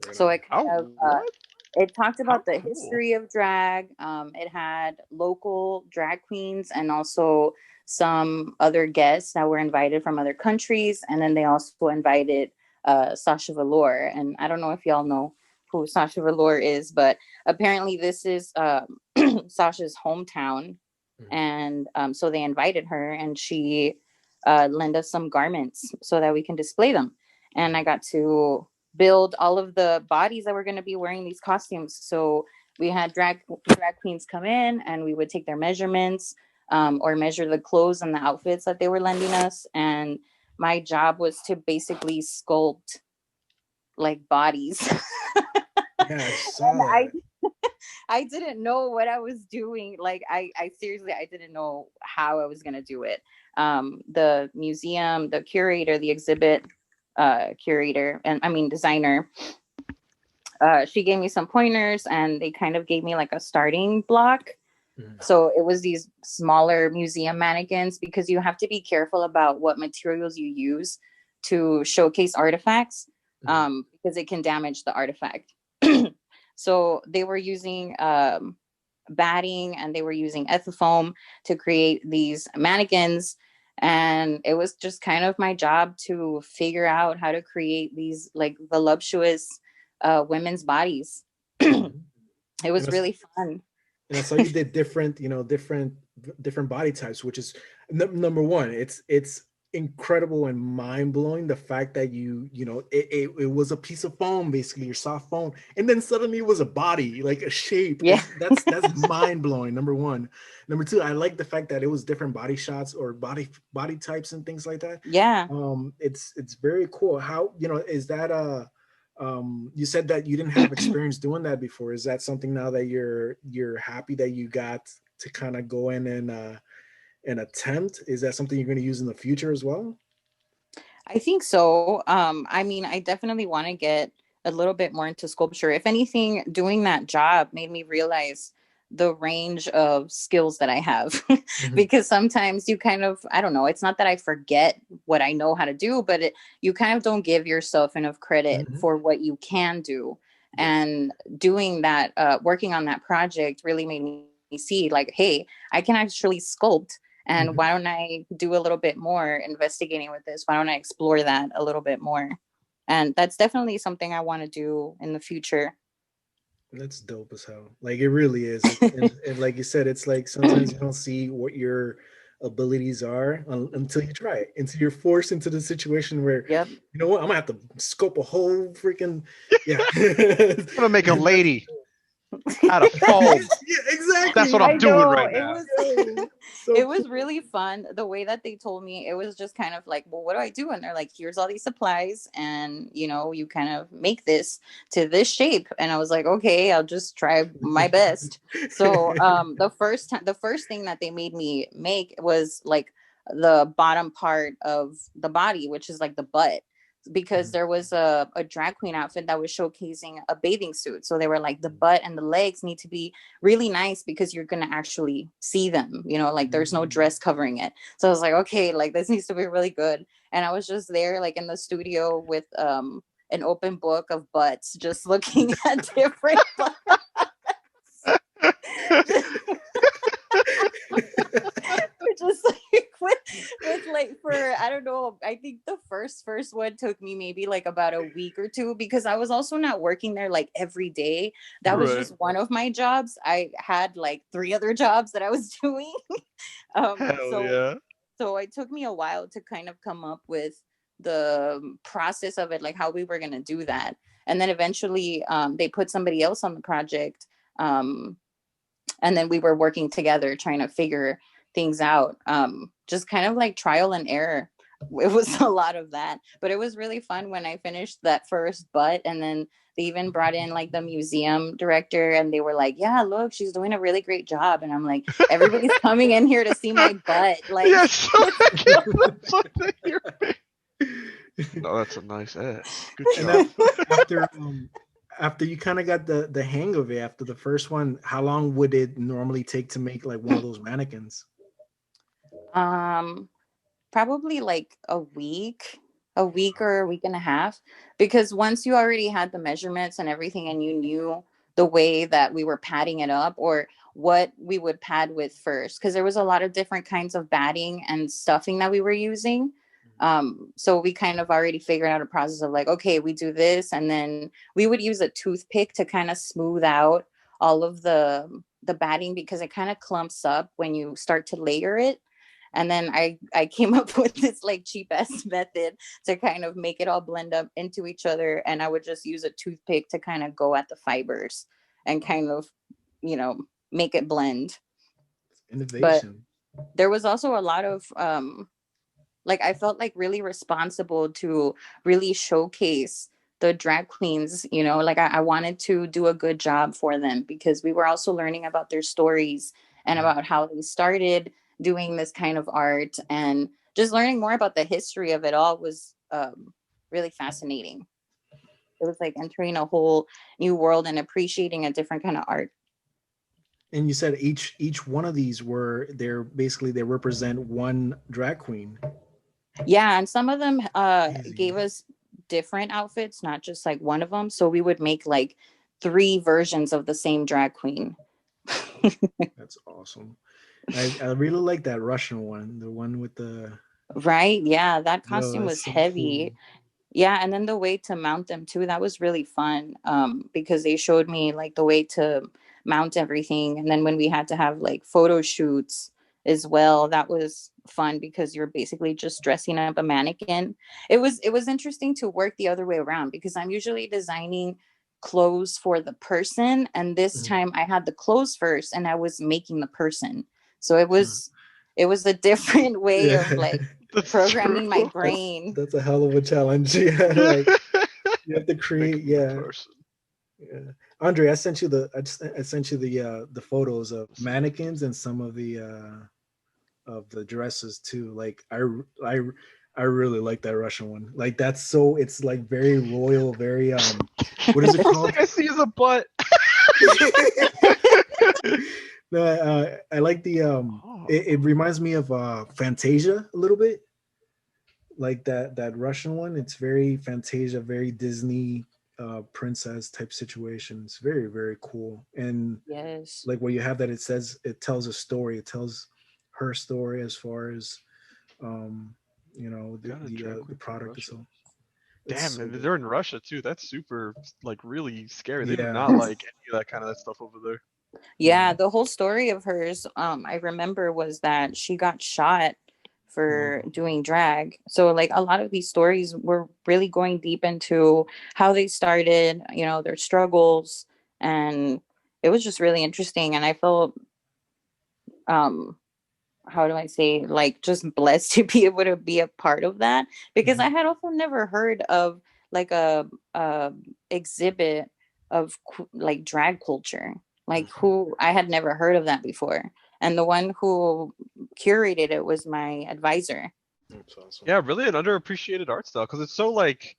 Speaker 3: Right
Speaker 4: So
Speaker 3: on.
Speaker 4: it
Speaker 2: Oh,
Speaker 4: kind of
Speaker 2: what?
Speaker 4: it talked
Speaker 2: How
Speaker 4: about the
Speaker 2: cool.
Speaker 4: history of drag. It had local drag queens and also some other guests that were invited from other countries, and then they also invited Sasha Velour. And I don't know if y'all know who Sasha Velour is, but apparently this is Sasha's hometown,
Speaker 3: Mhm.
Speaker 4: and so they invited her, and she lent us some garments so that we can display them. And I
Speaker 3: Mhm.
Speaker 4: got to build all of the bodies that were going to be wearing these costumes. So we had drag queens come in, and we would take their measurements, or measure the clothes and the outfits that they were lending us. And my job was to basically sculpt like bodies.
Speaker 3: Yeah, I
Speaker 4: And
Speaker 3: saw that.
Speaker 4: I didn't know what I was doing. Like I seriously, I didn't know how I was gonna do it. The museum, the curator, the exhibit curator, and I mean designer, she gave me some pointers, and they kind of gave me like a starting block.
Speaker 3: Mhm.
Speaker 4: So it was these smaller museum mannequins because you have to be careful about what materials you use to showcase artifacts,
Speaker 3: Mhm.
Speaker 4: because it can damage the artifact. So they were using batting, and they were using ethafoam to create these mannequins. And it was just kind of my job to figure out how to create these like voluptuous women's bodies. It
Speaker 3: Mhm. And
Speaker 4: was
Speaker 3: that's
Speaker 4: really fun.
Speaker 3: and I saw you did different, different body types, which is number one. It's incredible and mind blowing the fact that it was a piece of foam, basically your soft foam, and then suddenly it was a body, like a shape,
Speaker 4: Yeah.
Speaker 3: and that's mind blowing. Number one. Number two, I like the fact that it was different body shots or body types and things like that.
Speaker 4: Yeah.
Speaker 3: It's very cool. How is that you said that you didn't have experience doing that before. Is that something now that you're happy that you got to kind of go in and attempt? Is that something you're going to use in the future as well?
Speaker 4: I think so. I mean, I definitely want to get a little bit more into sculpture. If anything, doing that job made me realize the range of skills that I have.
Speaker 3: Mhm.
Speaker 4: Because sometimes you kind of, I don't know, it's not that I forget what I know how to do, but you kind of don't give yourself enough credit
Speaker 3: Mhm.
Speaker 4: for what you can do.
Speaker 3: Yeah.
Speaker 4: And doing that, working on that project really made me see like, hey, I can actually sculpt, and
Speaker 3: Mhm.
Speaker 4: why don't I do a little bit more investigating with this? Why don't I explore that a little bit more? And that's definitely something I want to do in the future.
Speaker 3: That's dope as hell. Like it really is. And like you said, it's like sometimes you don't see what your abilities are until you try it. Until you're forced into the situation where,
Speaker 4: Yep.
Speaker 3: you know what, I'm gonna have to scope a whole freaking yeah.
Speaker 2: I'm gonna make a
Speaker 3: And that's
Speaker 2: lady out of foam.
Speaker 3: yeah, exactly.
Speaker 2: That's what
Speaker 3: You
Speaker 2: I'm
Speaker 4: I
Speaker 3: know?
Speaker 2: doing
Speaker 4: know
Speaker 2: right
Speaker 4: it
Speaker 2: now.
Speaker 4: was
Speaker 3: Yo, so
Speaker 4: it
Speaker 3: cool.
Speaker 4: was really fun the way that they told me. It was just kind of like, well, what do I do? And they're like, here's all these supplies, and you kind of make this to this shape. And I was like, okay, I'll just try my best. So the first thing that they made me make was like the bottom part of the body, which is like the butt, because
Speaker 3: Mhm.
Speaker 4: there was a drag queen outfit that was showcasing a bathing suit. So they were like, the butt and the legs need to be really nice because you're gonna actually see them, like there's no
Speaker 3: Mhm.
Speaker 4: dress covering it. So I was like, okay, like this needs to be really good. And I was just there like in the studio with an open book of butts, just looking at different butts. Just like with like for I don't know, I think the first one took me maybe like about a week or two because I was also not working there like every day. That was
Speaker 2: Right.
Speaker 4: just one of my jobs. I had like three other jobs that I was doing. um
Speaker 2: Hell
Speaker 4: so
Speaker 2: yeah.
Speaker 4: so it took me a while to kind of come up with the process of it, like how we were going to do that. And then eventually they put somebody else on the project. And then we were working together trying to figure things out, just kind of like trial and error. it was a lot of that, but it was really fun when I finished that first butt. And then they even brought in like the museum director, and they were like, yeah, look, she's doing a really great job. And I'm like, everybody's coming in here to see my butt, like.
Speaker 2: Yeah, so I can't look at your face. No, that's a nice ass. Good
Speaker 3: And
Speaker 2: job.
Speaker 3: after you kind of got the hang of it after the first one, how long would it normally take to make like one of those mannequins?
Speaker 4: um Probably like a week or a week and a half, because once you already had the measurements and everything, and you knew the way that we were padding it up, or what we would pad with first, because there was a lot of different kinds of batting and stuffing that we were using. So we kind of already figured out a process of like, okay, we do this, and then we would use a toothpick to kind of smooth out all of the batting, because it kind of clumps up when you start to layer it. And then I came up with this like cheap ass method to kind of make it all blend up into each other, and I would just use a toothpick to kind of go at the fibers and kind of, make it blend. But
Speaker 3: Innovation.
Speaker 4: there was also a lot of like, I felt like really responsible to really showcase the drag queens, like I wanted to do a good job for them, because we were also learning about their stories and about how they started doing this kind of art, and just learning more about the history of it all was really fascinating. It was like entering a whole new world and appreciating a different kind of art.
Speaker 3: And you said each one of these they represent one drag queen.
Speaker 4: Yeah, and some of them
Speaker 3: Easy.
Speaker 4: gave us different outfits, not just like one of them. So we would make like three versions of the same drag queen.
Speaker 3: That's awesome. I really like that Russian one, the one with the
Speaker 4: Right? Yeah, that
Speaker 3: yo,
Speaker 4: costume
Speaker 3: that's
Speaker 4: was
Speaker 3: so
Speaker 4: heavy.
Speaker 3: cool.
Speaker 4: Yeah, and then the way to mount them too, that was really fun. Because they showed me like the way to mount everything. And then when we had to have like photo shoots as well, that was fun, because you're basically just dressing up a mannequin. It was interesting to work the other way around, because I'm usually designing clothes for the person, and this
Speaker 3: Mhm.
Speaker 4: time I had the clothes first and I was making the person. So it
Speaker 3: Uh,
Speaker 4: was it was a different way
Speaker 3: yeah.
Speaker 4: of like
Speaker 2: That's true.
Speaker 4: programming my
Speaker 3: that's
Speaker 4: brain.
Speaker 3: that's a hell of a challenge. Yeah, like you have to create.
Speaker 2: Making the
Speaker 3: Yeah,
Speaker 2: person.
Speaker 3: yeah. Andre, I sent you the photos of mannequins and some of the dresses too. Like I I really like that Russian one. Like that's so it's like very royal, very what is it
Speaker 2: First thing
Speaker 3: called?
Speaker 2: I see is a butt.
Speaker 3: No, I like the
Speaker 2: Oh,
Speaker 3: it reminds me of Fantasia a little bit. Like that Russian one. It's very Fantasia, very Disney princess type situation. It's very, very cool. And
Speaker 4: Yes.
Speaker 3: like where you have that it tells a story. It tells her story as far as um
Speaker 2: got a drag
Speaker 3: the
Speaker 2: queen from
Speaker 3: product
Speaker 2: Russia.
Speaker 3: itself. It's
Speaker 2: Damn,
Speaker 3: so
Speaker 2: and
Speaker 3: good.
Speaker 2: they're in Russia too. That's super, like, really scary. They do
Speaker 3: Yeah.
Speaker 2: not like any of that kind of that stuff over there.
Speaker 4: Yeah, the whole story of hers, I remember, was that she got shot for
Speaker 3: Oh,
Speaker 4: doing drag. So like a lot of these stories were really going deep into how they started, their struggles, and it was just really interesting. And I felt, um how do I say, like, just blessed to be able to be a part of that, because I
Speaker 3: mhm.
Speaker 4: had also never heard of like a exhibit of like drag culture, like who I had never heard of that before. And the one who curated it was my advisor.
Speaker 3: That's awesome.
Speaker 2: Yeah, really an underappreciated art style because it's so like,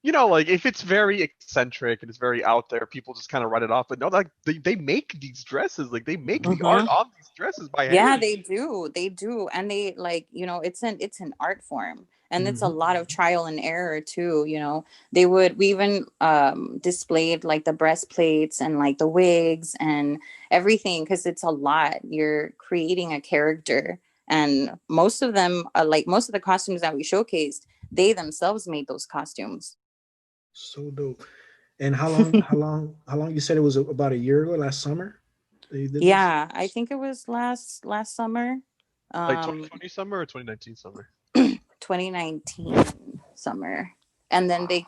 Speaker 2: like if it's very eccentric and it's very out there, people just kind of write it off. But no, like they make these dresses, like they make the art
Speaker 4: Mhm.
Speaker 2: on these dresses by
Speaker 4: Yeah,
Speaker 2: hand.
Speaker 4: they do, and they, like, it's an art form, and it's a
Speaker 3: Hmm.
Speaker 4: lot of trial and error too. We even displayed like the breastplates and like the wigs and everything, because it's a lot. You're creating a character, and most of the costumes that we showcased, they themselves made those costumes.
Speaker 3: So dope. And how long you said it was about a year ago, last summer that you did this?
Speaker 4: Yeah, I think it was last summer.
Speaker 2: Like
Speaker 4: um
Speaker 2: 2020 summer or 2019 summer.
Speaker 4: 2019 summer. And then
Speaker 2: Wow.
Speaker 4: they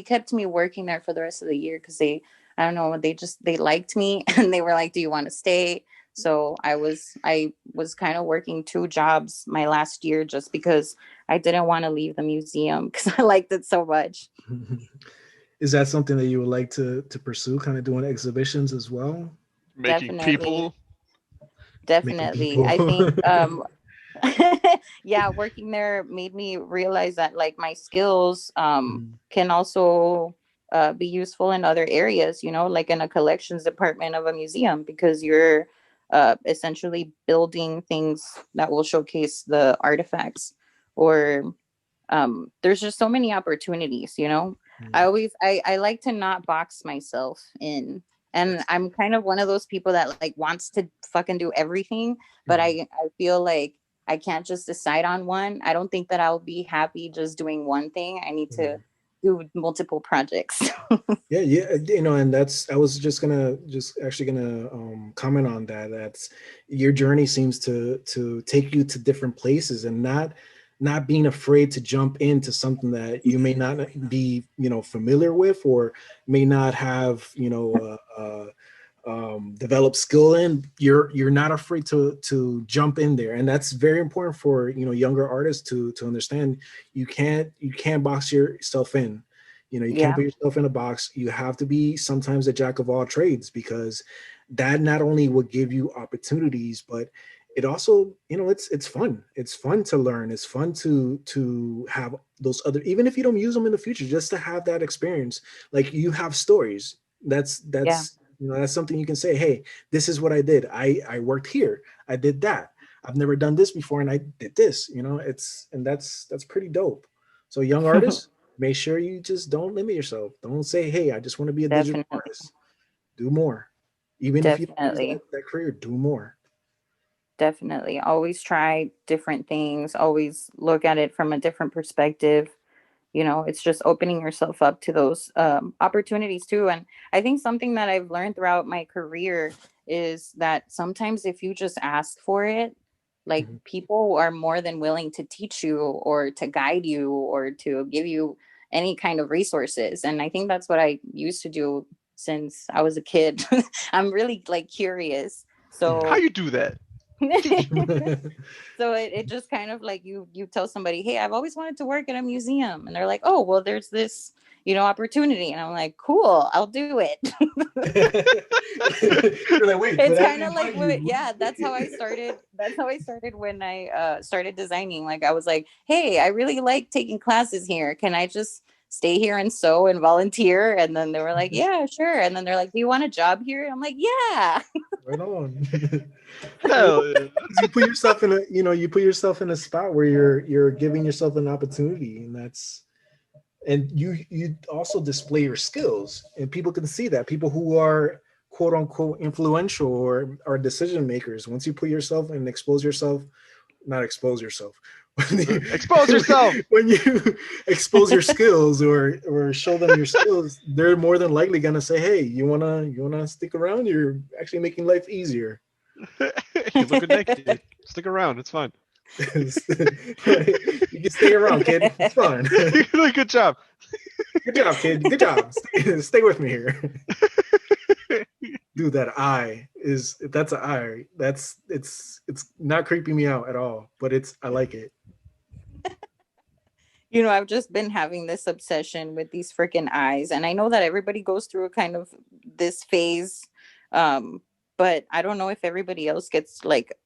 Speaker 4: kept me working there for the rest of the year, because I don't know, they liked me and they were like, do you want to stay? So I was kind of working two jobs my last year just because I didn't want to leave the museum because I liked it so much.
Speaker 3: Is that something that you would like to pursue, kind of doing exhibitions as well?
Speaker 2: Making
Speaker 4: Definitely,
Speaker 2: people.
Speaker 3: Making
Speaker 4: definitely.
Speaker 3: people.
Speaker 4: I think yeah, working there made me realize that like my skills
Speaker 3: Mhm.
Speaker 4: can also be useful in other areas, you know, like in a collections department of a museum, because you're essentially building things that will showcase the artifacts. Or there's just so many opportunities, you know.
Speaker 3: Mhm.
Speaker 4: I like to not box myself in, and I'm kind of one of those people that like wants to fucking do everything, but
Speaker 3: Mhm.
Speaker 4: I feel like I can't just decide on one. I don't think that I'll be happy just doing one thing. I need to
Speaker 3: Mhm.
Speaker 4: do multiple projects.
Speaker 3: Yeah, yeah, and that's I was just actually gonna comment on that. That's your journey seems to take you to different places and not being afraid to jump into something that you may not be, familiar with, or may not have, develop skill in. You're not afraid to jump in there, and that's very important for younger artists to understand. You can't box yourself in. You can't
Speaker 4: Yeah,
Speaker 3: put yourself in a box. You have to be sometimes a jack of all trades, because that not only will give you opportunities, but it also, it's fun. It's fun to learn. It's fun to have those other, even if you don't use them in the future, just to have that experience. Like, you have stories. that's
Speaker 4: yeah.
Speaker 3: that's that's something you can say, hey, this is what I did. I worked here, I did that, I've never done this before, and I did this. That's pretty dope. So, young artists, make sure you just don't limit yourself. Don't say, hey, I just want to be a digital
Speaker 4: Definitely,
Speaker 3: artist. Do more. Even if you don't use
Speaker 4: definitely.
Speaker 3: that career, do more.
Speaker 4: Definitely. Always try different things, always look at it from a different perspective. You know, it's just opening yourself up to those opportunities too. And I think something that I've learned throughout my career is that sometimes if you just ask for it, like
Speaker 3: Mhm.
Speaker 4: people are more than willing to teach you or to guide you or to give you any kind of resources. And I think that's what I used to do since I was a kid. I'm really like curious.
Speaker 2: How
Speaker 4: So
Speaker 2: you do that? Teach me.
Speaker 4: so it just kind of like you tell somebody, hey, I've always wanted to work at a museum, and they're like, oh well, there's this opportunity, and I'm like, cool, I'll do it.
Speaker 3: You're like, wait, but
Speaker 4: It's
Speaker 3: I
Speaker 4: kind
Speaker 3: didn't
Speaker 4: of like
Speaker 3: invite
Speaker 4: what,
Speaker 3: you.
Speaker 4: yeah, that's how I started when I started designing. Like I was like, hey, I really like taking classes here, can I just stay here and sew and volunteer? And then they were like, yeah, sure. And then they're like, do you want a job here? I'm like, yeah.
Speaker 3: Right on.
Speaker 2: Hell yeah.
Speaker 3: You put yourself in a spot where you're giving yourself an opportunity, and you also display your skills, and people can see that. People who are quote unquote influential or are decision makers, once you put yourself and expose yourself, not expose yourself,
Speaker 2: Expose yourself.
Speaker 3: when you expose your skills, or show them your skills, they're more than likely gonna say, hey, you wanna stick around, you're actually making life easier.
Speaker 2: You're looking naked. Stick around. It's fine.
Speaker 3: You can stay around, kid, it's fine.
Speaker 2: You're doing a good job.
Speaker 3: Good job, kid, good job. Stay with me here. Dude, that eye is, if that's an eye, it's not creeping me out at all, but I like it.
Speaker 4: I've just been having this obsession with these freaking eyes. And I know that everybody goes through a kind of this phase. Um, but I don't know if everybody else gets like,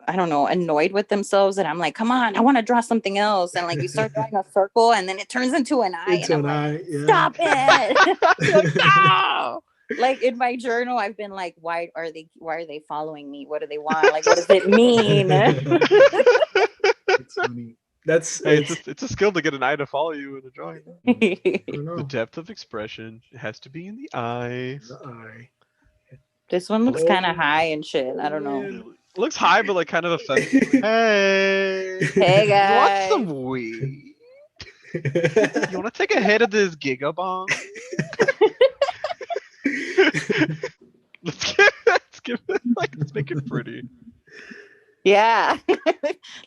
Speaker 4: I don't know, annoyed with themselves. And I'm like, come on, I want to draw something else. And like you start drawing a circle and then it turns into an eye. And
Speaker 3: Into
Speaker 4: I'm
Speaker 3: an
Speaker 4: like,
Speaker 3: eye, yeah.
Speaker 4: stop it. Like, no. Like in my journal, I've been like, why are they following me? What do they want? Like, what does it mean?
Speaker 3: It's funny. That's
Speaker 2: Hey,
Speaker 3: it's
Speaker 2: it's a skill to get an eye to follow you in a drawing.
Speaker 3: I don't
Speaker 2: The
Speaker 3: know.
Speaker 2: depth of expression has to be in the eyes.
Speaker 3: The eye.
Speaker 4: This one looks
Speaker 3: Oh,
Speaker 4: kind of high and shit. I
Speaker 3: oh
Speaker 4: don't know.
Speaker 2: It
Speaker 3: man.
Speaker 2: looks high, but like kind of offensive. Like, hey,
Speaker 4: Hey
Speaker 2: you want
Speaker 4: guys.
Speaker 2: some weed? You want to take a hit of this gigabong? Let's make it pretty.
Speaker 4: Yeah.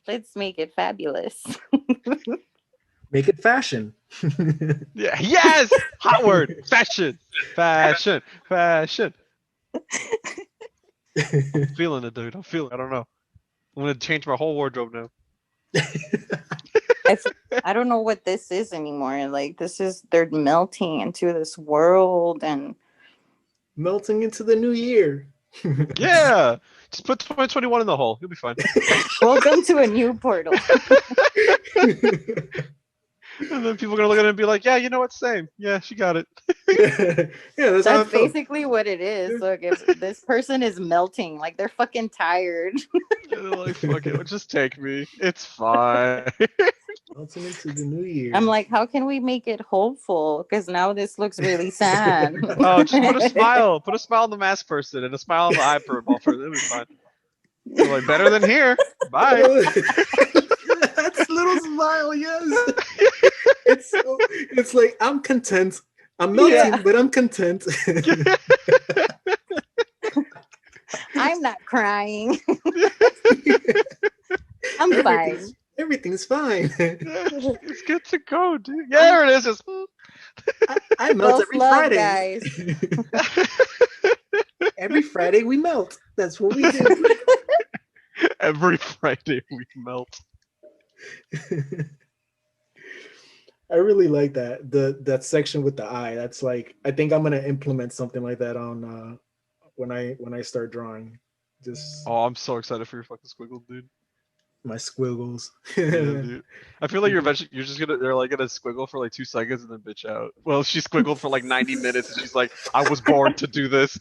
Speaker 4: Let's make it fabulous.
Speaker 3: Make it fashion.
Speaker 2: Yeah. Yes. Hot word. Fashion. Fashion. Fashion. Feeling it, dude. I'm feeling. I don't know. I'm gonna change my whole wardrobe now.
Speaker 4: I, f- I don't know what this is anymore. Like this is they're melting into this world and
Speaker 3: Melting into the new year.
Speaker 2: Yeah, just put 2021 in the hole. You'll be fine.
Speaker 4: welcome to a new portal.
Speaker 2: And then people are gonna look at it and be like, "Yeah, you know what? Same. Yeah, she got it."
Speaker 3: Yeah, that's how I
Speaker 4: That's
Speaker 3: felt.
Speaker 4: basically what it is. Look, if this person is melting, like they're fucking tired.
Speaker 2: They're like, "Fuck it, just take me. It's fine."
Speaker 3: Melting into the new year.
Speaker 4: I'm like, how can we make it hopeful? Because now this looks really sad.
Speaker 2: Oh, just put a smile. Put a smile on the mask person and a smile on the eye person. It'll be fine. You're like, better than here. Bye.
Speaker 3: That's little smile, yes. It's like I'm content. I'm melting,
Speaker 4: Yeah.
Speaker 3: but I'm content.
Speaker 4: I'm not crying. I'm fine.
Speaker 3: Everything's fine.
Speaker 2: It's good to go, dude. Yeah, there it is. Just...
Speaker 3: I melt every
Speaker 4: Self-love,
Speaker 3: Friday.
Speaker 4: guys.
Speaker 3: Every Friday we melt. That's what we do.
Speaker 2: Every Friday we melt.
Speaker 3: I really like that. That section with the eye. That's like I think I'm gonna implement something like that on when I start drawing. Just
Speaker 2: Oh, I'm so excited for your fucking squiggle, dude.
Speaker 3: my squiggles.
Speaker 2: Yeah, dude. I feel like you're just gonna they're like gonna squiggle for like 2 seconds and then bitch out. Well, she squiggled for like 90 minutes and she's like, I was born to do this.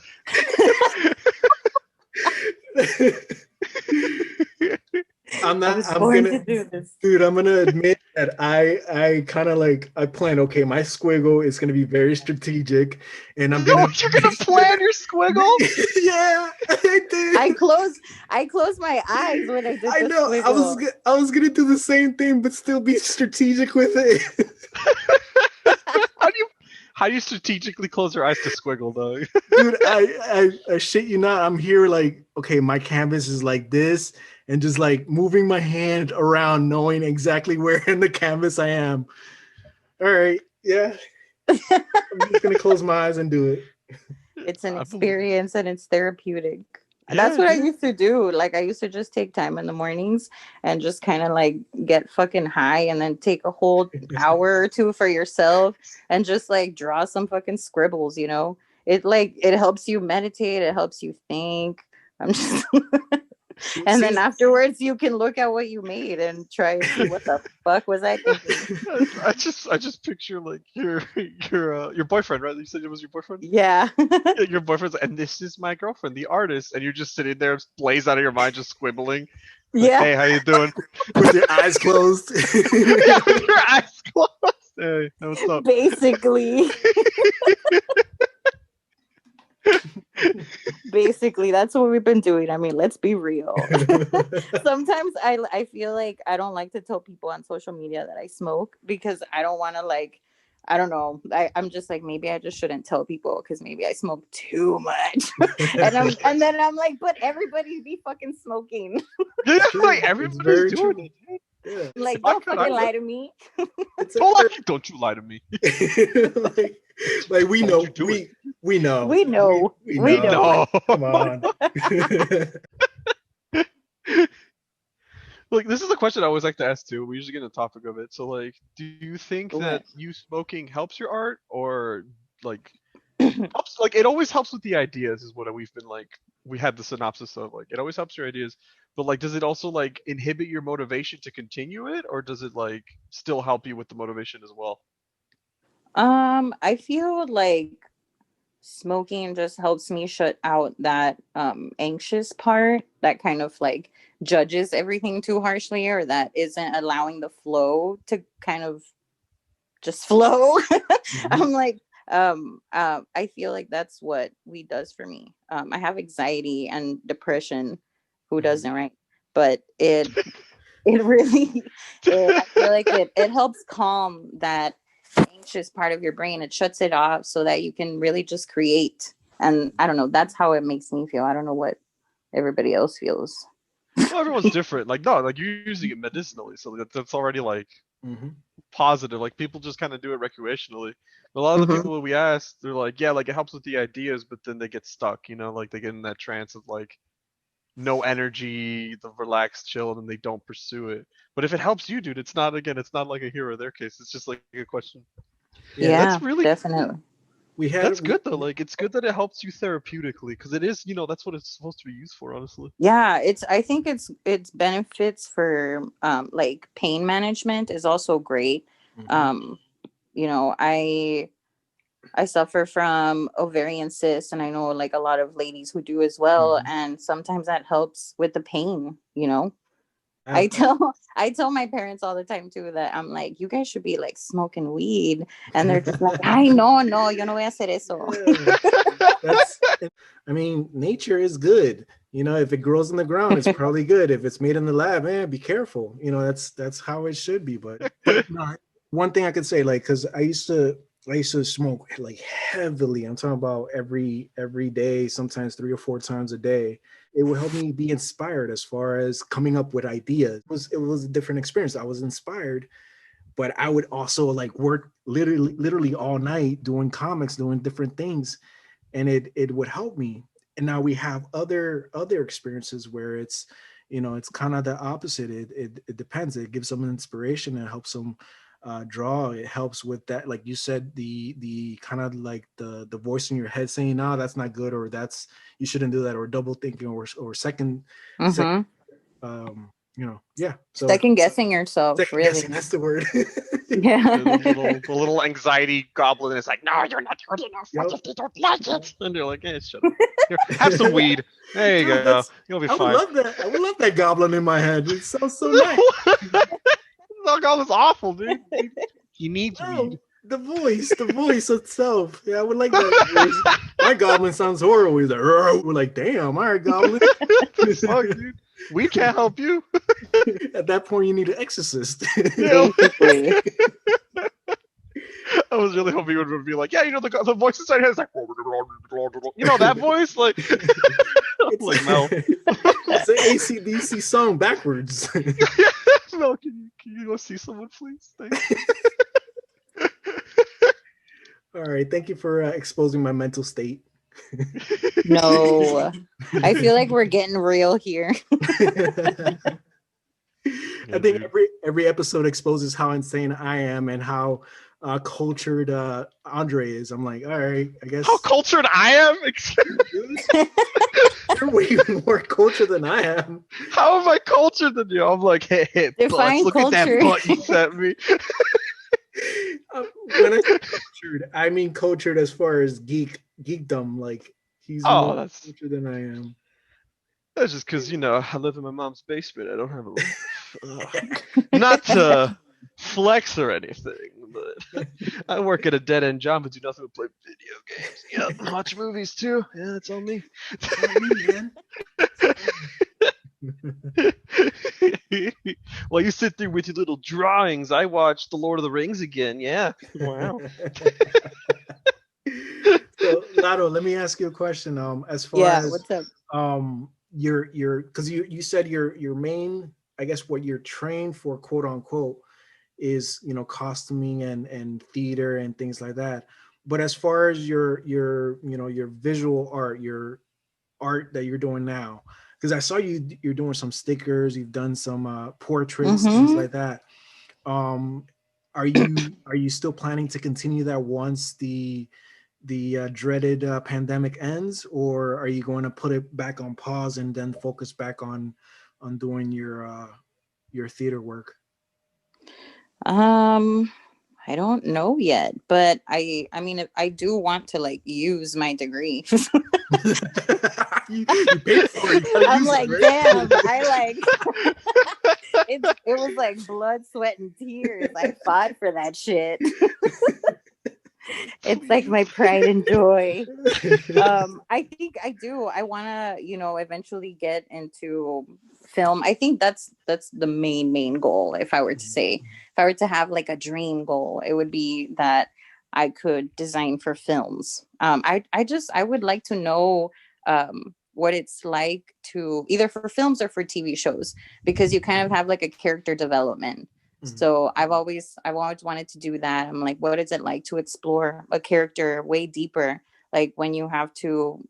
Speaker 3: I'm
Speaker 4: I
Speaker 3: not.
Speaker 4: was
Speaker 3: I'm
Speaker 4: born
Speaker 3: gonna,
Speaker 4: to do this.
Speaker 3: dude. I'm gonna admit that I kind of like I plan. Okay, my squiggle is gonna be very strategic, and I'm gonna.
Speaker 2: Oh, you're gonna plan your squiggle?
Speaker 3: Yeah, I did.
Speaker 4: I closed my eyes when I did
Speaker 3: I
Speaker 4: the
Speaker 3: know.
Speaker 4: squiggle.
Speaker 3: I was gonna do the same thing, but still be strategic with it.
Speaker 2: How do you strategically close your eyes to squiggle, though?
Speaker 3: Dude, I shit you not. I'm here like, okay, my canvas is like this, and just like moving my hand around, knowing exactly where in the canvas I am. All right, yeah. I'm just gonna close my eyes and do it.
Speaker 4: It's an
Speaker 2: I believe it.
Speaker 4: experience and it's therapeutic.
Speaker 2: Yeah,
Speaker 4: That's what I
Speaker 2: dude.
Speaker 4: used to do. Like I used to just take time in the mornings and just kind of like get fucking high and then take a whole hour or two for yourself and just like draw some fucking scribbles, you know? It helps you meditate, it helps you think. I'm just and then
Speaker 3: See,
Speaker 4: afterwards you can look at what you made and try and see what the fuck was I thinking.
Speaker 2: I just picture like your boyfriend, right? You said it was your boyfriend.
Speaker 4: Yeah.
Speaker 2: Yeah, your boyfriend's, and this is my girlfriend, the artist, and you're just sitting there, blaze out of your mind, just squibbling. Like,
Speaker 4: Yeah.
Speaker 2: hey, how you doing?
Speaker 3: with your eyes closed.
Speaker 2: Yeah, with your eyes closed. Hey, what's up?
Speaker 4: Basically. Basically, that's what we've been doing. I mean, let's be real. Sometimes I feel like I don't like to tell people on social media that I smoke because I don't want to like I don't know. I'm just like maybe I just shouldn't tell people because maybe I smoke too much. And then I'm like, but everybody be fucking smoking.
Speaker 2: Yeah, like
Speaker 3: It's
Speaker 2: everybody's
Speaker 3: very
Speaker 2: doing
Speaker 3: true.
Speaker 2: it. Dude.
Speaker 3: Yeah.
Speaker 4: Like,
Speaker 2: I
Speaker 4: don't
Speaker 2: could, I
Speaker 4: fucking
Speaker 2: would.
Speaker 4: lie to me.
Speaker 3: It's a
Speaker 2: Don't you lie to me.
Speaker 3: like we
Speaker 2: How
Speaker 3: know
Speaker 2: would you do it?
Speaker 3: we know
Speaker 4: We know.
Speaker 3: we
Speaker 4: We
Speaker 3: know.
Speaker 2: No.
Speaker 3: Come on.
Speaker 2: Like, this is a question I always like to ask too. We usually get on the topic of it. So, like, do you think
Speaker 4: Go
Speaker 2: that
Speaker 4: ahead.
Speaker 2: you smoking helps your art, or like helps? Like, it always helps with the ideas, is what we've been like. We had the synopsis of like it always helps your ideas, but like, does it also like inhibit your motivation to continue it, or does it like still help you with the motivation as well?
Speaker 4: I feel like smoking just helps me shut out that anxious part that kind of like judges everything too harshly or that isn't allowing the flow to kind of just flow. I'm like I feel like that's what weed does for me. I have anxiety and depression. Who doesn't, right? But it really I feel like it helps calm that anxious part of your brain. It shuts it off so that you can really just create. And I don't know, that's how it makes me feel. I don't know what everybody else feels.
Speaker 2: Well, everyone's different. Like, no, like you're using it medicinally, so that's already like
Speaker 3: Hmm.
Speaker 2: positive. Like people just kind of do it recreationally. But a lot of the
Speaker 4: Mm-hmm.
Speaker 2: people that we asked, they're like, yeah, like it helps with the ideas, but then they get stuck, you know, like they get in that trance of like no energy, the relaxed chill, and then they don't pursue it. But if it helps you, dude, it's not like a hero in their case. It's just like a question.
Speaker 3: Yeah,
Speaker 2: That's
Speaker 4: Yeah,
Speaker 2: really
Speaker 4: definitely.
Speaker 3: we had
Speaker 2: that's good though. Like it's good that it helps you therapeutically because it is, that's what it's supposed to be used for, honestly.
Speaker 4: Yeah, I think it's benefits for like pain management is also great.
Speaker 3: Mhm.
Speaker 4: Um, I suffer from ovarian cysts, and I know like a lot of ladies who do as well,
Speaker 3: Mhm.
Speaker 4: and sometimes that helps with the pain. I
Speaker 3: Ab-
Speaker 4: tell I tell my parents all the time too that I'm like, you guys should be like smoking weed, and they're just like, I know, no, yo no voy a hacer eso.
Speaker 3: Yeah, that's. I mean, nature is good. If it grows in the ground, it's probably good. If it's made in the lab, man, be careful. That's how it should be. But no, one thing I could say, like, because I used to smoke like heavily. I'm talking about every day, sometimes 3 or 4 times a day. It would help me be inspired as far as coming up with ideas. It was a different experience. I was inspired, but I would also like work literally all night doing comics, doing different things, and it would help me. And now we have other experiences where it's kind of the opposite. It depends. It gives them inspiration. It helps them draw. It helps with that, like you said, the kind of like the voice in your head saying, no, that's not good, or that's you shouldn't do that, or double thinking, or second
Speaker 4: Mm-hmm.
Speaker 3: yeah. So
Speaker 4: Second guessing yourself,
Speaker 3: second
Speaker 4: really.
Speaker 3: guessing, that's the word.
Speaker 4: Yeah.
Speaker 2: The little anxiety goblin is like, no, you're not good enough. What
Speaker 3: Yep.
Speaker 2: if they don't like it? And you're like, hey, shut up. Here, have some weed. There you
Speaker 3: Dude,
Speaker 2: go.
Speaker 3: that's
Speaker 2: You'll be
Speaker 3: I would
Speaker 2: fine.
Speaker 3: love that. I would love that goblin in my head. It sounds so nice.
Speaker 2: The goblin's awful, dude. He needs
Speaker 3: No,
Speaker 2: weed.
Speaker 3: the voice itself. Yeah, I would like that voice. My goblin sounds horrible. He's like, "Rrr." We're like, damn, all right, goblin.
Speaker 2: The fuck, dude. We can't help you.
Speaker 3: At that point, you need an exorcist.
Speaker 2: Yeah.
Speaker 4: Basically.
Speaker 2: I was really hoping you would be like, yeah, the voice inside your head is like, that voice, like,
Speaker 3: it's
Speaker 2: like Mel.
Speaker 3: it's an ACDC song backwards.
Speaker 2: Mel, can you go see someone, please? Thanks.
Speaker 3: All right, thank you for exposing my mental state.
Speaker 4: No. I feel like we're getting real here.
Speaker 3: I think every episode exposes how insane I am and how cultured Andre is. I'm like, all right, I guess
Speaker 2: How cultured I am?
Speaker 3: you're way more cultured than I am.
Speaker 2: How am I cultured than you? I'm like, hey, butts,
Speaker 4: Define
Speaker 2: look at that
Speaker 4: culture.
Speaker 2: butt you sent me.
Speaker 3: When I say cultured, I mean cultured as far as geekdom. Like he's more
Speaker 2: Oh, that's
Speaker 3: cultured than I am.
Speaker 2: just because I live in my mom's basement. I don't have a not to flex or anything, but I work at a dead end job and do nothing but play video games. Yeah, watch movies too. Yeah, that's all me. While you sit there with your little drawings, I watch The Lord of the Rings again. Yeah. Wow.
Speaker 3: So Lado, let me ask you a question. As far
Speaker 4: Yeah,
Speaker 3: as
Speaker 4: what's up?
Speaker 3: your because you said your main, I guess what you're trained for, quote unquote, is costuming and theater and things like that. But as far as your visual art, your art that you're doing now, because I saw you're doing some stickers, you've done some portraits, things
Speaker 4: Mm-hmm.
Speaker 3: like that. um are you still planning to continue that once the dreaded pandemic ends, or are you going to put it back on pause and then focus back on doing your theater work?
Speaker 4: Um, I don't know yet, but I mean I do want to like use my degree.
Speaker 3: you paid for it, you gotta
Speaker 4: I'm
Speaker 3: use
Speaker 4: like,
Speaker 3: it,
Speaker 4: damn,
Speaker 3: right?
Speaker 4: I like it was like blood, sweat, and tears. I fought for that shit. It's like my pride and joy. I think I do. I want to, eventually get into film. I think that's the main goal. If I were to say, if I were to have like a dream goal, it would be that I could design for films. I would like to know what it's like to either for films or for TV shows, because you kind of have like a character development. So I've always wanted to do that. I'm like, what is it like to explore a character way deeper? Like when you have to,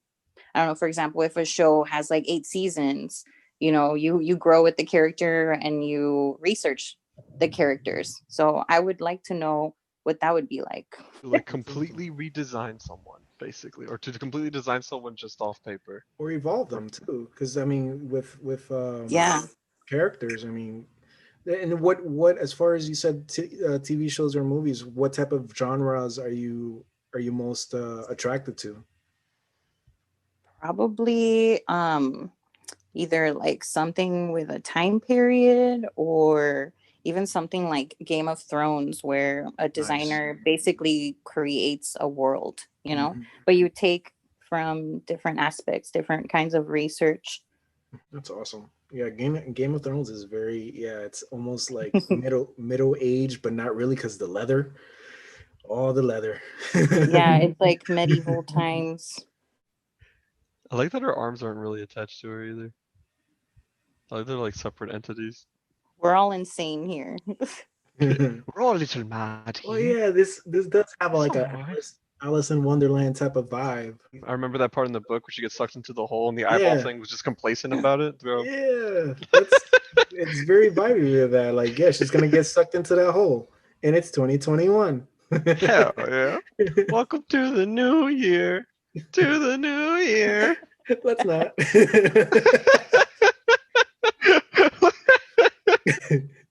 Speaker 4: I don't know, for example, if a show has like 8 seasons, you grow with the character and you research the characters. So I would like to know what that would be like.
Speaker 2: To like completely redesign someone, basically, or to completely design someone just off paper.
Speaker 3: Or evolve them too, because I mean, with
Speaker 4: Yeah.
Speaker 3: characters, I mean, and what as far as you said, TV shows or movies, what type of genres are you most attracted to?
Speaker 4: Probably either like something with a time period or even something like Game of Thrones where a
Speaker 3: Nice.
Speaker 4: designer basically creates a world,
Speaker 3: Mhm.
Speaker 4: but you take from different aspects, different kinds of research.
Speaker 3: That's awesome. Yeah, Game of Thrones is very, yeah, it's almost like middle age, but not really because the leather, all the leather.
Speaker 4: Yeah, it's like medieval times.
Speaker 2: I like that her arms aren't really attached to her either. I like they're like separate entities.
Speaker 4: We're all insane here.
Speaker 2: We're all a little mad
Speaker 3: Oh
Speaker 2: here.
Speaker 3: yeah, this does have
Speaker 2: It's
Speaker 3: like a
Speaker 2: alright.
Speaker 3: Alice in Wonderland type of vibe.
Speaker 2: I remember that part in the book where she gets sucked into the hole and the eyeball
Speaker 3: Yeah,
Speaker 2: thing was just complacent about it. Bro.
Speaker 3: yeah, it's very vibey with that. Like, yeah, she's gonna get sucked into that hole, and it's 2021.
Speaker 2: Hell yeah. Welcome to the new year. To the new year.
Speaker 3: Let's not.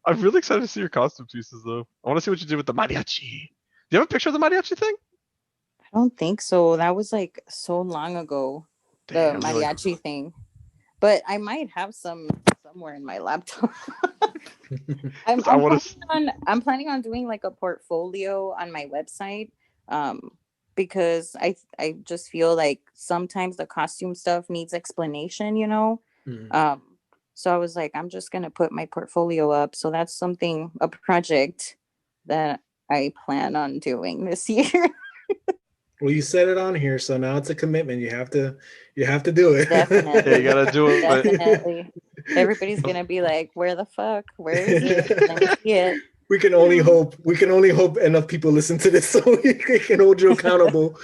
Speaker 2: I'm really excited to see your costume pieces though. I want to see what you did with the mariachi. Do you have a picture of the mariachi thing?
Speaker 4: I don't think so. That was like so long ago, the
Speaker 2: Damn, you're like,
Speaker 4: mariachi thing. But I might have some somewhere in my laptop. I'm,
Speaker 2: I
Speaker 4: I'm
Speaker 2: want
Speaker 4: planning
Speaker 2: to.
Speaker 4: on I'm planning on doing like a portfolio on my website, because I just feel like sometimes the costume stuff needs explanation.
Speaker 3: Mhm.
Speaker 4: Um, so I was like, I'm just gonna put my portfolio up. So that's a project that I plan on doing this year.
Speaker 3: Well, you said it on here, so now it's a commitment. You have to do it.
Speaker 4: Definitely.
Speaker 2: Yeah, you gotta do it.
Speaker 4: Definitely. Everybody's gonna be like, "Where the fuck? Where is it? Let me see it."
Speaker 3: We can only hope. We can only hope enough people listen to this so we can hold you accountable.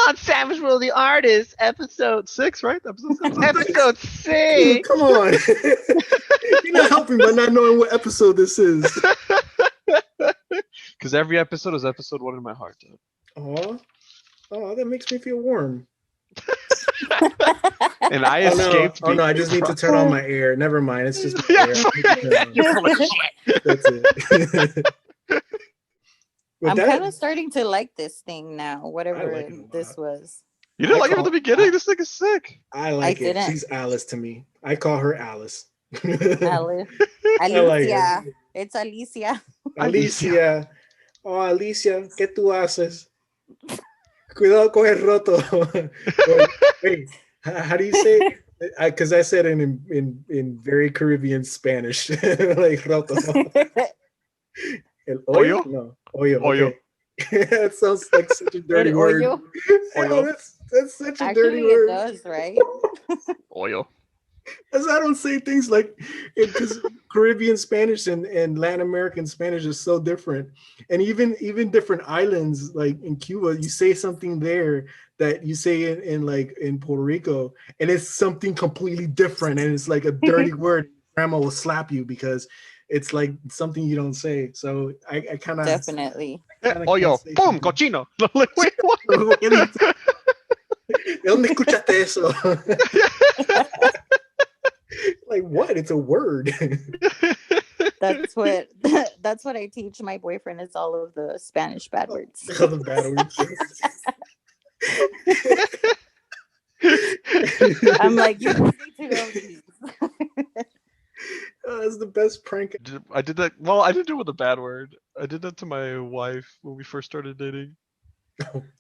Speaker 2: On Savage World the Artist, episode 6, right? Episode 6. Episode
Speaker 3: Dude,
Speaker 2: 6.
Speaker 3: come on. You're not helping by not knowing what episode this is.
Speaker 2: Because every episode is episode 1 in my heart, dude.
Speaker 3: Oh, that makes me feel warm.
Speaker 2: And I
Speaker 3: Oh no!
Speaker 2: escaped
Speaker 3: Oh no! I just need to turn on my air. Never mind. It's just my air.
Speaker 2: You're full of shit.
Speaker 3: That's it. With
Speaker 4: I'm
Speaker 3: that,
Speaker 4: kind of starting to like this thing now,
Speaker 3: I
Speaker 4: whatever
Speaker 3: like it a
Speaker 4: this
Speaker 3: lot.
Speaker 4: was.
Speaker 2: You didn't
Speaker 3: I
Speaker 2: like it at
Speaker 3: call-
Speaker 2: the beginning? This thing is sick.
Speaker 3: I like
Speaker 4: I
Speaker 3: it.
Speaker 4: didn't.
Speaker 3: She's Alice to me. I call her Alice.
Speaker 4: Ali-
Speaker 3: I like
Speaker 4: Alicia.
Speaker 3: it.
Speaker 4: It's Alicia.
Speaker 3: Alicia. Oh, Alicia, ¿qué tú haces? Cuidado con el roto. Wait, how do you say? Because I said it in very Caribbean Spanish, like roto. El hoyo?
Speaker 2: Hoyo?
Speaker 3: No, hoyo.
Speaker 2: Hoyo.
Speaker 3: Okay. That sounds like such a dirty
Speaker 4: El
Speaker 3: word.
Speaker 4: hoyo?
Speaker 3: Yeah,
Speaker 2: Hoyo.
Speaker 3: that's such a
Speaker 4: Actually,
Speaker 3: dirty
Speaker 4: it
Speaker 3: word.
Speaker 4: does, right?
Speaker 2: Oil.
Speaker 3: As I don't say things like because Caribbean Spanish and Latin American Spanish is so different, and even different islands like in Cuba, you say something there that you say in Puerto Rico, and it's something completely different, and it's like a dirty word. Grandma will slap you because it's like something you don't say. So I kind of
Speaker 4: Definitely.
Speaker 2: Oyo. Boom, cochino. Like, wait, what?
Speaker 3: ¿De dónde escuchaste eso? Like what? It's a word.
Speaker 4: That's what that's what I teach my boyfriend is all of the Spanish bad words.
Speaker 3: All the bad words.
Speaker 4: I'm like, you just need to know these.
Speaker 3: That's the best prank.
Speaker 2: I did that. Well, I didn't do it with a bad word. I did that to my wife when we first started dating.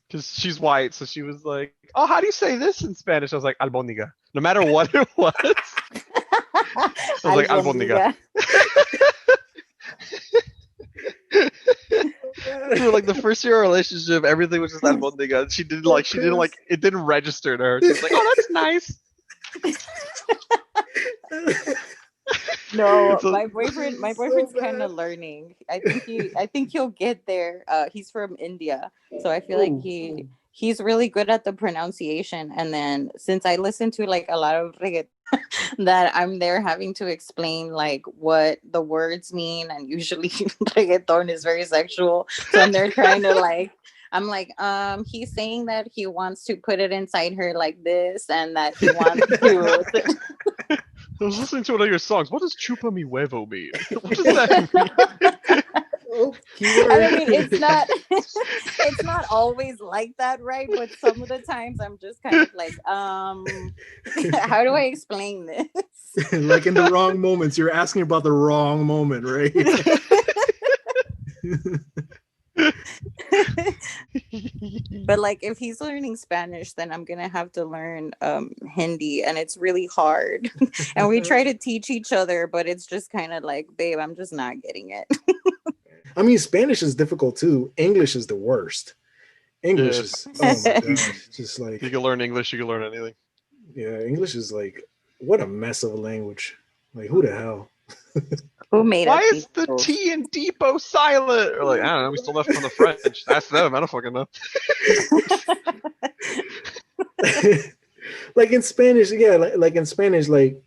Speaker 2: Because she's white, so she was like, "Oh, how do you say this in Spanish?" I was like, "Albóndiga." No matter what it was, I was like, "Albóndiga." We were like the first year of our relationship, everything was just albóndiga. She didn't like it didn't register to her. She was like, "Oh, that's nice."
Speaker 4: No,
Speaker 2: So,
Speaker 4: my
Speaker 3: So
Speaker 4: boyfriend's kind
Speaker 3: bad.
Speaker 4: of learning. I think he'll get there. He's from India, so I feel like
Speaker 3: Oh,
Speaker 4: he's really good at the pronunciation. And then since I listen to like a lot of reggaeton, that I'm there having to explain like what the words mean, and usually reggaeton is very sexual, so I'm there trying to like. I'm like, he's saying that he wants to put it inside her like this, and that he wants to.
Speaker 2: I was listening to one of your songs. What does chupa mi huevo mean? What does that mean?
Speaker 3: oh,
Speaker 4: And I
Speaker 3: keyword.
Speaker 4: mean, it's not it's not always like that, right? But some of the times I'm just kind of like, how do I explain this?
Speaker 3: Like in the wrong moments. You're asking about the wrong moment, right?
Speaker 4: But like if he's learning Spanish, then I'm gonna have to learn Hindi, and it's really hard. And we try to teach each other, but it's just kind of like, babe, I'm just not getting it.
Speaker 3: I mean, Spanish is difficult too. English is the worst. English
Speaker 2: Yeah,
Speaker 3: is, oh my gosh, just
Speaker 2: if you
Speaker 3: like,
Speaker 2: can learn English, you can learn anything.
Speaker 3: yeah, English is like, what a mess of a language. Like, who the hell?
Speaker 4: Who made
Speaker 2: Why
Speaker 4: up
Speaker 2: is
Speaker 4: these
Speaker 2: the
Speaker 4: rules?
Speaker 2: T in depot silent? Or like, I don't know, we stole that from the French. That's them. I don't fucking know.
Speaker 3: Like in Spanish, yeah, like in Spanish, like,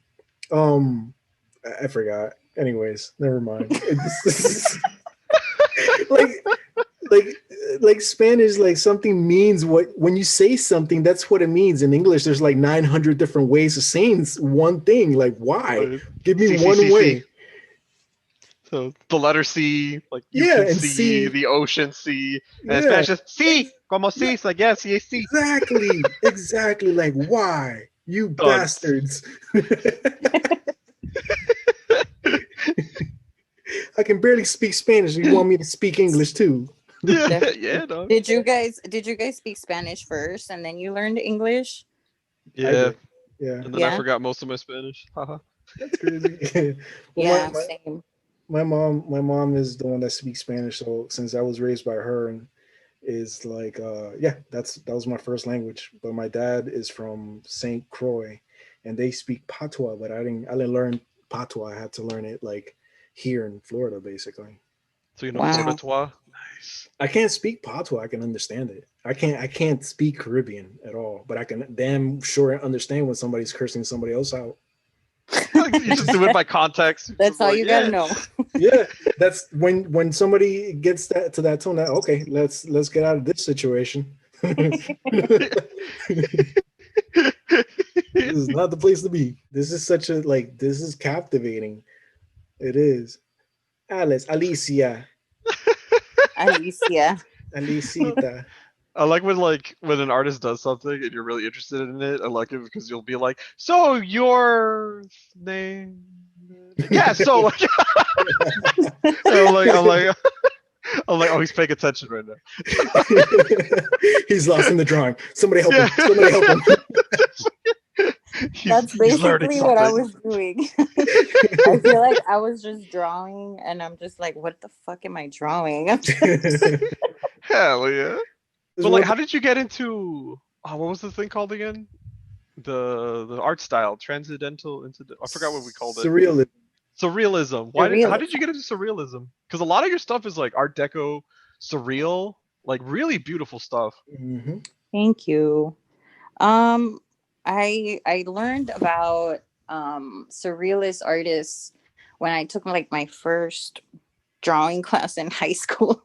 Speaker 3: I forgot. Anyways, never mind. It's like like like Spanish, like something means what when you say something, that's what it means. In English, there's like 900 different ways of saying one thing. Like, why? Give me
Speaker 2: C C
Speaker 3: one
Speaker 2: C C.
Speaker 3: way.
Speaker 2: So the letter C, like you
Speaker 3: Yeah,
Speaker 2: can
Speaker 3: and
Speaker 2: see
Speaker 3: see,
Speaker 2: the ocean see, and in
Speaker 3: yeah,
Speaker 2: Spanish it's sí, como si, it's like yes, yes, sí.
Speaker 3: exactly. Like, why? You
Speaker 2: Done.
Speaker 3: bastards. I can barely speak Spanish. You want me to speak English too?
Speaker 2: Yeah,
Speaker 4: Definitely.
Speaker 2: yeah, no.
Speaker 4: Did you guys speak Spanish first and then you learned English?
Speaker 3: I
Speaker 2: Yeah,
Speaker 3: did. Yeah,
Speaker 2: and then I
Speaker 4: Yeah.
Speaker 2: forgot most of my Spanish. Haha.
Speaker 3: that's crazy. Well,
Speaker 4: Yeah, same.
Speaker 3: my mom is the one that speaks Spanish. So since I was raised by her, and is like, yeah, that was my first language. But my dad is from Saint Croix, and they speak Patois. But I didn't learn Patois. I had to learn it like here in Florida, basically.
Speaker 2: So you know Florida
Speaker 4: Wow.
Speaker 2: Tois? Nice.
Speaker 3: I can't speak Patois. I can understand it. I can't speak Caribbean at all, but I can damn sure understand when somebody's cursing somebody else out.
Speaker 2: Like, you just do it by context. It's
Speaker 4: That's
Speaker 2: just
Speaker 4: all
Speaker 2: like,
Speaker 4: you gotta
Speaker 2: yeah.
Speaker 4: know.
Speaker 3: Yeah, that's when somebody gets that to that tone. That okay, let's get out of this situation. This is not the place to be. This is such a like. This is captivating. It is. Alicia,
Speaker 4: Alicia.
Speaker 3: Alicita.
Speaker 2: I like when an artist does something and you're really interested in it. I like it because you'll be like, so your name, yeah. So like, I'm like, I'm like, oh, he's paying attention right now.
Speaker 3: He's lost in the drawing. Somebody help him.
Speaker 2: Yeah.
Speaker 3: Somebody help him.
Speaker 4: That's
Speaker 2: He's learning
Speaker 4: basically what I
Speaker 2: something.
Speaker 4: was doing. I feel like I was just drawing, and I'm just like, what the fuck am I drawing?
Speaker 2: Hell yeah.
Speaker 3: There's
Speaker 2: But like,
Speaker 3: one
Speaker 2: how did you get into? Oh, what was the thing called again? The art style, transcendental into. I forgot what we called it.
Speaker 3: surrealism.
Speaker 2: Surrealism. How did you get into surrealism? Because a lot of your stuff is like Art Deco, surreal, like really beautiful stuff.
Speaker 3: Hmm.
Speaker 4: Thank you. Um, I learned about surrealist artists when I took like my first drawing class in high school,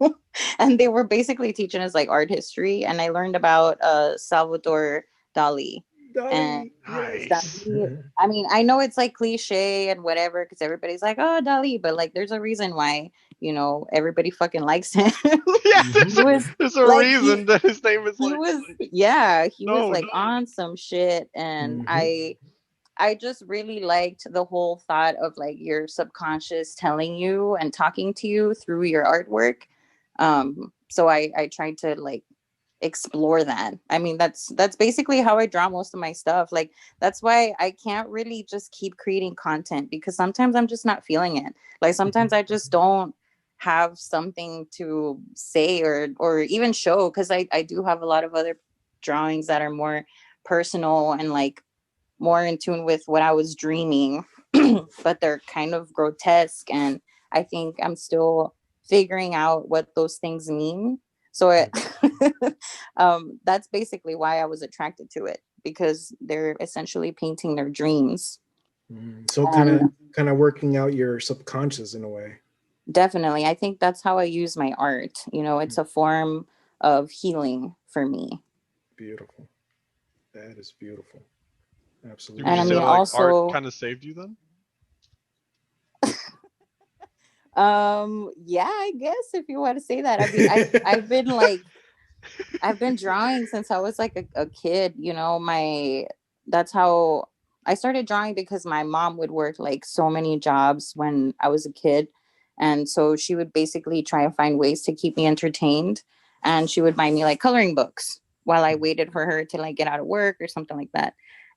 Speaker 4: and they were basically teaching us like art history, and I learned about Salvador Dali. And
Speaker 3: Dali, yes.
Speaker 2: Nice.
Speaker 4: Dali, I mean, I know it's like cliche and whatever because everybody's like, oh, Dali, but like there's a reason why, everybody fucking likes him.
Speaker 2: Yeah,
Speaker 3: Mhm.
Speaker 4: He was
Speaker 2: there's a
Speaker 4: like
Speaker 2: reason that his name is
Speaker 4: he
Speaker 2: like
Speaker 4: was yeah, he was
Speaker 2: known.
Speaker 4: like on some shit, and
Speaker 3: Mhm.
Speaker 4: I just really liked the whole thought of like your subconscious telling you and talking to you through your artwork. So I tried to like explore that. I mean, that's basically how I draw most of my stuff. Like that's why I can't really just keep creating content because sometimes I'm just not feeling it. Like sometimes I just don't have something to say or even show because I do have a lot of other drawings that are more personal and like more in tune with what I was dreaming. but they're kind of grotesque, and I think I'm still figuring out what those things mean. So that's basically why I was attracted to it, because they're essentially painting their dreams.
Speaker 3: So
Speaker 4: And
Speaker 3: kind of working out your subconscious in a way.
Speaker 4: definitely, I think that's how I use my art. It's a form of healing for me.
Speaker 3: Beautiful. That is beautiful.
Speaker 2: Would
Speaker 4: And
Speaker 2: you
Speaker 3: Absolutely.
Speaker 4: I
Speaker 2: say
Speaker 4: mean,
Speaker 2: like art
Speaker 4: also,
Speaker 2: kind of saved you then?
Speaker 4: yeah, I guess if you want to say that. I mean, I've been drawing since I was like a kid. That's how I started drawing, because my mom would work like so many jobs when I was a kid. And so she would basically try to find ways to keep me entertained. And she would buy me like coloring books while I waited for her to like get out of work or something like that.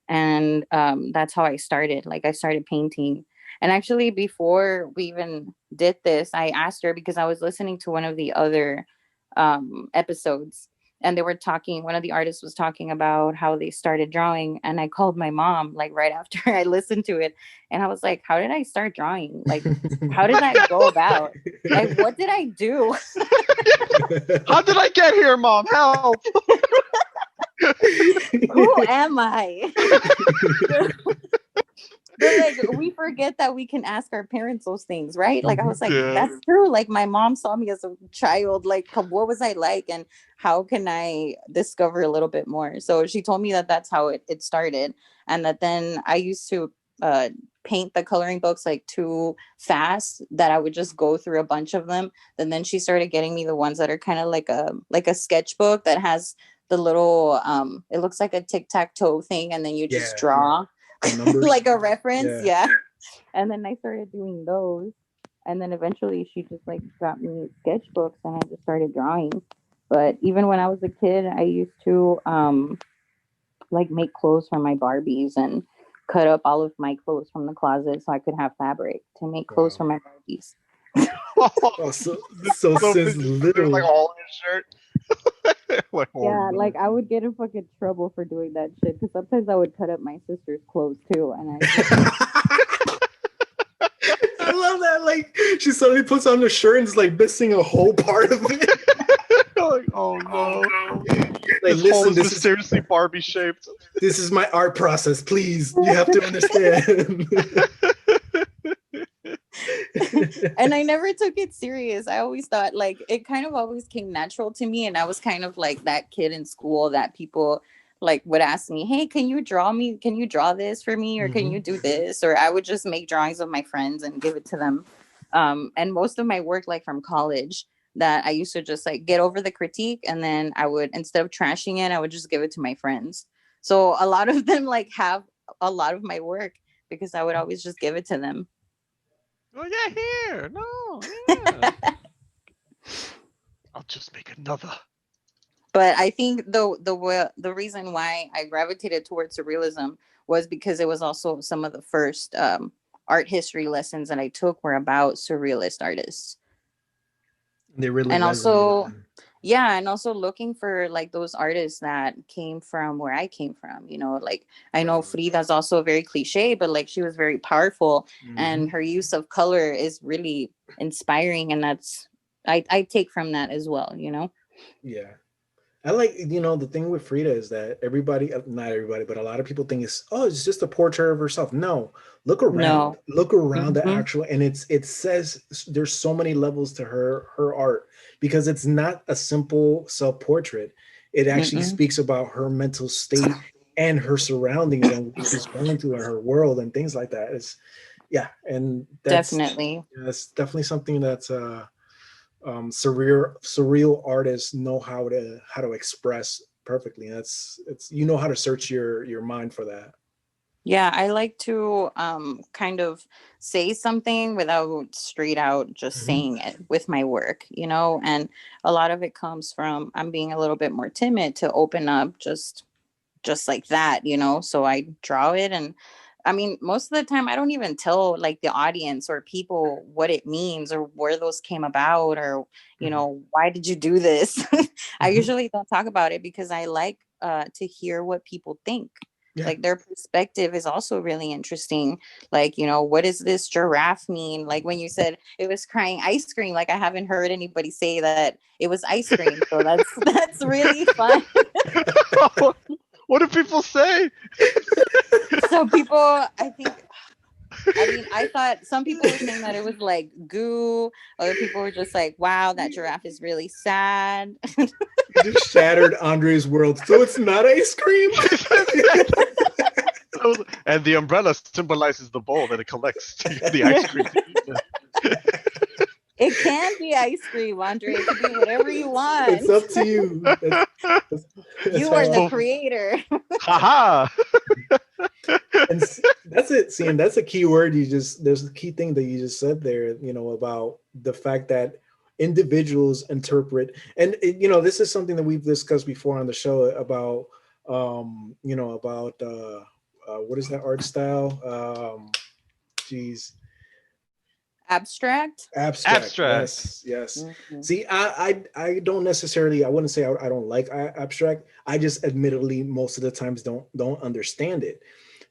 Speaker 4: And that's how I started. Like, I started painting. And actually, before we even did this, I asked her, because I was listening to one of the other episodes, and they were talking, one of the artists was talking about how they started drawing, and I called my mom like right after I listened to it, and I was like, how did I start drawing? Like, how did that go about? Like, what did I do?
Speaker 2: How did I get here, Mom? Help!
Speaker 4: Who am I? But like, we forget that we can ask our parents those things, right? Like, I was like,
Speaker 2: Yeah.
Speaker 4: that's true. Like, my mom saw me as a child. Like, what was I like, and how can I discover a little bit more? So she told me that that's how it started, and that then I used to uh, paint the coloring books like too fast, that I would just go through a bunch of them. And then she started getting me the ones that are kind of like a sketchbook that has the little it looks like a tic-tac-toe thing, and then you just
Speaker 3: Yeah.
Speaker 4: draw
Speaker 3: The numbers.
Speaker 4: like a reference.
Speaker 3: Yeah.
Speaker 4: Yeah. And then I started doing those. And then eventually she just like got me sketchbooks, and I just started drawing. But even when I was a kid, I used to like make clothes for my Barbies, and cut up all of my clothes from the closet so I could have fabric to make clothes for
Speaker 3: Wow.
Speaker 4: my Barbies.
Speaker 3: Oh, so
Speaker 2: This
Speaker 3: so
Speaker 2: little
Speaker 3: since
Speaker 2: bitch just put, like
Speaker 3: little.
Speaker 2: all in his shirt. Like, oh
Speaker 4: Yeah,
Speaker 2: no.
Speaker 4: like I would get in fucking trouble for doing that shit, because sometimes I would cut up my sister's clothes too, and I just
Speaker 3: I love that. Like, she suddenly puts on the shirt and is like missing a whole part of it.
Speaker 2: Like, oh no.
Speaker 3: Like,
Speaker 2: His hole
Speaker 3: listen,
Speaker 2: is mysteriously Barbie shaped.
Speaker 3: this is my art process. Please, you have to understand.
Speaker 4: and I never took it serious. I always thought like it kind of always came natural to me, and I was kind of like that kid in school that people like would ask me, "Hey, can you draw me? Can you draw this for me, or can you do this?" Or I would just make drawings of my friends and give it to them. And most of my work, like from college, that I used to just like get over the critique, and then I would, instead of trashing it, I would just give it to my friends. So a lot of them like have a lot of my work, because I would always just give it to them.
Speaker 2: Oh yeah, here. No, yeah. I'll just make another.
Speaker 4: But I think the reason why I gravitated towards surrealism was because it was also some of the first art history lessons that I took were about surrealist artists.
Speaker 3: They really
Speaker 4: And
Speaker 3: resonate.
Speaker 4: also, yeah, and also looking for like those artists that came from where I came from. Like, I know Frida's also very cliche, but like she was very powerful, and her use of color is really inspiring, and that's I take from that as well.
Speaker 3: Yeah. I like, the thing with Frida is that everybody, not everybody, but a lot of people think it's just a portrait of herself. No,
Speaker 4: No.
Speaker 3: look around the
Speaker 4: Mhm.
Speaker 3: actual, and it says there's so many levels to her art, because it's not a simple self-portrait. It actually
Speaker 4: Mm-mm.
Speaker 3: speaks about her mental state and her surroundings and what she's going through in her world and things like that. Yeah. And
Speaker 4: Definitely.
Speaker 3: that's definitely something that's, surreal artists know how to express perfectly. And it's how to search your mind for that.
Speaker 4: Yeah, I like to kind of say something without straight out just
Speaker 3: Mhm.
Speaker 4: saying it with my work. And a lot of it comes from I'm being a little bit more timid to open up just like that. So I draw it, and I mean, most of the time I don't even tell like the audience or people what it means or where those came about, or
Speaker 3: Mhm.
Speaker 4: why did you do this. I
Speaker 3: Mhm.
Speaker 4: usually don't talk about it, because I like to hear what people think.
Speaker 3: Yeah.
Speaker 4: Like their perspective is also really interesting. Like, what does this giraffe mean? Like when you said it was crying ice cream, like I haven't heard anybody say that it was ice cream. So that's that's really fun.
Speaker 2: What do people say?
Speaker 4: So people, I thought some people were saying that it was like goo. Other people were just like, wow, that giraffe is really sad.
Speaker 3: You just shattered Andre's world. So it's not ice cream?
Speaker 2: And the umbrella symbolizes the bowl that it collects the ice cream to eat.
Speaker 4: It can be ice cream, Andre. It could be whatever you
Speaker 3: It's
Speaker 4: want.
Speaker 3: up to you. That's
Speaker 4: You are the
Speaker 3: how
Speaker 4: creator.
Speaker 2: Haha.
Speaker 3: and that's it. See, and that's a key word there's a key thing that you just said there, about the fact that individuals interpret, and this is something that we've discussed before on the show about, about what is that art style? Geez,
Speaker 4: Abstract.
Speaker 3: abstract.
Speaker 2: Abstract.
Speaker 3: Yes.
Speaker 4: Mhm.
Speaker 3: See, I don't necessarily, I wouldn't say I don't like abstract. I just admittedly most of the times don't understand it.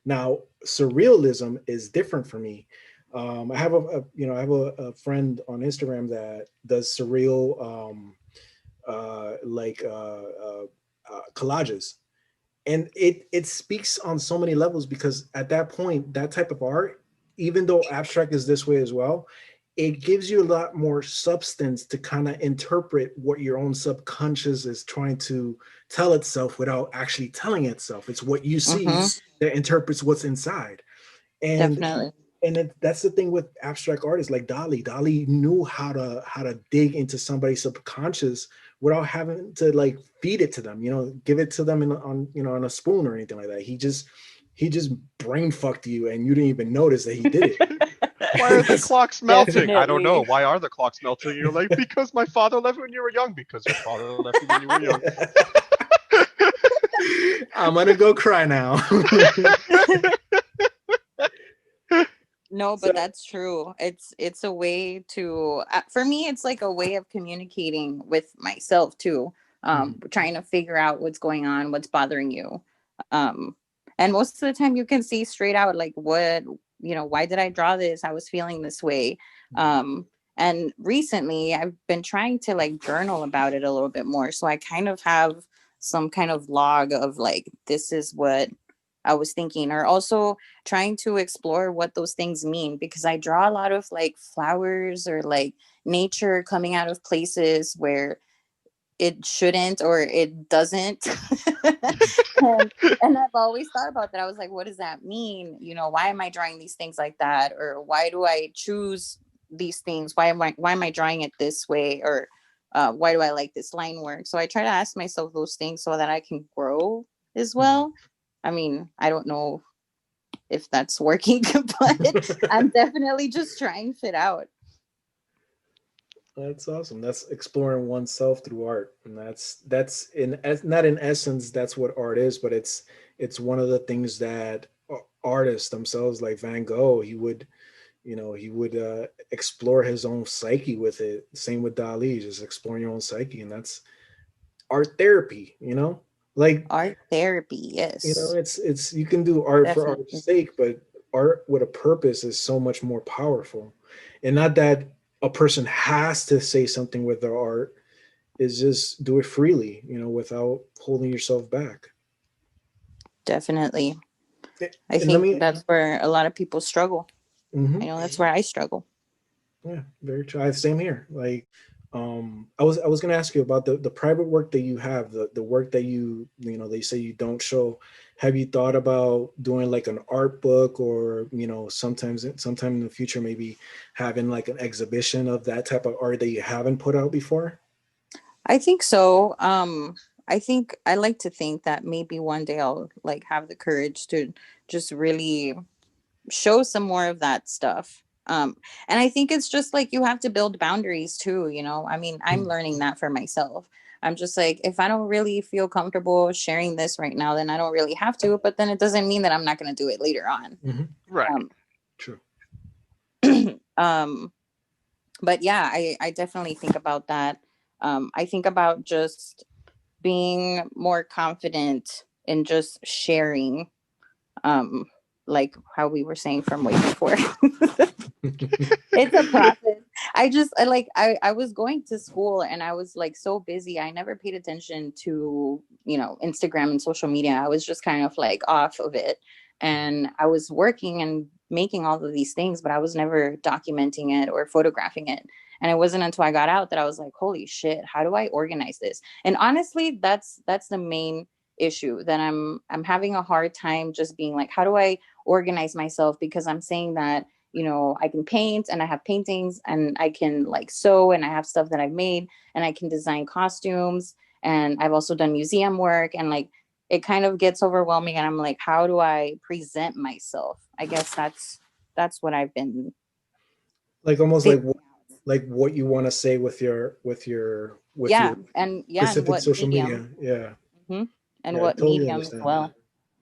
Speaker 3: Now, surrealism is different for me. I have a friend on Instagram that does surreal collages, and it speaks on so many levels, because at that point, that type of art, even though abstract is this way as well, it gives you a lot more substance to kind of interpret what your own subconscious is trying to tell itself without actually telling itself. It's what you see
Speaker 4: Mm-hmm.
Speaker 3: that interprets what's inside. And
Speaker 4: Definitely.
Speaker 3: that's the thing with abstract artists like Dali. Dali knew how to dig into somebody's subconscious without having to like feed it to them, give it to them on a spoon or anything like that. He just brain fucked you and you didn't even notice that he did
Speaker 2: Why are the
Speaker 3: it.
Speaker 2: clocks melting? I don't know.
Speaker 4: Definitely.
Speaker 2: Why are the clocks melting? You're like, because my father left when you were young. Because your father left you when you were young.
Speaker 3: I'm gonna go cry now.
Speaker 4: No,
Speaker 3: So,
Speaker 4: but that's true. It's a way to for me it's like a way of communicating with myself too. Trying to figure out what's going on, what's bothering you. Um and most of the time you can see straight out like what, why did I draw this? I was feeling this way. Um and recently I've been trying to like journal about it a little bit more. So I kind of have some kind of log of like this is what I was thinking, or also trying to explore what those things mean, because I draw a lot of like flowers or like nature coming out of places where it shouldn't or it doesn't. and, and I've always thought about that. I was like, what does that mean? Why am I drawing these things like that? Or why do I choose these things? Why am I drawing it this way? Or why do I like this line work? So I try to ask myself those things so that I can grow as well. I mean, I don't know if that's working, but I'm definitely just trying shit out.
Speaker 3: that's awesome. That's exploring oneself through art, and that's not in essence that's what art is, but it's one of the things that artists themselves, like Van Gogh, he would explore his own psyche with it. Same with Dali, just exploring your own psyche, and that's art therapy. Like,
Speaker 4: Art therapy, yes,
Speaker 3: it's you can do art for art's
Speaker 4: definitely.
Speaker 3: sake, but art with a purpose is so much more powerful. And not that a person has to say something with their art, is just do it freely, without holding yourself back.
Speaker 4: Definitely. I
Speaker 3: And let
Speaker 4: think
Speaker 3: me
Speaker 4: that's where a lot of people struggle. I
Speaker 3: mhm.
Speaker 4: know that's where I struggle.
Speaker 3: Yeah, very true. Same here. Like, I was gonna ask you about the private work that you have, the work that they say you don't show. Have you thought about doing like an art book, or sometime in the future, maybe having like an exhibition of that type of art that you haven't put out before?
Speaker 4: I think so. I think I like to think that maybe one day I'll like have the courage to just really show some more of that stuff. And I think it's just like you have to build boundaries too. I mean, I'm
Speaker 3: Mhm.
Speaker 4: learning that for myself. I'm just like, if I don't really feel comfortable sharing this right now, then I don't really have to. But then it doesn't mean that I'm not going to do it later on.
Speaker 3: Mhm.
Speaker 2: Right.
Speaker 4: Um,
Speaker 3: True.
Speaker 4: um, but yeah, I definitely think about that. I think about just being more confident in just sharing. like how we were saying from way before. It's a process. I was going to school and I was like so busy. I never paid attention to, Instagram and social media. I was just kind of like off of it. And I was working and making all of these things, but I was never documenting it or photographing it. And it wasn't until I got out that I was like, holy shit, how do I organize this? And honestly, that's the main issue that I'm having a hard time just being like, how do I organize myself? Because I'm saying that I can paint and I have paintings and I can like sew and I have stuff that I've made and I can design costumes and I've also done museum work and like it kind of gets overwhelming and I'm like, how do I present myself? I guess that's what I've been
Speaker 3: Like almost
Speaker 4: figuring out.
Speaker 3: like what you want to say with your
Speaker 4: Yeah, and
Speaker 3: specific
Speaker 4: what
Speaker 3: social
Speaker 4: medium.
Speaker 3: media.
Speaker 4: Hmm. And
Speaker 3: Yeah, I
Speaker 4: what
Speaker 3: totally
Speaker 4: medium as
Speaker 3: understand
Speaker 4: well.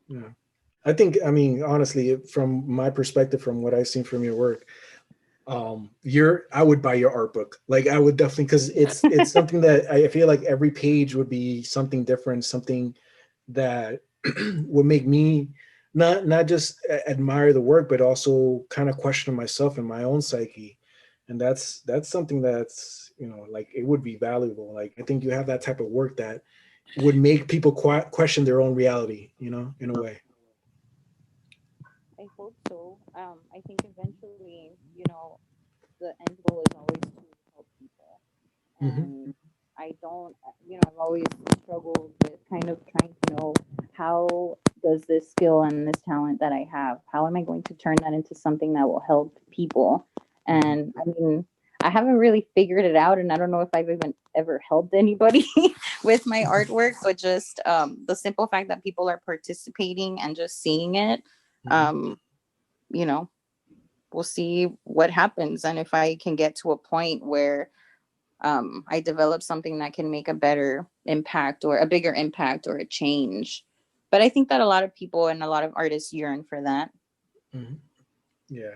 Speaker 3: that. Yeah. I mean, honestly, from my perspective, from what I've seen from your work, I would buy your art book. Like I would definitely, because it's something that I feel like every page would be something different, something that would make me not just admire the work, but also kind of question myself and my own psyche. And that's something that's, like it would be valuable. Like I think you have that type of work that would make people question their own reality, in a way.
Speaker 4: I hope so. I think eventually, the end goal is always to help people.
Speaker 3: Hmm.
Speaker 4: And I don't, I've always struggled with kind of trying to know how does this skill and this talent that I have, how am I going to turn that into something that will help people? And I mean, I haven't really figured it out, and I don't know if I've even ever helped anybody with my artwork, but just the simple fact that people are participating and just seeing it, um, you know, we'll see what happens. And if I can get to a point where I develop something that can make a better impact or a bigger impact or a change. But I think that a lot of people and a lot of artists yearn for that.
Speaker 3: Hmm. Yeah.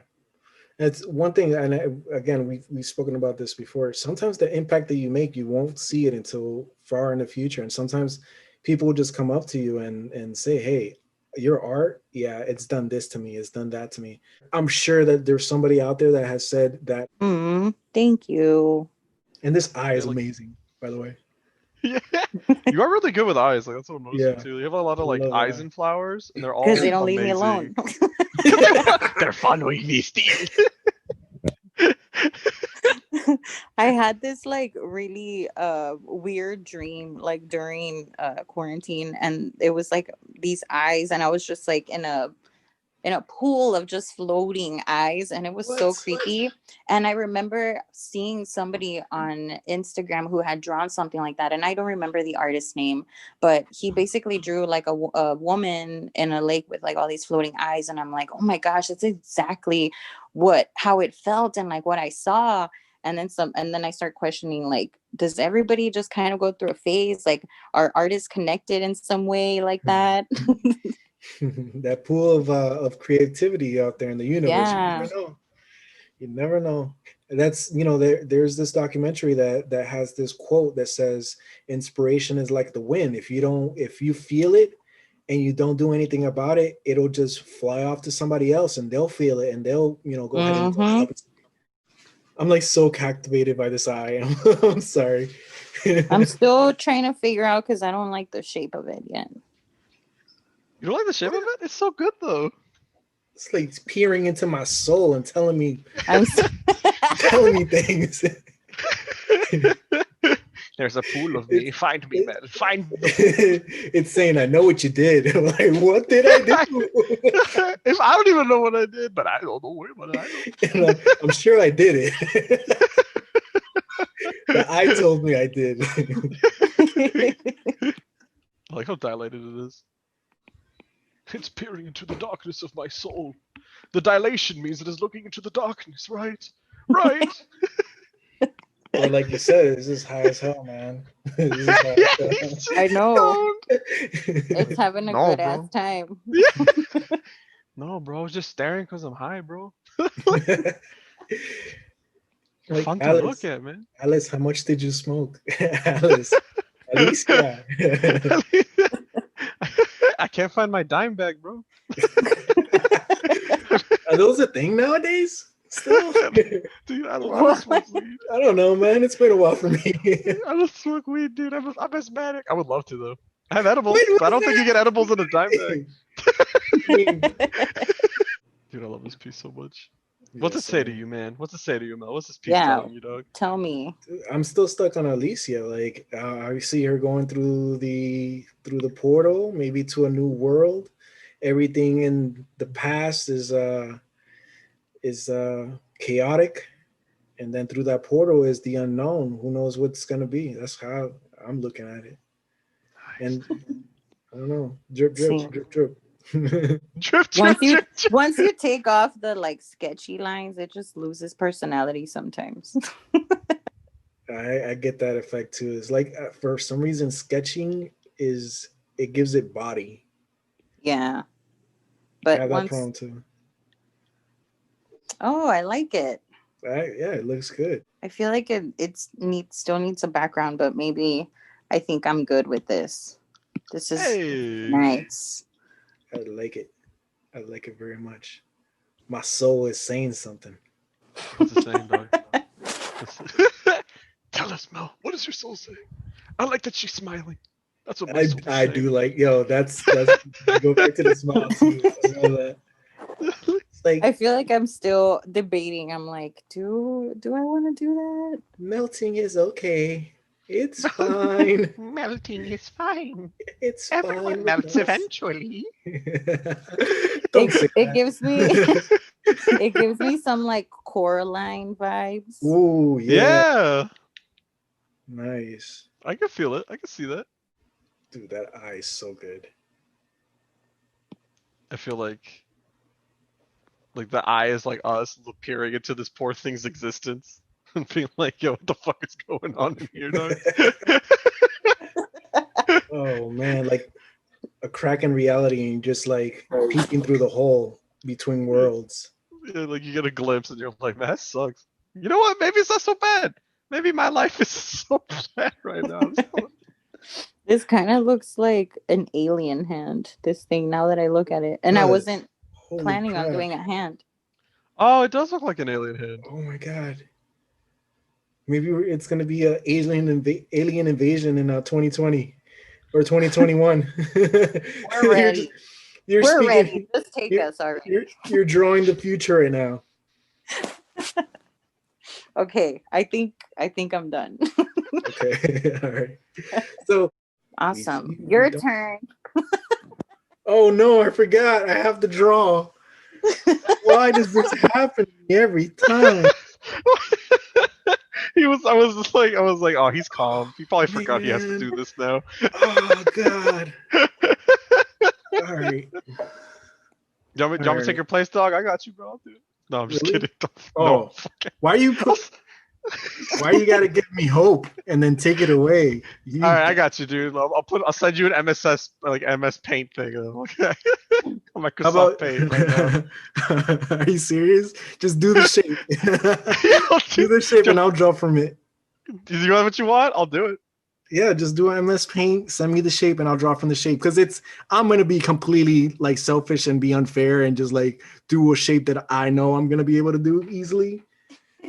Speaker 3: It's one thing, and again, we've spoken about this before. Sometimes the impact that you make, you won't see it until far in the future, and sometimes people will just come up to you and say, "Hey, your art, yeah, it's done this to me, it's done that to me." I'm sure that there's somebody out there that has said that,
Speaker 4: Thank you.
Speaker 3: and this eye
Speaker 2: Yeah,
Speaker 3: is
Speaker 2: like
Speaker 3: amazing, by the way.
Speaker 2: yeah, you are really good with eyes. Like that's what I'm noticing
Speaker 3: Yeah,
Speaker 2: too. You have a lot of
Speaker 3: I
Speaker 2: like
Speaker 3: love
Speaker 2: eyes
Speaker 3: that
Speaker 2: and flowers, and they're
Speaker 4: Because they
Speaker 2: all
Speaker 4: don't leave me alone.
Speaker 2: amazing. They're following me still.
Speaker 4: I had this like really weird dream like during quarantine and it was like these eyes and I was just like in a pool of just floating eyes and it was so
Speaker 3: What?
Speaker 4: creepy. And I remember seeing somebody on Instagram who had drawn something like that and I don't remember the artist's name, but he basically drew like a woman in a lake with like all these floating eyes and I'm like, oh my gosh, that's exactly how it felt and like what I saw. And then I start questioning like, does everybody just kind of go through a phase, like are artists connected in some way like that?
Speaker 3: That pool of creativity out there in the universe. You
Speaker 4: Yeah.
Speaker 3: never know. You never know. That's, there's this documentary that has this quote that says inspiration is like the wind. If you feel it and you don't do anything about it, it'll just fly off to somebody else and they'll feel it and they'll, go ahead and draw it
Speaker 4: Hmm.
Speaker 3: up. I'm like so captivated by this eye. I'm sorry.
Speaker 4: I'm still trying to figure out because I don't like the shape of it yet.
Speaker 2: You don't like the shape of it? It's so good though.
Speaker 3: It's like it's peering into my soul and telling me
Speaker 4: I'm
Speaker 3: telling me things.
Speaker 2: There's a pool of me.
Speaker 3: It's
Speaker 2: Find me, man. Find me.
Speaker 3: it's saying I know what you did. I'm like, what did I do?
Speaker 2: If I don't even know what I did, but I don't worry about it.
Speaker 3: And I'm sure I did it. The eye told me I did.
Speaker 2: I like how dilated it is. It's peering into the darkness of my soul. The dilation means it is looking into the darkness, right? Right.
Speaker 3: Or like you said, this is high as hell, man. This is high as
Speaker 4: I know.
Speaker 3: hell.
Speaker 4: It's having a
Speaker 2: No,
Speaker 4: good
Speaker 2: bro.
Speaker 4: ass time.
Speaker 2: No, bro. I was just staring because I'm high, bro. You're
Speaker 3: Like
Speaker 2: fun to look at, man.
Speaker 3: Alice, how much did you smoke? Alice, Alicia.
Speaker 2: I can't find my dime bag, bro.
Speaker 3: Are those a thing nowadays? Still?
Speaker 2: Dude, I don't smoke weed.
Speaker 3: I don't know, man. It's been a while for me.
Speaker 2: I don't smoke weed, dude. I'm asthmatic. I would love to though. I have edibles,
Speaker 3: Wait,
Speaker 2: but I don't think you get edibles in a dime bag.
Speaker 3: I mean,
Speaker 2: Dude, I love this piece so much. What's it
Speaker 3: yes,
Speaker 2: say to you, man? What's it say to you, Mel? What's this piece
Speaker 4: Yeah.
Speaker 2: telling you, dog?
Speaker 4: Tell me.
Speaker 3: I'm still stuck on Alicia. Like I see her going through the portal, maybe to a new world. Everything in the past is chaotic, and then through that portal is the unknown. Who knows what's gonna be? That's how I'm looking at it. And I don't know, drip, drip,
Speaker 4: See.
Speaker 3: drip, drip.
Speaker 2: Drip,
Speaker 4: Once
Speaker 2: drip,
Speaker 4: you
Speaker 2: drip, drip.
Speaker 4: once you take off the like sketchy lines, it just loses personality sometimes.
Speaker 3: I get that effect too. It's like for some reason sketching it gives it body.
Speaker 4: Yeah.
Speaker 3: I
Speaker 4: But
Speaker 3: have that
Speaker 4: once
Speaker 3: problem too.
Speaker 4: oh, I like it.
Speaker 3: Yeah, it looks good.
Speaker 4: I feel like still needs a background, but maybe I think I'm good with this. This is
Speaker 2: Hey.
Speaker 4: nice.
Speaker 3: I like it. I like it very much. My soul is saying something.
Speaker 2: What's it saying, dog? Tell us, Mel. What does your soul say? I like that she's smiling. That's what my soul is
Speaker 3: I
Speaker 2: saying.
Speaker 3: do like, yo, that's go back to the smile too. I know that. It's like
Speaker 4: I feel like I'm still debating. I'm like, do I want to do that?
Speaker 3: melting is okay. It's fine.
Speaker 2: Melting is fine.
Speaker 3: It's
Speaker 2: Everyone
Speaker 3: fine. with
Speaker 2: melts
Speaker 3: us.
Speaker 2: eventually.
Speaker 3: Don't say
Speaker 4: It
Speaker 3: that.
Speaker 4: gives me it gives me some like Coraline vibes.
Speaker 3: Ooh, yeah.
Speaker 2: Yeah.
Speaker 3: Nice.
Speaker 2: I can feel it. I can see that.
Speaker 3: Dude, that eye is so good.
Speaker 2: I feel like the eye is like us peering into this poor thing's existence and being like, yo, what the fuck is going on in here, dog?
Speaker 3: Oh man, like a crack in reality and just like peeking through the hole between worlds.
Speaker 2: Yeah, like you get a glimpse and you're like, man, that sucks. You know what? Maybe it's not so bad. Maybe my life is so bad right now.
Speaker 4: This kind of looks like an alien hand, this thing, now that I look at it. And I
Speaker 3: Does.
Speaker 4: wasn't
Speaker 3: Holy
Speaker 4: planning on
Speaker 3: crap.
Speaker 4: doing a hand.
Speaker 2: Oh, it does look like an alien hand.
Speaker 3: Oh my god. Maybe it's gonna be a alien invasion in 2020 or 2021.
Speaker 4: We're ready.
Speaker 3: You're
Speaker 4: We're
Speaker 3: speaking.
Speaker 4: ready. Just take
Speaker 3: you're-
Speaker 4: us already.
Speaker 3: You're drawing the future right now.
Speaker 4: Okay, I think I'm done.
Speaker 3: Okay, all right. So
Speaker 4: Awesome.
Speaker 3: we
Speaker 4: Your
Speaker 3: don't-
Speaker 4: turn.
Speaker 3: Oh no, I forgot. I have to draw. Why does this happen to me every time?
Speaker 2: I was like, oh, he's calm. He probably forgot he has to
Speaker 3: Man.
Speaker 2: do this now.
Speaker 3: Oh god. All right.
Speaker 2: You want me to
Speaker 3: Alright.
Speaker 2: take your place, dog? I got you, bro. I'll do it. No, I'm just
Speaker 3: Really?
Speaker 2: kidding.
Speaker 3: Oh.
Speaker 2: No, fuck it.
Speaker 3: Why you gotta give me hope and then take it away?
Speaker 2: All right, I got you, dude. I'll send you an MSS MS Paint thing. Okay.
Speaker 3: How
Speaker 2: Microsoft
Speaker 3: about
Speaker 2: Paint right now.
Speaker 3: Are you serious? Just do the shape. Do the shape and I'll draw from it.
Speaker 2: Do you know what you want? I'll do it.
Speaker 3: Yeah, just do MS Paint, send me the shape and I'll draw from the shape. Because I'm gonna be completely like selfish and be unfair and just like do a shape that I know I'm gonna be able to do easily.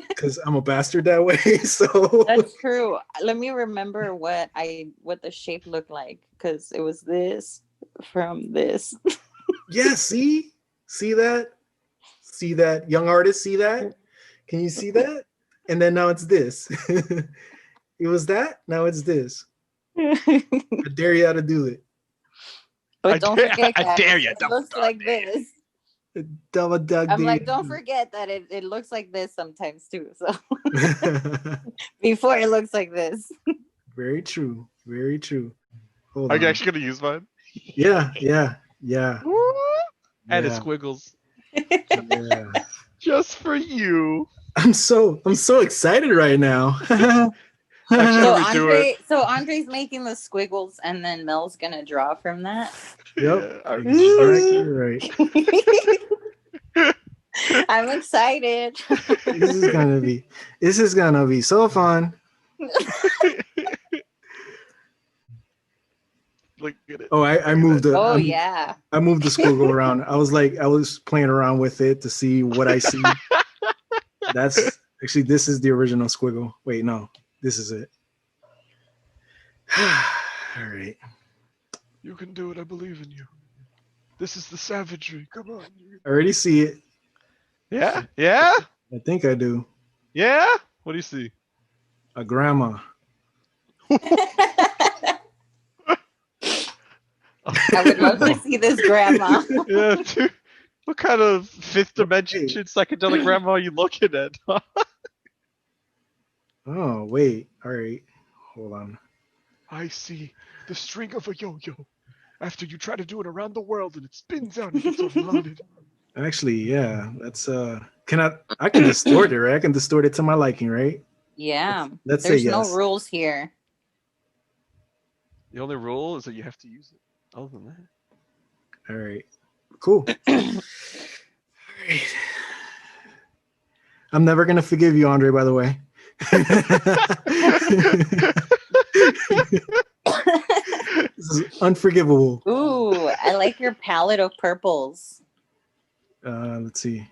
Speaker 3: Because I'm a bastard that way. So
Speaker 4: That's true. Let me remember what the shape looked like, because it was this from this.
Speaker 3: yeah, see that? See that, young artist, see that? Can you see that? And then now it's this. It was that, now it's this. I dare you to do it.
Speaker 4: But don't forget,
Speaker 2: I
Speaker 4: guys,
Speaker 2: dare you.
Speaker 4: it looks like this.
Speaker 3: Double dog
Speaker 4: I'm
Speaker 3: dare
Speaker 4: like,
Speaker 3: you
Speaker 4: don't
Speaker 3: to do
Speaker 4: forget that it looks like this sometimes too. So
Speaker 3: it.
Speaker 4: before it looks like this.
Speaker 3: Very true. Very true. Hold
Speaker 2: Are
Speaker 3: on.
Speaker 2: you actually gonna use mine?
Speaker 3: Yeah.
Speaker 2: And it
Speaker 3: Yeah.
Speaker 2: squiggles
Speaker 3: Yeah.
Speaker 2: just for you.
Speaker 3: I'm so excited right now.
Speaker 2: Actually,
Speaker 4: So
Speaker 2: let me do it.
Speaker 4: Andre's making the squiggles, and then Mel's gonna draw from that.
Speaker 3: Yep.
Speaker 2: Yeah,
Speaker 3: Exactly right.
Speaker 4: I'm excited.
Speaker 3: This is gonna be so fun.
Speaker 2: Look at it.
Speaker 3: Oh, I moved it.
Speaker 4: Oh yeah.
Speaker 3: I moved the squiggle around. I was playing around with it to see what I see. That's actually, this is the original squiggle. Wait, no, this is it. All right.
Speaker 2: You can do it. I believe in you. This is the savagery. Come on.
Speaker 3: I already see it.
Speaker 2: Yeah. Yeah.
Speaker 3: I think I do.
Speaker 2: Yeah. What do you see?
Speaker 3: A grandma.
Speaker 4: I would love to see this grandma.
Speaker 2: Yeah. Dude. What kind of fifth dimension psychedelic grandma are you looking at?
Speaker 3: Oh, wait. All right. Hold on.
Speaker 2: I see the string of a yo-yo. After you try to do it around the world and it spins out and gets all knotted.
Speaker 3: Actually, yeah. That's I can distort it, right? I can distort it to my liking, right?
Speaker 4: Yeah.
Speaker 3: Let's say
Speaker 4: There's
Speaker 3: yes.
Speaker 4: no rules here.
Speaker 2: The only rule is that you have to use it. Other than that.
Speaker 3: All right. Cool. All right. I'm never gonna forgive you, Andre, by the way. This is unforgivable.
Speaker 4: Ooh, I like your palette of purples.
Speaker 3: Let's see.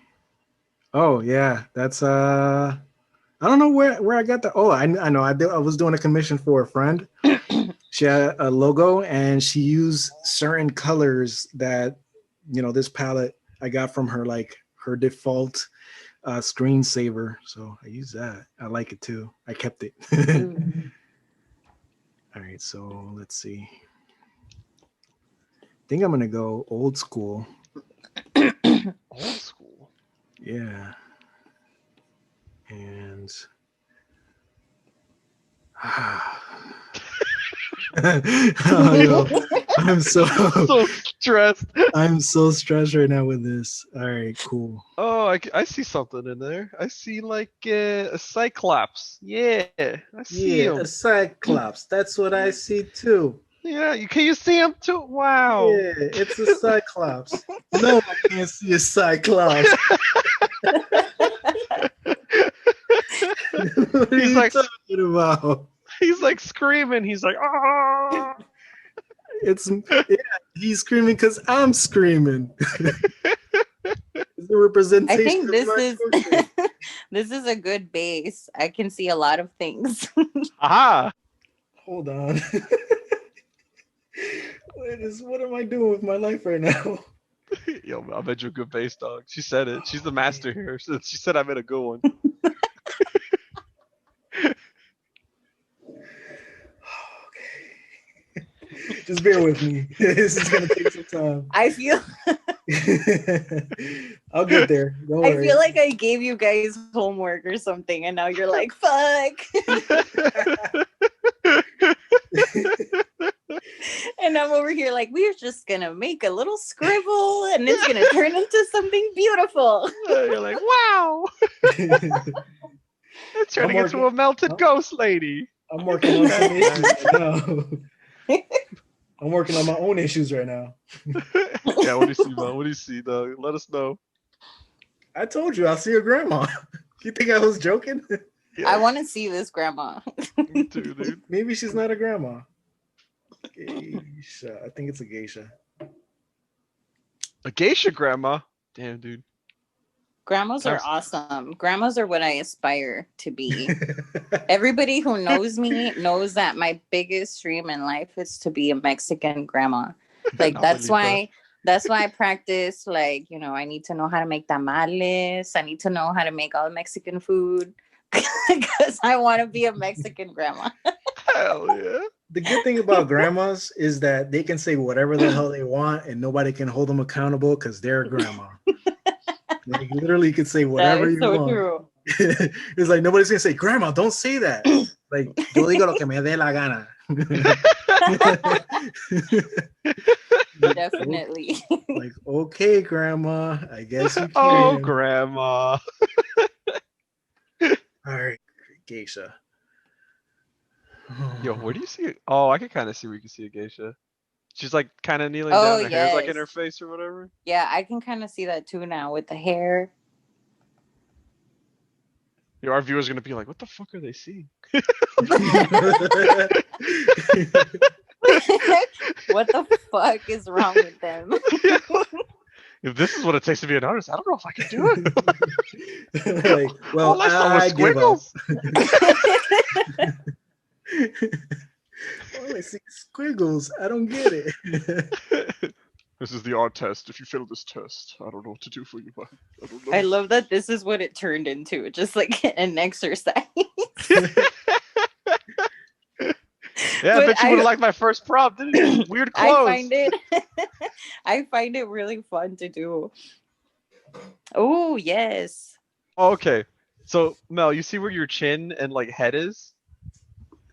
Speaker 3: Oh yeah, that's I don't know where I got that. Oh, I know. I was doing a commission for a friend. She had a logo and she used certain colors that, this palette I got from her, like her default screensaver. So I use that. I like it too. I kept it.
Speaker 4: Ooh.
Speaker 3: All right, so let's see. I think I'm gonna go old school.
Speaker 2: Old school.
Speaker 3: Yeah. And oh, yo, I'm so
Speaker 2: stressed.
Speaker 3: I'm so stressed right now with this. All right, cool.
Speaker 2: Oh, I see something in there. I see like a cyclops. Yeah, I see him.
Speaker 3: A cyclops. That's what I see too.
Speaker 2: Yeah, can you see him too? Wow.
Speaker 3: Yeah, it's a cyclops. No, I can't see a cyclops. What are
Speaker 2: He's
Speaker 3: you
Speaker 2: like-
Speaker 3: talking about?
Speaker 2: He's like screaming. He's like, ah.
Speaker 3: He's screaming because I'm screaming. It's a representation.
Speaker 4: I think
Speaker 3: of
Speaker 4: this
Speaker 3: my
Speaker 4: is
Speaker 3: culture.
Speaker 4: this is a good base. I can see a lot of things.
Speaker 2: Aha.
Speaker 3: Hold on. What am I doing with my life right now?
Speaker 2: Yo, I bet you a good bass dog. She said it. She's the master here. She said I made a good one.
Speaker 3: Okay. Just bear with me. This is gonna take some time.
Speaker 4: I feel
Speaker 3: I'll get there. Don't
Speaker 4: I
Speaker 3: worry.
Speaker 4: feel like I gave you guys homework or something, and now you're like, fuck. And I'm over here like, we're just gonna make a little scribble and it's gonna turn into something beautiful.
Speaker 2: You're like, wow. It's turning into a melted ghost lady.
Speaker 3: I'm working on some issues right now. I'm working on my own issues right now.
Speaker 2: Yeah, what do you see, man? What do you see, dog? Let us know.
Speaker 3: I told you I'll see your grandma. You think I was joking?
Speaker 2: Yeah,
Speaker 4: I want to see this grandma.
Speaker 2: me too, dude.
Speaker 3: Maybe she's not a grandma. Geisha. I think it's a geisha.
Speaker 2: A geisha grandma? Damn, dude.
Speaker 4: Grandmas are awesome. Grandmas are what I aspire to be. Everybody who knows me knows that my biggest dream in life is to be a Mexican grandma. Like that's why I practice, like, I need to know how to make tamales. I need to know how to make all Mexican food because I want to be a Mexican grandma.
Speaker 2: Hell yeah.
Speaker 3: The good thing about grandmas is that they can say whatever the hell they want and nobody can hold them accountable because they're a grandma. Like literally could say whatever you want.
Speaker 4: True.
Speaker 3: It's like nobody's gonna say, Grandma, don't say that. Like, yo digo lo que me dé la gana.
Speaker 4: Definitely.
Speaker 3: Like, okay, Grandma, I guess you can.
Speaker 2: Oh, grandma.
Speaker 3: All right, geisha.
Speaker 2: Yo, where do you see it? Oh, I can kind of see where you can see a geisha. She's like kind of kneeling
Speaker 4: Oh,
Speaker 2: down. Her hair's like in
Speaker 4: yes.
Speaker 2: her face or whatever.
Speaker 4: Yeah, I can kind of see that too now with the hair.
Speaker 2: Our viewers are gonna be like, "What the fuck are they seeing?"
Speaker 4: What the fuck is wrong with them?
Speaker 2: If this is what it takes to be an artist, I don't know if I can do it.
Speaker 3: Like, well,
Speaker 2: All I saw was
Speaker 3: I give up.
Speaker 2: squiggles.
Speaker 3: All I see is squiggles. I don't get it.
Speaker 2: This is the art test. If you fail this test, I don't know what to do for you. I don't know.
Speaker 4: I love that this is what it turned into, just like an exercise.
Speaker 2: Yeah, I
Speaker 4: But
Speaker 2: bet you would have liked my first prompt, didn't you? Weird clothes.
Speaker 4: I find it really fun to do. Oh yes.
Speaker 2: Okay, so Mel, you see where your chin and like head is?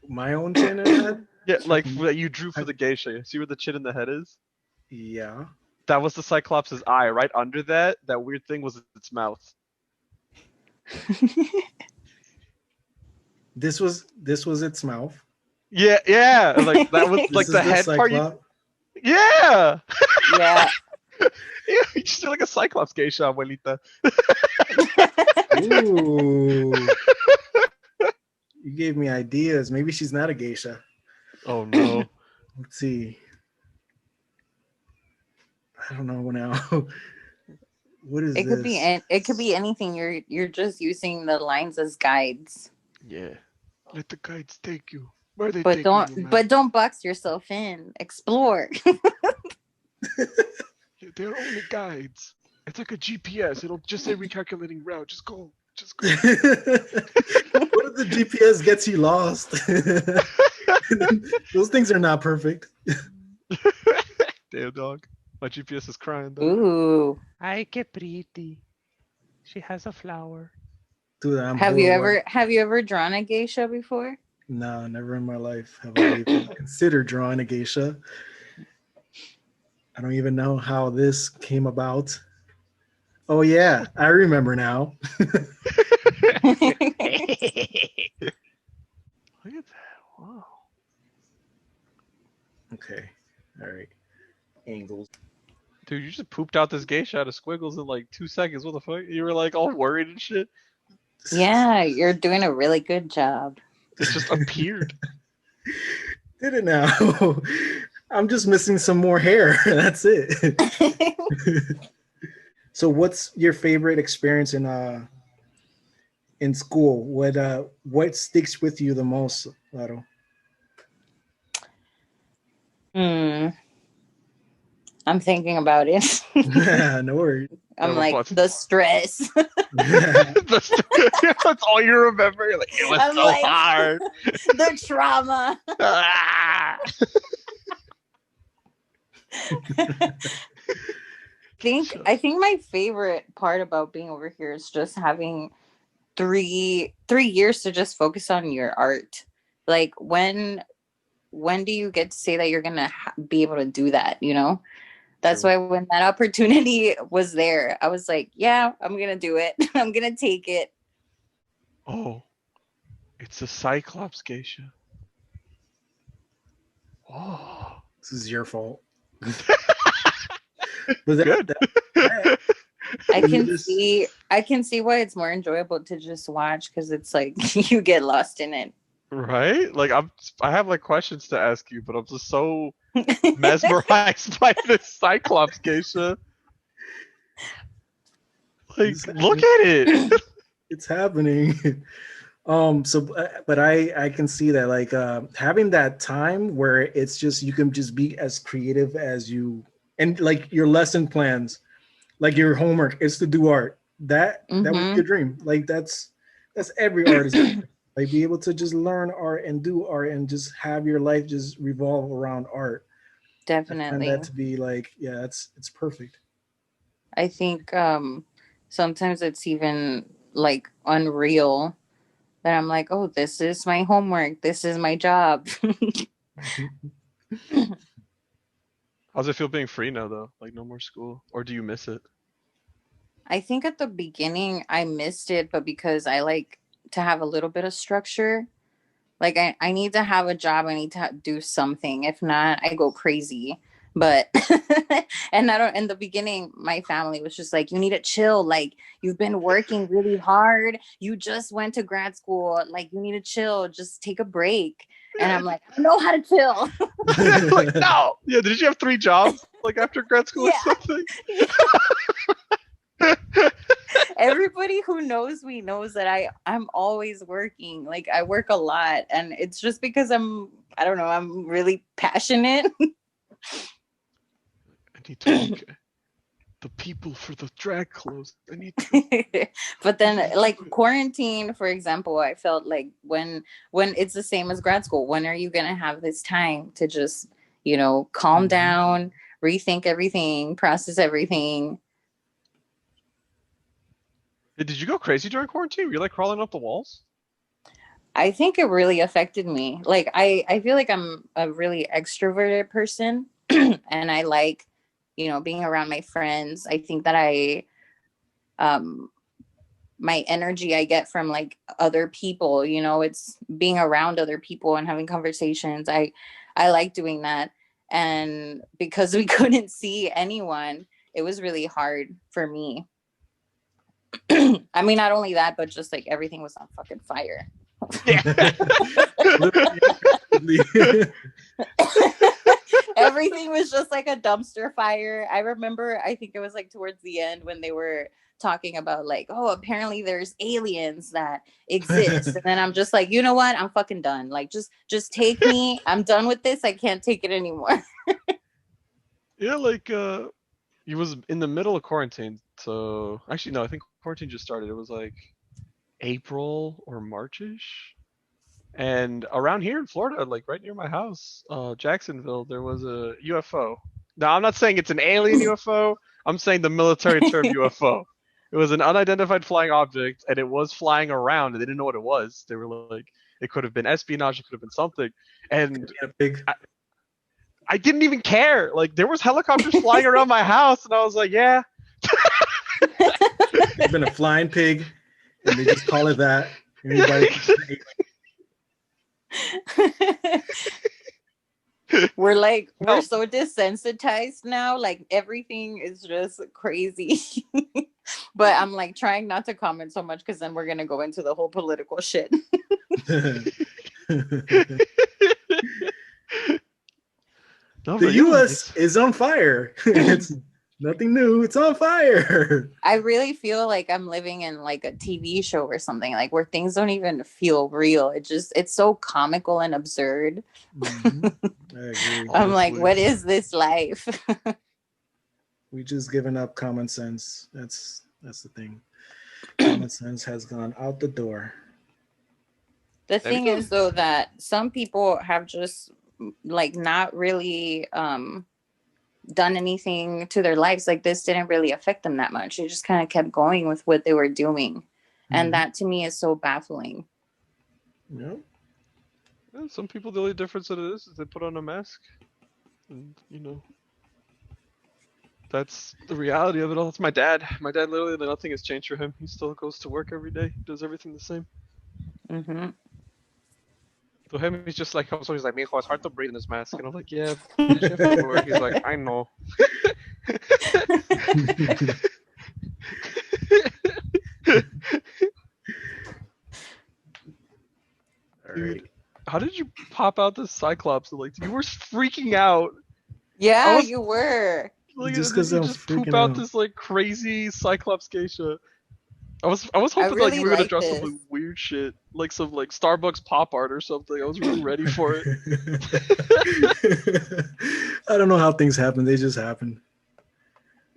Speaker 3: My own chin and head?
Speaker 2: Yeah, like that you drew for the geisha. You see where the chin and the head is?
Speaker 3: Yeah.
Speaker 2: That was the Cyclops' eye. Right under that, that weird thing was its mouth.
Speaker 3: This was its mouth.
Speaker 2: Yeah, yeah. Like that was
Speaker 3: This
Speaker 2: like
Speaker 3: is
Speaker 2: the head part.
Speaker 3: Cyclop.
Speaker 2: Yeah.
Speaker 4: Yeah.
Speaker 2: Yeah, you just do like a Cyclops geisha, abuelita.
Speaker 3: Ooh. You gave me ideas. Maybe she's not a geisha.
Speaker 2: Oh no.
Speaker 3: Let's see. I don't know now. What is
Speaker 4: It could be
Speaker 3: this?
Speaker 4: it could be anything. You're just using the lines as guides.
Speaker 2: Yeah. Let the guides take you. Where they
Speaker 4: But
Speaker 2: taking
Speaker 4: don't
Speaker 2: you, man?
Speaker 4: but don't box yourself in. Explore.
Speaker 2: They're only guides. It's like a GPS. It'll just say recalculating route. Just go. Just go.
Speaker 3: What if the GPS gets you lost? Those things are not perfect.
Speaker 2: Damn dog. My GPS is crying though.
Speaker 4: Ooh.
Speaker 2: Ay, que pretty. She has a flower.
Speaker 3: Dude, I'm
Speaker 4: Have you
Speaker 3: horrible.
Speaker 4: ever drawn a geisha before?
Speaker 3: No, never in my life have I even considered drawing a geisha. I don't even know how this came about. Oh yeah, I remember now.
Speaker 2: Look at that. Wow.
Speaker 3: Okay. All right. Angles.
Speaker 2: Dude, you just pooped out this geisha out of squiggles in like 2 seconds. What the fuck? You were like all worried and shit.
Speaker 4: Yeah, you're doing a really good job.
Speaker 2: It just appeared.
Speaker 3: Did it now? I'm just missing some more hair. That's it. So what's your favorite experience in school? What sticks with you the most, Laro?
Speaker 4: I'm thinking about it.
Speaker 3: No worries.
Speaker 4: I'm
Speaker 2: Yeah,
Speaker 4: like
Speaker 2: what's-
Speaker 4: the stress.
Speaker 2: That's all you remember. You're like, it was
Speaker 4: I'm
Speaker 2: so
Speaker 4: like-
Speaker 2: hard.
Speaker 4: The trauma.
Speaker 2: Ah!
Speaker 4: I think my favorite part about being over here is just having 3 years to just focus on your art. Like when do you get to say that you're gonna be able to do that? You know, that's
Speaker 2: True.
Speaker 4: why when that opportunity was there, I was like, yeah, I'm gonna do it. I'm gonna take it.
Speaker 2: Oh, it's a Cyclops geisha. Oh,
Speaker 3: This is your fault. But
Speaker 2: good.
Speaker 4: I
Speaker 3: You
Speaker 4: can
Speaker 3: just-
Speaker 4: see why it's more enjoyable to just watch because it's like you get lost in it.
Speaker 2: Right? Like I have like questions to ask you, but I'm just so mesmerized by this Cyclops geisha. Like, look at it.
Speaker 3: It's happening. But I can see that like having that time where it's just you can just be as creative as you, and like your lesson plans, like your homework is to do art. That would be a dream. Like that's every artist. Like be able to just learn art and do art and just have your life just revolve around art. I find
Speaker 4: Definitely.
Speaker 3: that to be like, yeah, it's perfect.
Speaker 4: I think sometimes it's even like unreal that I'm like, oh, this is my homework. This is my job.
Speaker 2: How's it feel being free now though? Like no more school? Or do you miss it?
Speaker 4: I think at the beginning I missed it, but because I like to have a little bit of structure. Like I need to have a job. I need to do something. If not, I go crazy. But and I don't. In the beginning, my family was just like, "You need to chill. Like you've been working really hard. You just went to grad school. Like you need to chill. Just take a break." And I'm like, I know how to chill.
Speaker 2: Like, no. Yeah, did you have 3 jobs like after grad school or
Speaker 4: Yeah.
Speaker 2: something?
Speaker 4: Everybody who knows me knows that I'm always working. Like I work a lot, and it's just because I don't know, I'm really passionate.
Speaker 2: I need to make the people for the drag clothes. I need to.
Speaker 4: But then like quarantine, for example, I felt like when it's the same as grad school, when are you gonna have this time to just, calm down, rethink everything, process everything?
Speaker 2: Did you go crazy during quarantine? Were you like crawling up the walls?
Speaker 4: I think it really affected me. Like I feel like I'm a really extroverted person and I like, being around my friends. I think that um my energy I get from like other people, it's being around other people and having conversations. I like doing that. And because we couldn't see anyone, it was really hard for me. I mean, not only that, but just like everything was on fucking fire.
Speaker 2: Yeah.
Speaker 4: Everything was just like a dumpster fire. I remember, I think it was like towards the end when they were talking about like, oh, apparently there's aliens that exist. And then I'm just like, you know what? I'm fucking done. Like, just take me. I'm done with this. I can't take it anymore.
Speaker 2: Yeah, like he was in the middle of quarantine. So actually, no, I think quarantine just started. It was like April or Marchish. And around here in Florida, like right near my house, Jacksonville, there was a UFO. Now, I'm not saying it's an alien UFO. I'm saying the military term UFO. It was an unidentified flying object, and it was flying around, and they didn't know what it was. They were like, it could have been espionage, it could have been something. And I didn't even care. Like, there was helicopters flying around my house, and I was like, yeah.
Speaker 3: It's been a flying pig, and they just call it that. Anybody
Speaker 4: we're so desensitized now, like everything is just crazy. But I'm like trying not to comment so much because then we're gonna go into the whole political shit.
Speaker 3: The U.S. is on fire. It's nothing new. It's on fire.
Speaker 4: I really feel like I'm living in like a TV show or something, like where things don't even feel real. It's so comical and absurd.
Speaker 3: Mm-hmm. I agree.
Speaker 4: I'm like, what is this life?
Speaker 3: We just given up common sense. That's the thing. Common sense has gone out the door.
Speaker 4: The thing is though that some people have just like not really done anything to their lives. Like this didn't really affect them that much. They just kind of kept going with what they were doing. And that to me is so baffling.
Speaker 3: Yeah.
Speaker 2: Yeah, some people, the only difference that it is they put on a mask. And, that's the reality of it all. It's my dad. My dad, literally, nothing has changed for him. He still goes to work every day, does everything the same.
Speaker 4: Mm-hmm.
Speaker 2: To him, he's just like, so he's like, mijo, it's hard to breathe in this mask. And I'm like, yeah, you have to work. He's like, I know. Dude, how did you pop out this Cyclops? Like, you were freaking out.
Speaker 4: Yeah, you were.
Speaker 3: Like, just because
Speaker 2: you just poop out this like crazy Cyclops geisha. I was hoping
Speaker 4: really
Speaker 2: like you were gonna draw
Speaker 4: this.
Speaker 2: some like, weird shit, like some like Starbucks pop art or something. I was really ready for it.
Speaker 3: I don't know how things happen. They just happen.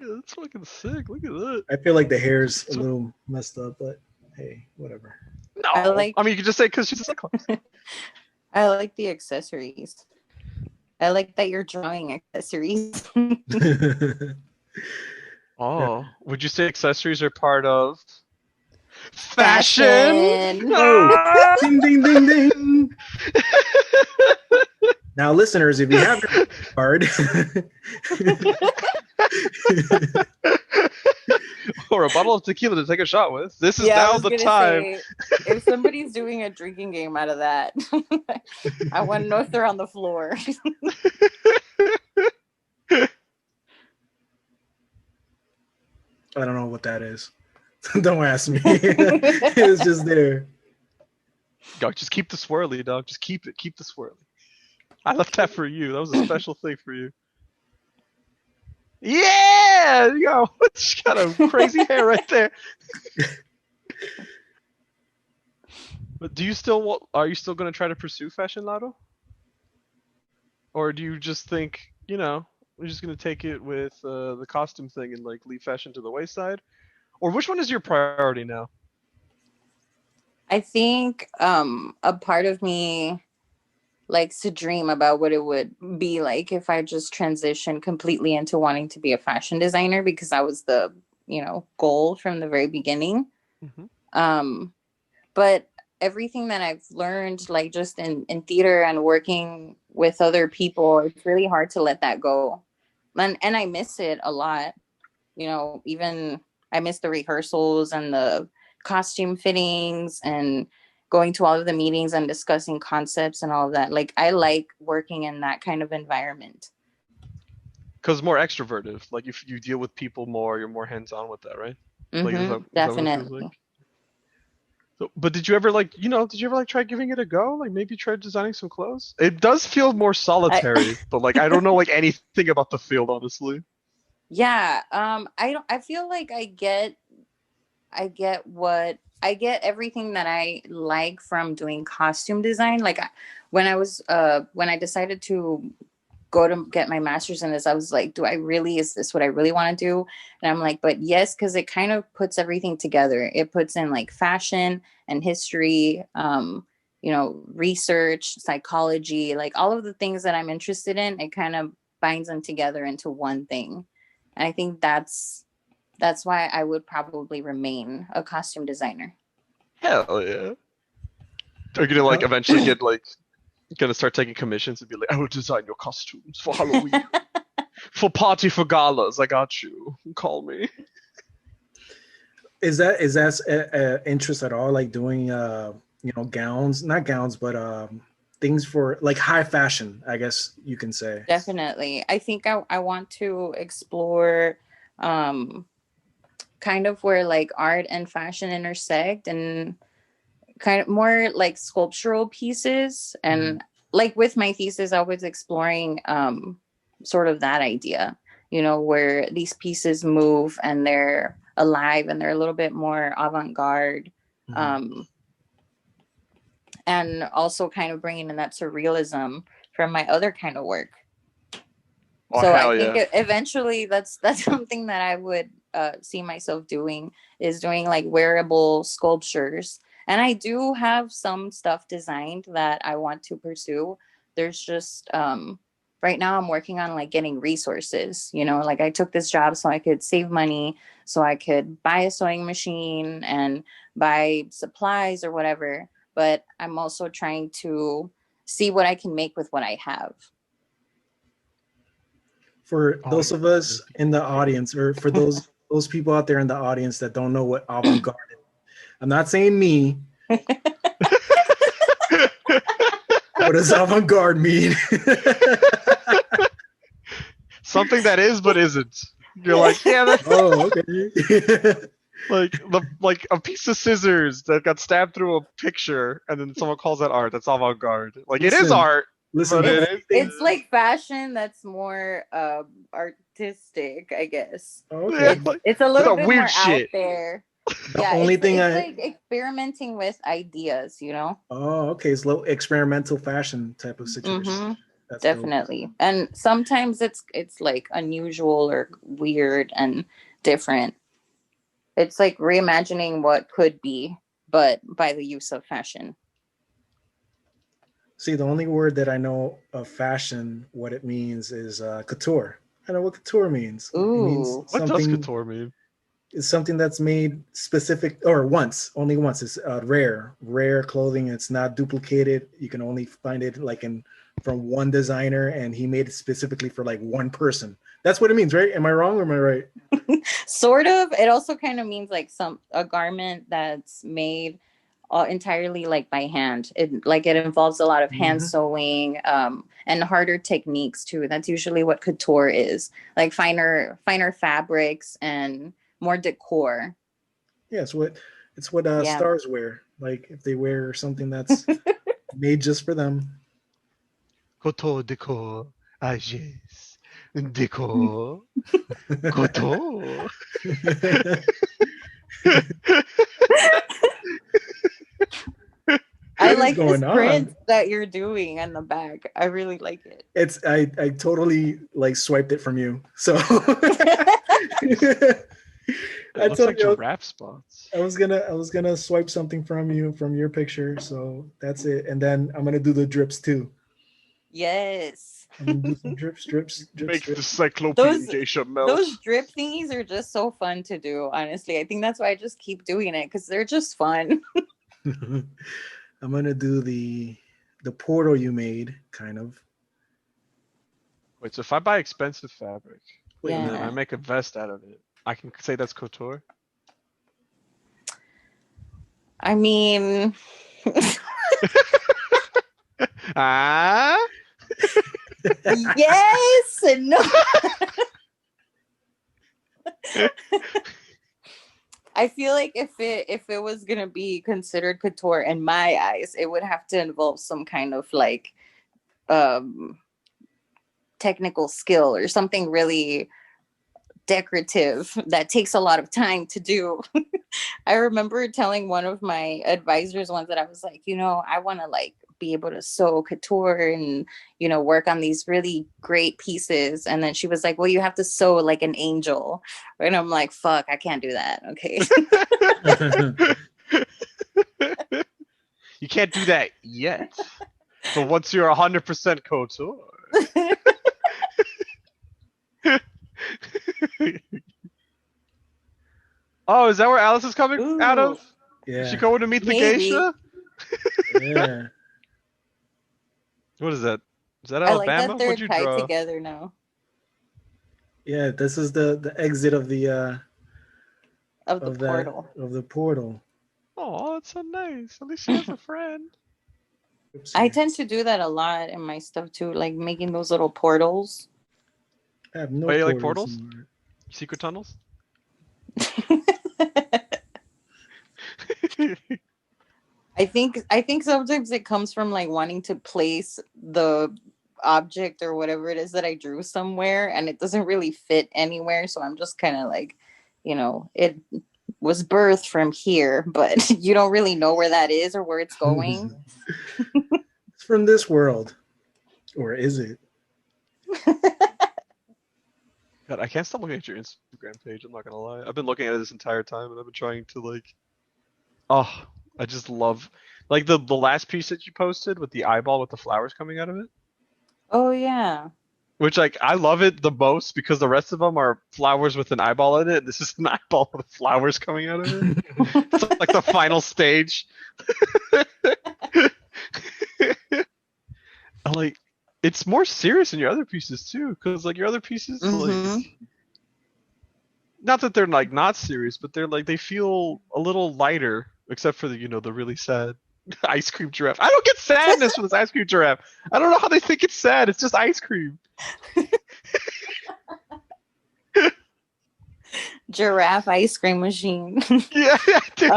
Speaker 2: Yeah, that's fucking sick. Look at that.
Speaker 3: I feel like the hair's a little messed up, but hey, whatever.
Speaker 2: No, I mean you could just say because she's a Cyclops.
Speaker 4: I like the accessories. I like that you're drawing accessories.
Speaker 2: Oh, would you say accessories are part of fashion?
Speaker 3: Oh, ding, ding, ding, ding. Now, listeners, if you have your card
Speaker 2: or a bottle of tequila to take a shot with, this is now the time.
Speaker 4: Say, if somebody's doing a drinking game out of that, I want to know if they're on the floor.
Speaker 3: I don't know what that is. Don't ask me. It's just there.
Speaker 2: Dog, just keep the swirly, dog. Just keep it. Keep the swirly. I left that for you. That was a special thing for you. Yeah, you go. She's got a crazy hair right there. But do you still are you still going to try to pursue fashion, Lotto? Or do you just think, we're just going to take it with the costume thing and like leave fashion to the wayside? Or which one is your priority now?
Speaker 4: I think a part of me likes to dream about what it would be like if I just transitioned completely into wanting to be a fashion designer, because that was the, goal from the very beginning.
Speaker 2: Mm-hmm.
Speaker 4: But everything that I've learned, like just in theater and working with other people, it's really hard to let that go. And I miss it a lot. Even I miss the rehearsals and the costume fittings and going to all of the meetings and discussing concepts and all of that. Like, I like working in that kind of environment.
Speaker 2: Because more extroverted. Like if you deal with people more, you're more hands-on with that, right? Like is that what it feels like?
Speaker 4: Definitely.
Speaker 2: So, but did you ever try giving it a go? Like maybe try designing some clothes? It does feel more solitary, but like I don't know like anything about the field, honestly.
Speaker 4: Yeah. I feel like I get everything that I like from doing costume design. Like when I decided to go to get my master's in this, I was like, is this what I really want to do? And I'm like, but yes, because it kind of puts everything together. It puts in like fashion and history, research, psychology, like all of the things that I'm interested in. It kind of binds them together into one thing. And I think that's why I would probably remain a costume designer.
Speaker 2: Hell yeah. Are you gonna like eventually get like gonna start taking commissions and be like, I will design your costumes for Halloween. For party for galas, I got you. Call me.
Speaker 3: Is that interest at all? Like doing gowns, not gowns, but things for like high fashion, I guess you can say.
Speaker 4: Definitely. I think I want to explore kind of where like art and fashion intersect, and kind of more like sculptural pieces. And like with my thesis, I was exploring sort of that idea, where these pieces move and they're alive and they're a little bit more avant-garde. And also kind of bringing in that surrealism from my other kind of work.
Speaker 2: Oh,
Speaker 4: So I
Speaker 2: hell
Speaker 4: think
Speaker 2: yeah.
Speaker 4: eventually that's something that I would see myself doing, is doing like wearable sculptures. And I do have some stuff designed that I want to pursue. There's just right now I'm working on like getting resources, like I took this job so I could save money, so I could buy a sewing machine and buy supplies or whatever. But I'm also trying to see what I can make with what I have.
Speaker 3: For those of us in the audience, or for those people out there in the audience that don't know what avant-garde is, I'm not saying me. What does avant-garde mean?
Speaker 2: Something that is but isn't. You're like, yeah, that's
Speaker 3: okay.
Speaker 2: like a piece of scissors that got stabbed through a picture, and then someone calls that art. That's avant-garde. Like it is art, but
Speaker 4: it's like fashion that's more artistic, I guess.
Speaker 3: Okay.
Speaker 4: It's a little bit
Speaker 2: weird
Speaker 4: more
Speaker 2: shit
Speaker 4: out there.
Speaker 3: The only thing
Speaker 4: it's like experimenting with ideas,
Speaker 3: Oh, okay. It's low experimental fashion type of situation. That's
Speaker 4: definitely.
Speaker 3: dope.
Speaker 4: And sometimes it's like unusual or weird and different. It's like reimagining what could be, but by the use of fashion.
Speaker 3: See, the only word that I know of fashion, what it means is couture. I know what couture means.
Speaker 4: Ooh.
Speaker 3: It means
Speaker 2: what does couture mean?
Speaker 3: It's something that's made specific, or only once. It's rare clothing. It's not duplicated. You can only find it like from one designer, and he made it specifically for like one person. That's what it means, right? Am I wrong or am I right?
Speaker 4: Sort of. It also kind of means like a garment that's made entirely like by hand. It involves a lot of hand sewing and harder techniques too. That's usually what couture is, like finer fabrics and more decor.
Speaker 3: Yeah, it's what stars wear. Like if they wear something that's made just for them.
Speaker 2: Koto deko. Ajes. Deko. Koto.
Speaker 4: I
Speaker 3: What is
Speaker 4: like this
Speaker 3: going
Speaker 4: print
Speaker 3: on?
Speaker 4: that you're doing in the back. I really like it.
Speaker 3: It's I totally like swiped it from you. So
Speaker 2: It
Speaker 3: I
Speaker 2: looks
Speaker 3: told
Speaker 2: like
Speaker 3: you
Speaker 2: giraffe spots.
Speaker 3: I was gonna swipe something from you from your picture. So that's it. And then I'm gonna do the drips too.
Speaker 4: Yes.
Speaker 3: I'm gonna do some drips.
Speaker 2: Make the cyclopean
Speaker 4: Those
Speaker 2: geisha melt.
Speaker 4: those drip thingies are just so fun to do, honestly. I think that's why I just keep doing it because they're just fun.
Speaker 3: I'm gonna do the portal you made, kind of.
Speaker 2: Wait, so if I buy expensive fabric
Speaker 3: Wait,
Speaker 2: and
Speaker 3: no.
Speaker 2: then I
Speaker 4: Yeah.
Speaker 2: make a vest out of it, I can say that's couture?
Speaker 4: I mean,
Speaker 2: Ah?
Speaker 4: yes and no. I feel like if it was gonna be considered couture in my eyes, it would have to involve some kind of like um technical skill or something really decorative that takes a lot of time to do. I remember telling one of my advisors once that I was like, I want to like be able to sew couture and, work on these really great pieces. And then she was like, well, you have to sew like an angel. And I'm like, fuck, I can't do that. Okay.
Speaker 2: You can't do that yet. But once you're 100% couture. Oh, is that where Alice is coming out
Speaker 4: Ooh,
Speaker 2: of? Is she
Speaker 3: Yeah,
Speaker 2: going to meet the
Speaker 4: maybe.
Speaker 2: geisha?
Speaker 3: yeah.
Speaker 2: What is that? Is that
Speaker 4: I like
Speaker 2: Alabama?
Speaker 4: that they're
Speaker 2: What'd you
Speaker 4: tied
Speaker 2: draw?
Speaker 4: together now
Speaker 3: Yeah, this is the exit of the
Speaker 4: of the portal.
Speaker 3: of the portal.
Speaker 2: Oh, that's so nice. At least she has a friend.
Speaker 3: Oops,
Speaker 4: I
Speaker 3: here.
Speaker 4: tend to do that a lot in my stuff too, like making those little portals.
Speaker 3: I have no
Speaker 2: Wait, you like
Speaker 3: portals
Speaker 2: portals?
Speaker 3: anymore.
Speaker 2: Secret tunnels?
Speaker 4: I think sometimes it comes from like wanting to place the object or whatever it is that I drew somewhere and it doesn't really fit anywhere. So I'm just kind of like, it was birthed from here, but you don't really know where that is or where it's going.
Speaker 3: It's from this world, or is it?
Speaker 2: God, I can't stop looking at your Instagram page. I'm not gonna lie. I've been looking at it this entire time, and I've been trying to like. Oh, I just love, like the last piece that you posted with the eyeball with the flowers coming out of it.
Speaker 4: Oh yeah.
Speaker 2: Which like I love it the most because the rest of them are flowers with an eyeball in it. And this is an eyeball with flowers coming out of it. It's like the final stage. And, like it's more serious in your other pieces too, because like your other pieces, like
Speaker 4: Mhm.
Speaker 2: not that they're like not serious, but they're like they feel a little lighter, except for the really sad ice cream giraffe. I don't get sadness from this ice cream giraffe. I don't know how they think it's sad. It's just ice cream.
Speaker 4: Giraffe ice cream machine.
Speaker 2: Yeah, dude.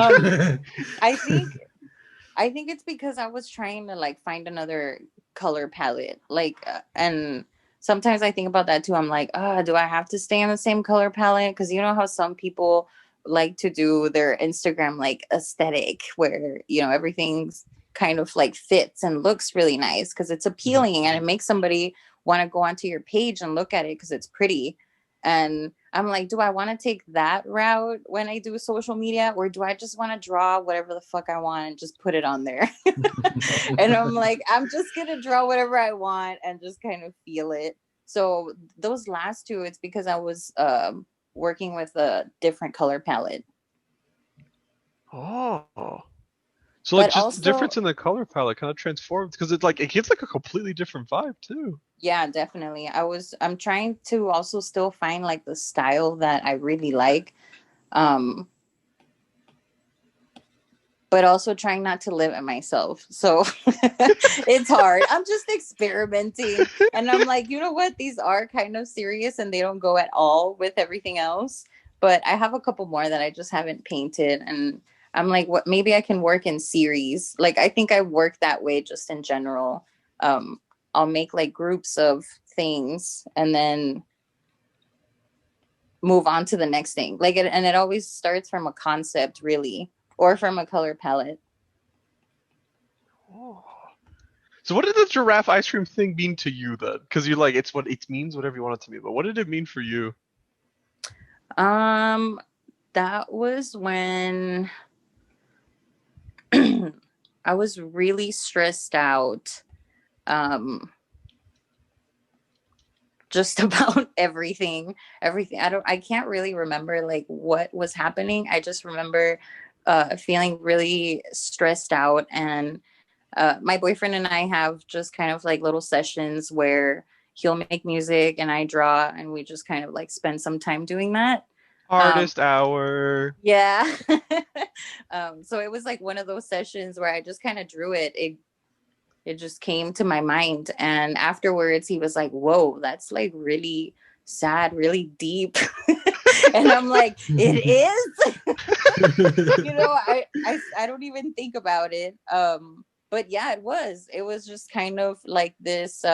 Speaker 4: I think it's because I was trying to like find another color palette. Like and sometimes I think about that too. I'm like, do I have to stay in the same color palette? Because you know how some people like to do their Instagram like aesthetic where, everything's kind of like fits and looks really nice because it's appealing and it makes somebody want to go onto your page and look at it because it's pretty. And I'm like, do I want to take that route when I do social media, or do I just want to draw whatever the fuck I want and just put it on there? And I'm like, I'm just gonna draw whatever I want and just kind of feel it. So those last two, it's because I was working with a different color palette.
Speaker 2: Oh. So like
Speaker 4: But
Speaker 2: just the
Speaker 4: also,
Speaker 2: difference in the color palette kind of transforms because it's like it gives like a completely different vibe too.
Speaker 4: yeah, definitely. I'm trying to also still find like the style that I really like. Um, but also trying not to limit myself. So it's hard. I'm just experimenting. And I'm like, you know what? These are kind of serious and they don't go at all with everything else. But I have a couple more that I just haven't painted. And I'm like, what? Maybe I can work in series. Like, I think I work that way just in general. I'll make like groups of things and then move on to the next thing. Like, and it always starts from a concept, really, or from a color palette.
Speaker 2: Oh. So what did the giraffe ice cream thing mean to you then? Because you like it's what it means, whatever you want it to mean. But what did it mean for you?
Speaker 4: That was when I was really stressed out. Just about everything. I can't really remember like what was happening. I just remember feeling really stressed out, and my boyfriend and I have just kind of like little sessions where he'll make music and I draw, and we just kind of like spend some time doing that.
Speaker 2: Artist hour.
Speaker 4: Yeah. So it was like one of those sessions where I just kind of drew it just came to my mind, and afterwards he was like, whoa, that's like really sad, really deep. And I'm like, it is. I don't even think about it. But yeah, it was just kind of like this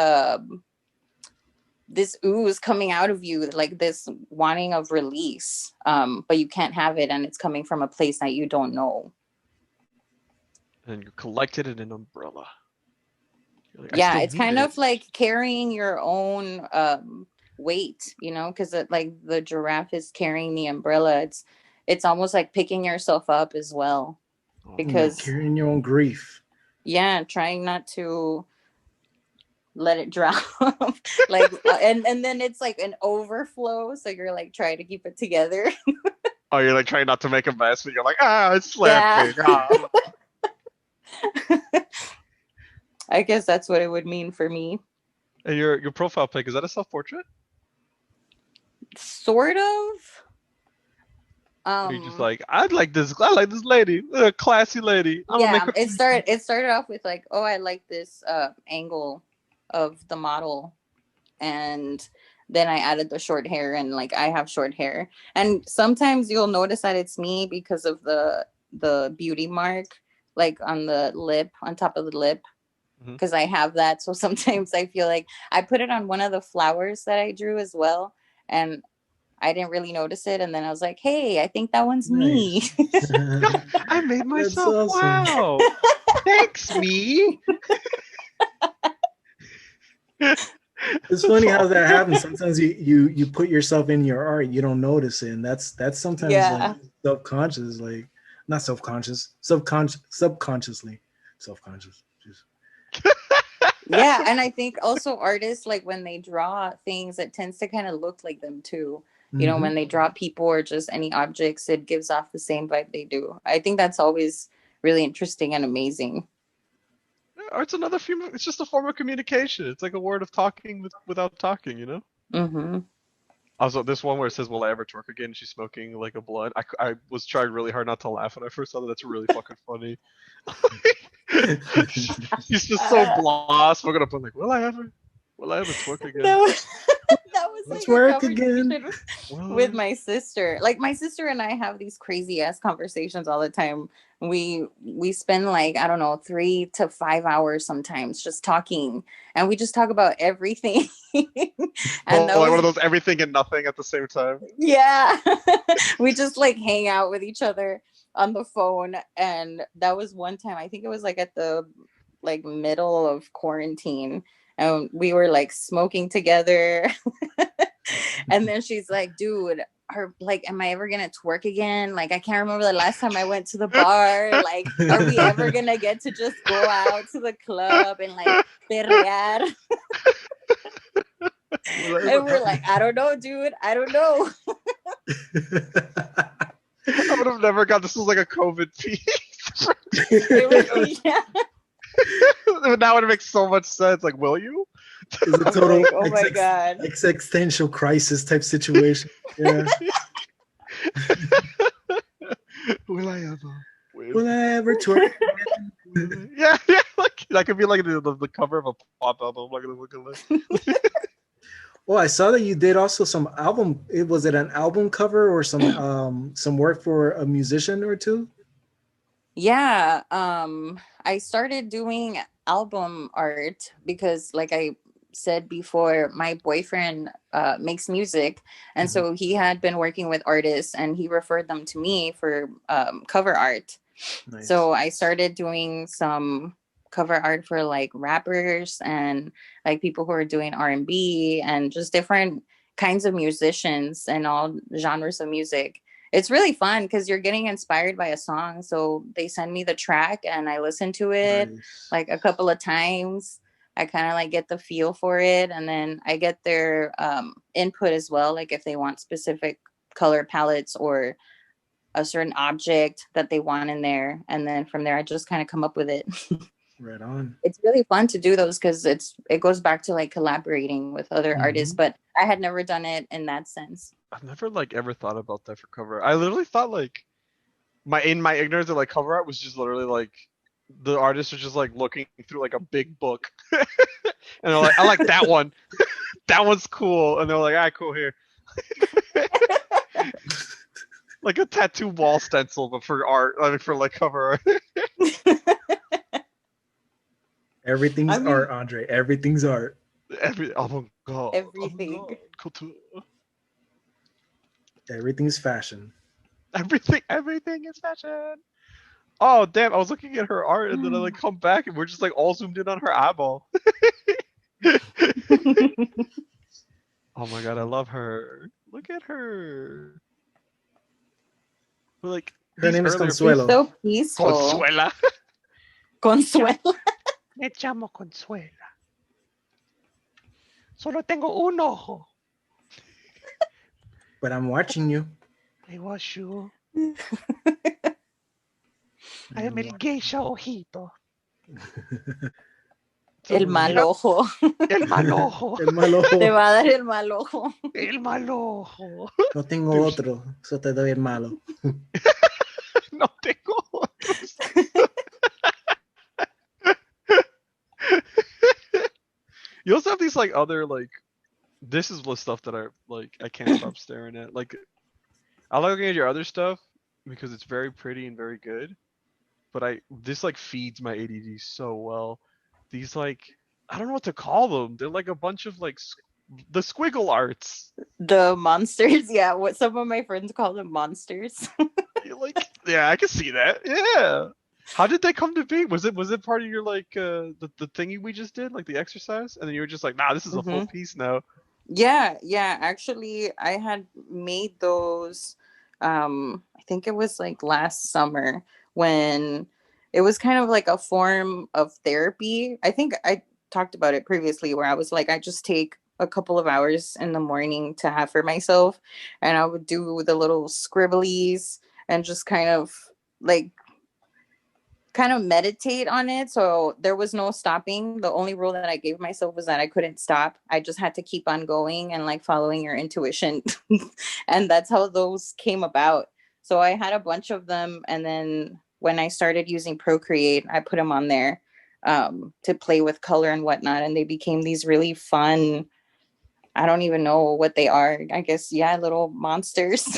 Speaker 4: ooze coming out of you, like this wanting of release, but you can't have it, and it's coming from a place that you don't know.
Speaker 2: And you collected it in an umbrella. You're like, I
Speaker 4: Yeah,
Speaker 2: still
Speaker 4: it's
Speaker 2: need
Speaker 4: kind
Speaker 2: it.
Speaker 4: of like carrying your own weight, because like the giraffe is carrying the umbrella. It's almost like picking yourself up as well,
Speaker 2: Oh.
Speaker 3: Like
Speaker 4: because
Speaker 3: carrying your own grief.
Speaker 4: yeah, trying not to let it drown. Like and then it's like an overflow, so you're like trying to keep it together.
Speaker 2: Oh, you're like trying not to make a mess, but you're like, it's
Speaker 4: Yeah.
Speaker 2: slipping. Ah.
Speaker 4: I guess that's what it would mean for me.
Speaker 2: And your profile pic, is that a self-portrait?
Speaker 4: Sort of.
Speaker 2: Or you just like, I like this lady, a classy lady. I'm gonna make
Speaker 4: Yeah,
Speaker 2: her.
Speaker 4: it started off with like, oh, I like this angle of the model, and then I added the short hair, and like I have short hair, and sometimes you'll notice that it's me because of the beauty mark, like on the lip, on top of the lip,
Speaker 2: Mhm.
Speaker 4: because I have that. So sometimes I feel like I put it on one of the flowers that I drew as well, and I didn't really notice it, and then I was like, hey, I think that one's me.
Speaker 3: Nice.
Speaker 2: I made
Speaker 3: That's
Speaker 2: myself.
Speaker 3: awesome.
Speaker 2: Wow. Thanks, me.
Speaker 3: It's funny how that happens. Sometimes you put yourself in your art, you don't notice it, and that's sometimes like
Speaker 4: Yeah.
Speaker 3: self-conscious, like not self-conscious, subconsciously self-conscious. Just
Speaker 4: Yeah, and I think also artists, like when they draw things, it tends to kind of look like them too. When they draw people or just any objects, it gives off the same vibe they do. I think that's always really interesting and amazing.
Speaker 2: Art's another form. It's just a form of communication. It's like a word of talking without talking.
Speaker 4: Mm-hmm.
Speaker 2: Also, this one where it says, "Will I ever twerk again?" She's smoking like a blunt. I was trying really hard not to laugh when I first saw that. That's really fucking funny. He's just so blah, smoking up. I'm like, will I ever twerk again?
Speaker 4: That was, that was
Speaker 3: Let's
Speaker 4: like a
Speaker 3: work again.
Speaker 4: conversation with my sister. Like my sister and I have these crazy ass conversations all the time. We spend like, I don't know, 3 to 5 hours sometimes just talking, and we just talk about everything. And that
Speaker 2: Like one
Speaker 4: was,
Speaker 2: of those everything and nothing at the same time.
Speaker 4: yeah. We just like hang out with each other on the phone, and that was one time, I think it was like at the like middle of quarantine, and we were like smoking together. And then she's like, dude, am I ever gonna twerk again? Like, I can't remember the last time I went to the bar. Like, are we ever gonna get to just go out to the club and like perrear? And we're like, I don't know, dude, I don't know.
Speaker 2: I would have never got this. Was like a COVID piece.
Speaker 4: Yeah.
Speaker 2: Now it makes so much sense. Like, will you?
Speaker 3: It's a
Speaker 4: I'm
Speaker 3: total
Speaker 4: like, oh my God.
Speaker 3: existential crisis type situation. Yeah.
Speaker 2: Will I ever?
Speaker 3: Will I ever twerk?
Speaker 2: Yeah. Like that could be like the cover of a pop album. Like look at it.
Speaker 3: Oh, I saw that you did also some album. Was it an album cover or some work for a musician or two?
Speaker 4: Yeah, I started doing album art because, like I said before, my boyfriend makes music, and
Speaker 3: Mhm.
Speaker 4: so he had been working with artists, and he referred them to me for cover art.
Speaker 3: Nice.
Speaker 4: So I started doing some cover art for like rappers and like people who are doing R&B and just different kinds of musicians and all genres of music. It's really fun because you're getting inspired by a song. So they send me the track and I listen to it
Speaker 3: Nice.
Speaker 4: like a couple of times. I kind of like get the feel for it, and then I get their input as well, like if they want specific color palettes or a certain object that they want in there, and then from there I just kind of come up with it.
Speaker 3: Right on.
Speaker 4: It's really fun to do those because it goes back to like collaborating with other artists,
Speaker 3: Hmm.
Speaker 4: but I had never done it in that sense.
Speaker 2: I've never like ever thought about that for cover art. I literally thought like my ignorance of like cover art was just literally like the artists are just like looking through like a big book and they're like, I like that one. That one's cool. And they're like, all right, cool here. Like a tattoo wall stencil, but for art, I mean, for like cover art.
Speaker 3: Everything's
Speaker 4: I
Speaker 3: art,
Speaker 4: mean,
Speaker 3: Andre. Everything's art.
Speaker 4: everything.
Speaker 2: Avant-garde culture.
Speaker 3: Everything's fashion.
Speaker 2: Everything is fashion. Oh damn! I was looking at her art, and then I like come back, and we're just like all zoomed in on her eyeball. Oh my god, I love her. Look at her. Like
Speaker 3: Her
Speaker 2: these
Speaker 3: name is
Speaker 2: earlier
Speaker 4: It's
Speaker 3: Consuelo.
Speaker 4: so peaceful.
Speaker 2: Consuela.
Speaker 4: Consuelo.
Speaker 2: Me llamo Consuela. Solo tengo un ojo.
Speaker 3: But I'm watching you.
Speaker 2: I was you. I am
Speaker 3: I'm
Speaker 2: el geisha ojito. So
Speaker 4: El mal
Speaker 2: mira,
Speaker 4: ojo.
Speaker 2: el mal ojo.
Speaker 3: El mal
Speaker 4: Te
Speaker 3: ojo.
Speaker 4: va a dar el mal ojo.
Speaker 2: El mal ojo.
Speaker 3: No tengo
Speaker 2: Dude,
Speaker 3: otro. Eso te doy el malo.
Speaker 2: no tengo otros. You also have these like other like this is the stuff that I like I can't stop staring at. Like I like looking at your other stuff because it's very pretty and very good. But I this like feeds my ADD so well. These like I don't know what to call them. They're like a bunch of like the squiggle arts.
Speaker 4: The monsters. Yeah, what some of my friends call them monsters.
Speaker 2: You're like yeah, I can see that. Yeah. How did that come to be? Was it part of your like the thingy we just did, like the exercise, and then you were just like, nah, this is a full
Speaker 4: Hmm.
Speaker 2: piece now.
Speaker 4: Yeah, yeah. Actually, I had made those. I think it was like last summer when it was kind of like a form of therapy. I think I talked about it previously, where I was like, I just take a couple of hours in the morning to have for myself, and I would do the little scribblies and just like kind of meditate on it. So there was no stopping. The only rule that I gave myself was that I couldn't stop. I just had to keep on going and like following your intuition. And that's how those came about. So I had a bunch of them. And then when I started using Procreate, I put them on there to play with color and whatnot. And they became these really fun, I don't even know what they are. I guess, yeah, little monsters.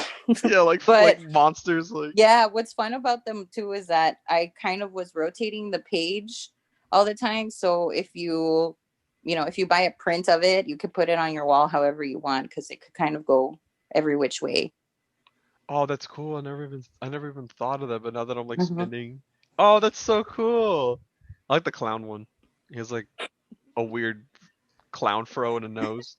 Speaker 2: Yeah, like
Speaker 4: But
Speaker 2: monsters, like
Speaker 4: yeah, what's fun about them too is that I kind of was rotating the page all the time. So if you buy a print of it, you could put it on your wall however you want because it could kind of go every which way.
Speaker 2: oh, that's cool. I never even thought of that, but now that I'm like
Speaker 4: Hmm.
Speaker 2: spinning, oh, that's so cool. I like the clown one. He has like a weird clown fro and a nose.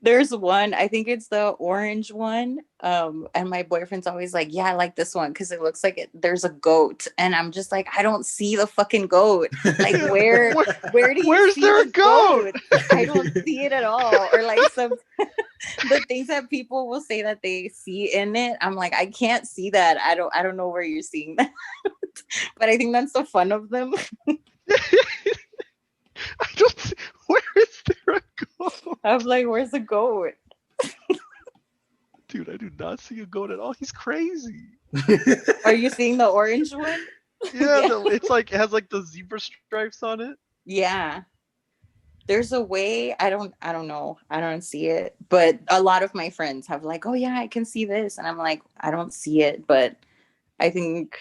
Speaker 4: There's one, I think it's the orange one. And my boyfriend's always like, yeah, I like this one because it looks like there's a goat. And I'm just like, I don't see the fucking goat. Like
Speaker 2: Yeah,
Speaker 4: where do you
Speaker 2: where's
Speaker 4: see
Speaker 2: there a
Speaker 4: the
Speaker 2: goat?
Speaker 4: goat? I don't see it at all. Or like the things that people will say that they see in it, I'm like, I can't see that. I don't know where you're seeing that. But I think that's the fun of them.
Speaker 2: I don't see, where is there a goat?
Speaker 4: I'm like, where's the goat?
Speaker 2: Dude, I do not see a goat at all. He's crazy.
Speaker 4: Are you seeing the orange one?
Speaker 2: Yeah,
Speaker 4: Yeah.
Speaker 2: it's like it has like the zebra stripes on it.
Speaker 4: Yeah. There's a way, I don't know. I don't see it. But a lot of my friends have like, oh yeah, I can see this. And I'm like, I don't see it, but I think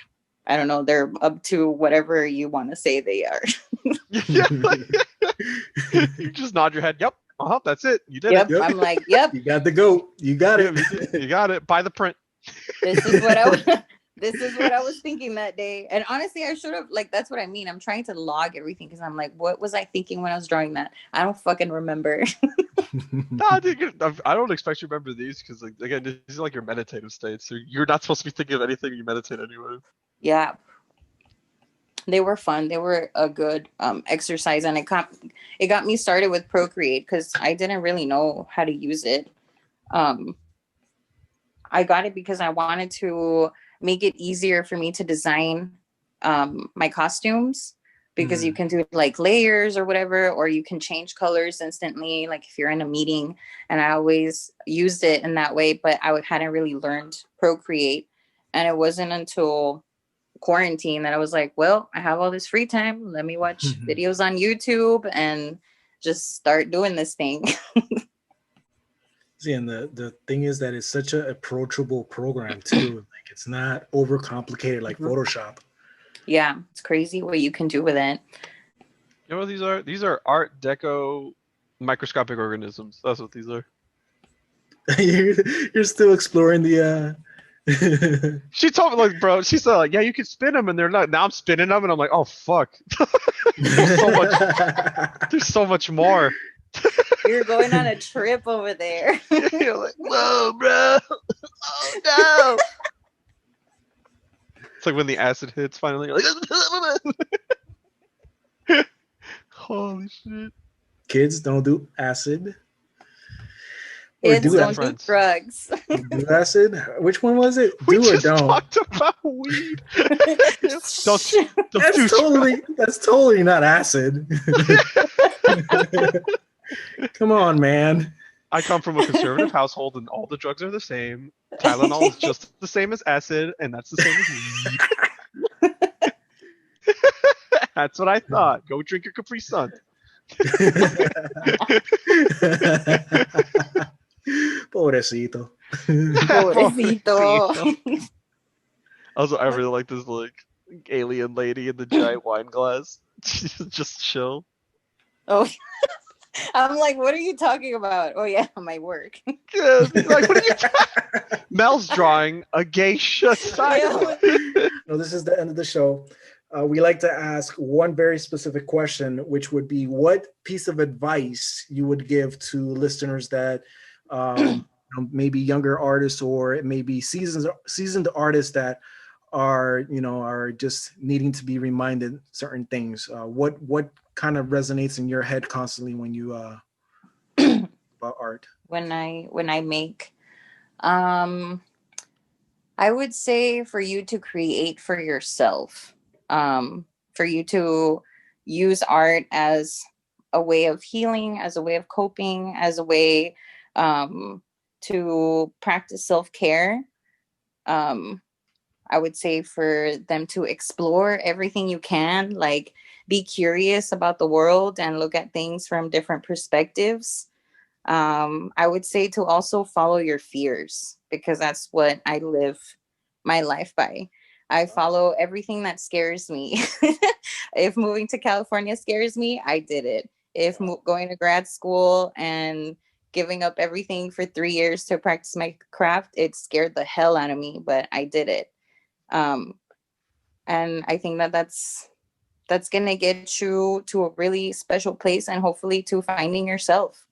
Speaker 4: I don't know, they're up to whatever you want to say they are.
Speaker 2: Yeah, you just nod your head. Yep. That's it. You did
Speaker 4: Yep.
Speaker 3: Yep.
Speaker 4: I'm like, yep,
Speaker 3: You got the goat. You got
Speaker 2: it.
Speaker 3: it.
Speaker 2: You got it. Buy the print.
Speaker 4: this is what this is what I was thinking that day. And honestly, I should have, like, that's what I mean. I'm trying to log everything because I'm like, what was I thinking when I was drawing that? I don't fucking remember.
Speaker 2: Nah, dude, I don't expect you to remember these because, like, again, these are like your meditative states. So you're not supposed to be thinking of anything you meditate anyway.
Speaker 4: Yeah. They were fun. They were a good exercise, and it got me started with Procreate because I didn't really know how to use it. I got it because I wanted to make it easier for me to design my costumes, because you can do like layers or whatever, or you can change colors instantly, like if you're in a meeting. And I always used it in that way, but I hadn't really learned Procreate. And it wasn't until quarantine that I was like, well, I have all this free time. Let me watch videos on YouTube and just start doing this thing.
Speaker 3: See, and the thing is that it's such an approachable program too. Like, it's not overcomplicated like Photoshop.
Speaker 4: Yeah, it's crazy what you can do with it.
Speaker 2: You know what these are? These are Art Deco microscopic organisms. That's what these are.
Speaker 3: You're still exploring the
Speaker 2: She told me, like, bro, she said, like, yeah, you can spin them, and they're not. Now I'm spinning them, and I'm like, oh fuck. There's so much more.
Speaker 4: You're going on a trip over there.
Speaker 2: You're like, whoa, bro. Oh no. It's like when the acid hits finally. You're like, holy shit.
Speaker 3: Kids don't do acid. Or
Speaker 4: Kids
Speaker 3: do
Speaker 4: don't
Speaker 3: acid.
Speaker 4: do drugs.
Speaker 3: Do acid? Which one was it?
Speaker 2: We
Speaker 3: Do or
Speaker 2: just
Speaker 3: don't?
Speaker 2: talked about weed. don't
Speaker 3: That's totally not acid. Come on, man.
Speaker 2: I come from a conservative household, and all the drugs are the same. Tylenol is just the same as acid, and that's the same as weed. That's what I thought. Go drink your Capri Sun.
Speaker 3: Pobrecito.
Speaker 4: Pobrecito.
Speaker 2: Also, I really like this, like, alien lady in the giant wine glass. Just chill.
Speaker 4: Oh, I'm like, what are you talking about? Oh yeah, my work.
Speaker 2: Yeah, like, what are you Mel's drawing a geisha sidewalk.
Speaker 3: No, this is the end of the show. We like to ask one very specific question, which would be, what piece of advice you would give to listeners that maybe younger artists, or it may be seasoned artists that are just needing to be reminded certain things. What kind of resonates in your head constantly when you about art?
Speaker 4: When I make, I would say for you to create for yourself, for you to use art as a way of healing, as a way of coping, as a way to practice self-care. I would say for them to explore everything you can, like be curious about the world and look at things from different perspectives. I would say to also follow your fears, because that's what I live my life by. I follow everything that scares me. If moving to California scares me, I did it. If going to grad school and giving up everything for 3 years to practice my craft, it scared the hell out of me, but I did it. And I think that's going to get you to a really special place, and hopefully to finding yourself.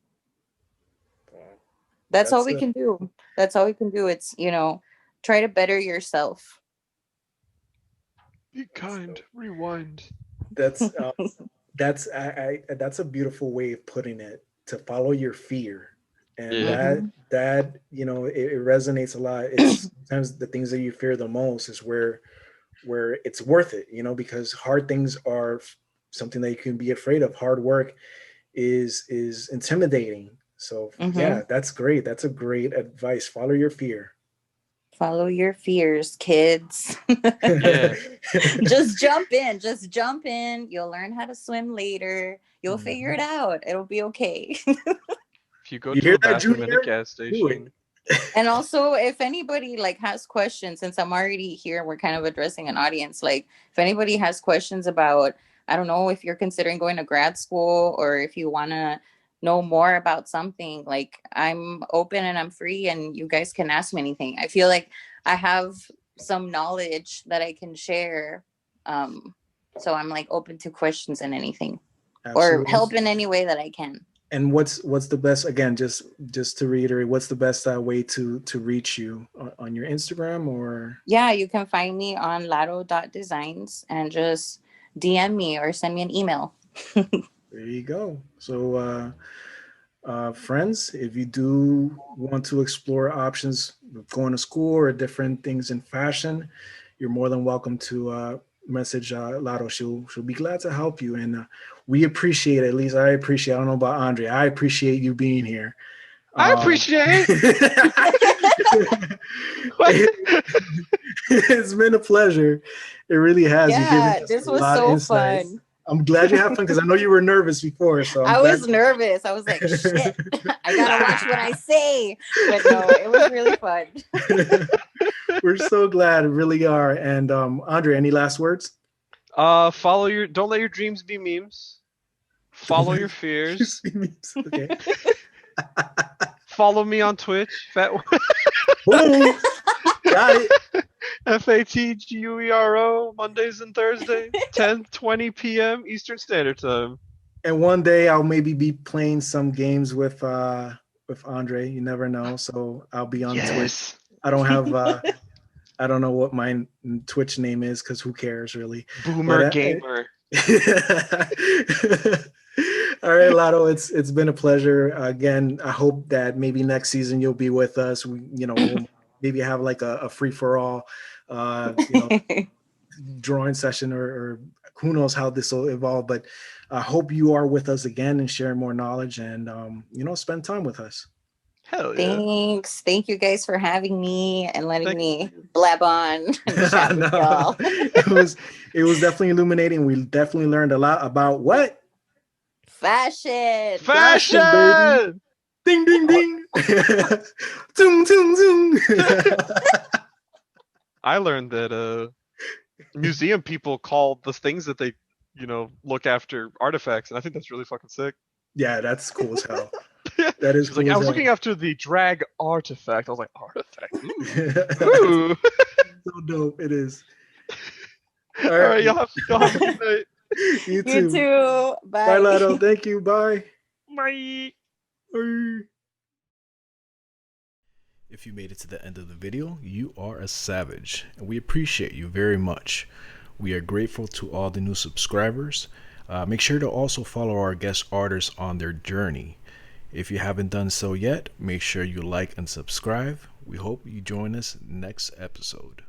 Speaker 4: That's all we can do. That's all we can do. It's, try to better yourself.
Speaker 2: Be kind. Rewind.
Speaker 3: That's a beautiful way of putting it. To follow your fear, and that it resonates a lot. It's sometimes the things that you fear the most is where it's worth it. Because hard things are something that you can be afraid of. Hard work is intimidating. So yeah, that's great. That's a great advice. Follow your fear.
Speaker 4: Follow your fears, kids. Just jump in. You'll learn how to swim later. You'll figure it out. It'll be okay.
Speaker 2: If you go to a bathroom in a gas station,
Speaker 4: And also, if anybody like has questions, since I'm already here, we're kind of addressing an audience. Like, if anybody has questions about, I don't know, if you're considering going to grad school or if you want to know more about something, like I'm open and I'm free, and you guys can ask me anything. I feel like I have some knowledge that I can share. So I'm like open to questions and anything, or
Speaker 3: Absolutely.
Speaker 4: help in any way that I can.
Speaker 3: And what's the best, again, just to reiterate, what's the best way to reach you on your Instagram or?
Speaker 4: Yeah, you can find me on laro.designs and just DM me or send me an email.
Speaker 3: There you go. So friends, if you do want to explore options of going to school or different things in fashion, you're more than welcome to message Laro. She'll be glad to help you, and we appreciate it. At least I appreciate. I don't know about Andre. I appreciate you being here.
Speaker 2: I appreciate.
Speaker 3: It's been a pleasure. It really has. You've given
Speaker 4: Yeah,
Speaker 3: us
Speaker 4: this
Speaker 3: a
Speaker 4: was
Speaker 3: lot of
Speaker 4: so
Speaker 3: insights.
Speaker 4: fun.
Speaker 3: I'm glad you had fun because I know you were nervous before. So I'm
Speaker 4: I
Speaker 3: glad.
Speaker 4: was nervous. I was like, shit, I gotta watch what I say. But no, it was really fun.
Speaker 3: We're so glad, really are. And Andre, any last words?
Speaker 2: Follow your. Don't let your dreams be memes. Follow your fears.
Speaker 3: Okay.
Speaker 2: Follow me on Twitch.
Speaker 3: Boom. Got it.
Speaker 2: FATGUERO Mondays and Thursdays, 10:20 p.m. Eastern Standard Time.
Speaker 3: And one day I'll maybe be playing some games with Andre. You never know. So I'll be on Twitch. I don't have I don't know what my Twitch name is because who cares really.
Speaker 2: Boomer
Speaker 3: But,
Speaker 2: gamer.
Speaker 3: All right, Lotto, it's been a pleasure. Again, I hope that maybe next season you'll be with us. We'll maybe have like a free for all, drawing session or who knows how this will evolve. But I hope you are with us again and sharing more knowledge and spend time with us.
Speaker 2: Hell yeah.
Speaker 4: Thanks. Thank you guys for having me and letting
Speaker 2: Thank
Speaker 4: me blab on and chat with y'all.
Speaker 3: It was definitely illuminating. We definitely learned a lot about what?
Speaker 4: Fashion.
Speaker 3: Fashion, baby. Ding, ding, ding. Zoom, zoom, zoom.
Speaker 2: I learned that museum people call the things that they, look after artifacts, and I think that's really fucking sick.
Speaker 3: Yeah, that's cool as hell. That is
Speaker 2: She's
Speaker 3: cool
Speaker 2: like, I
Speaker 3: as
Speaker 2: was
Speaker 3: hell.
Speaker 2: looking after the drag artifact. I was like, artifact? Ooh. Ooh.
Speaker 3: So dope. It is.
Speaker 2: All right, y'all have a good night.
Speaker 3: You too.
Speaker 4: You too. Bye.
Speaker 3: Bye, Lotto. Thank you. Bye.
Speaker 2: Bye.
Speaker 3: Bye.
Speaker 1: If you made it to the end of the video, you are a savage, and we appreciate you very much. We are grateful to all the new subscribers. Make sure to also follow our guest artists on their journey. If you haven't done so yet, make sure you like and subscribe. We hope you join us next episode.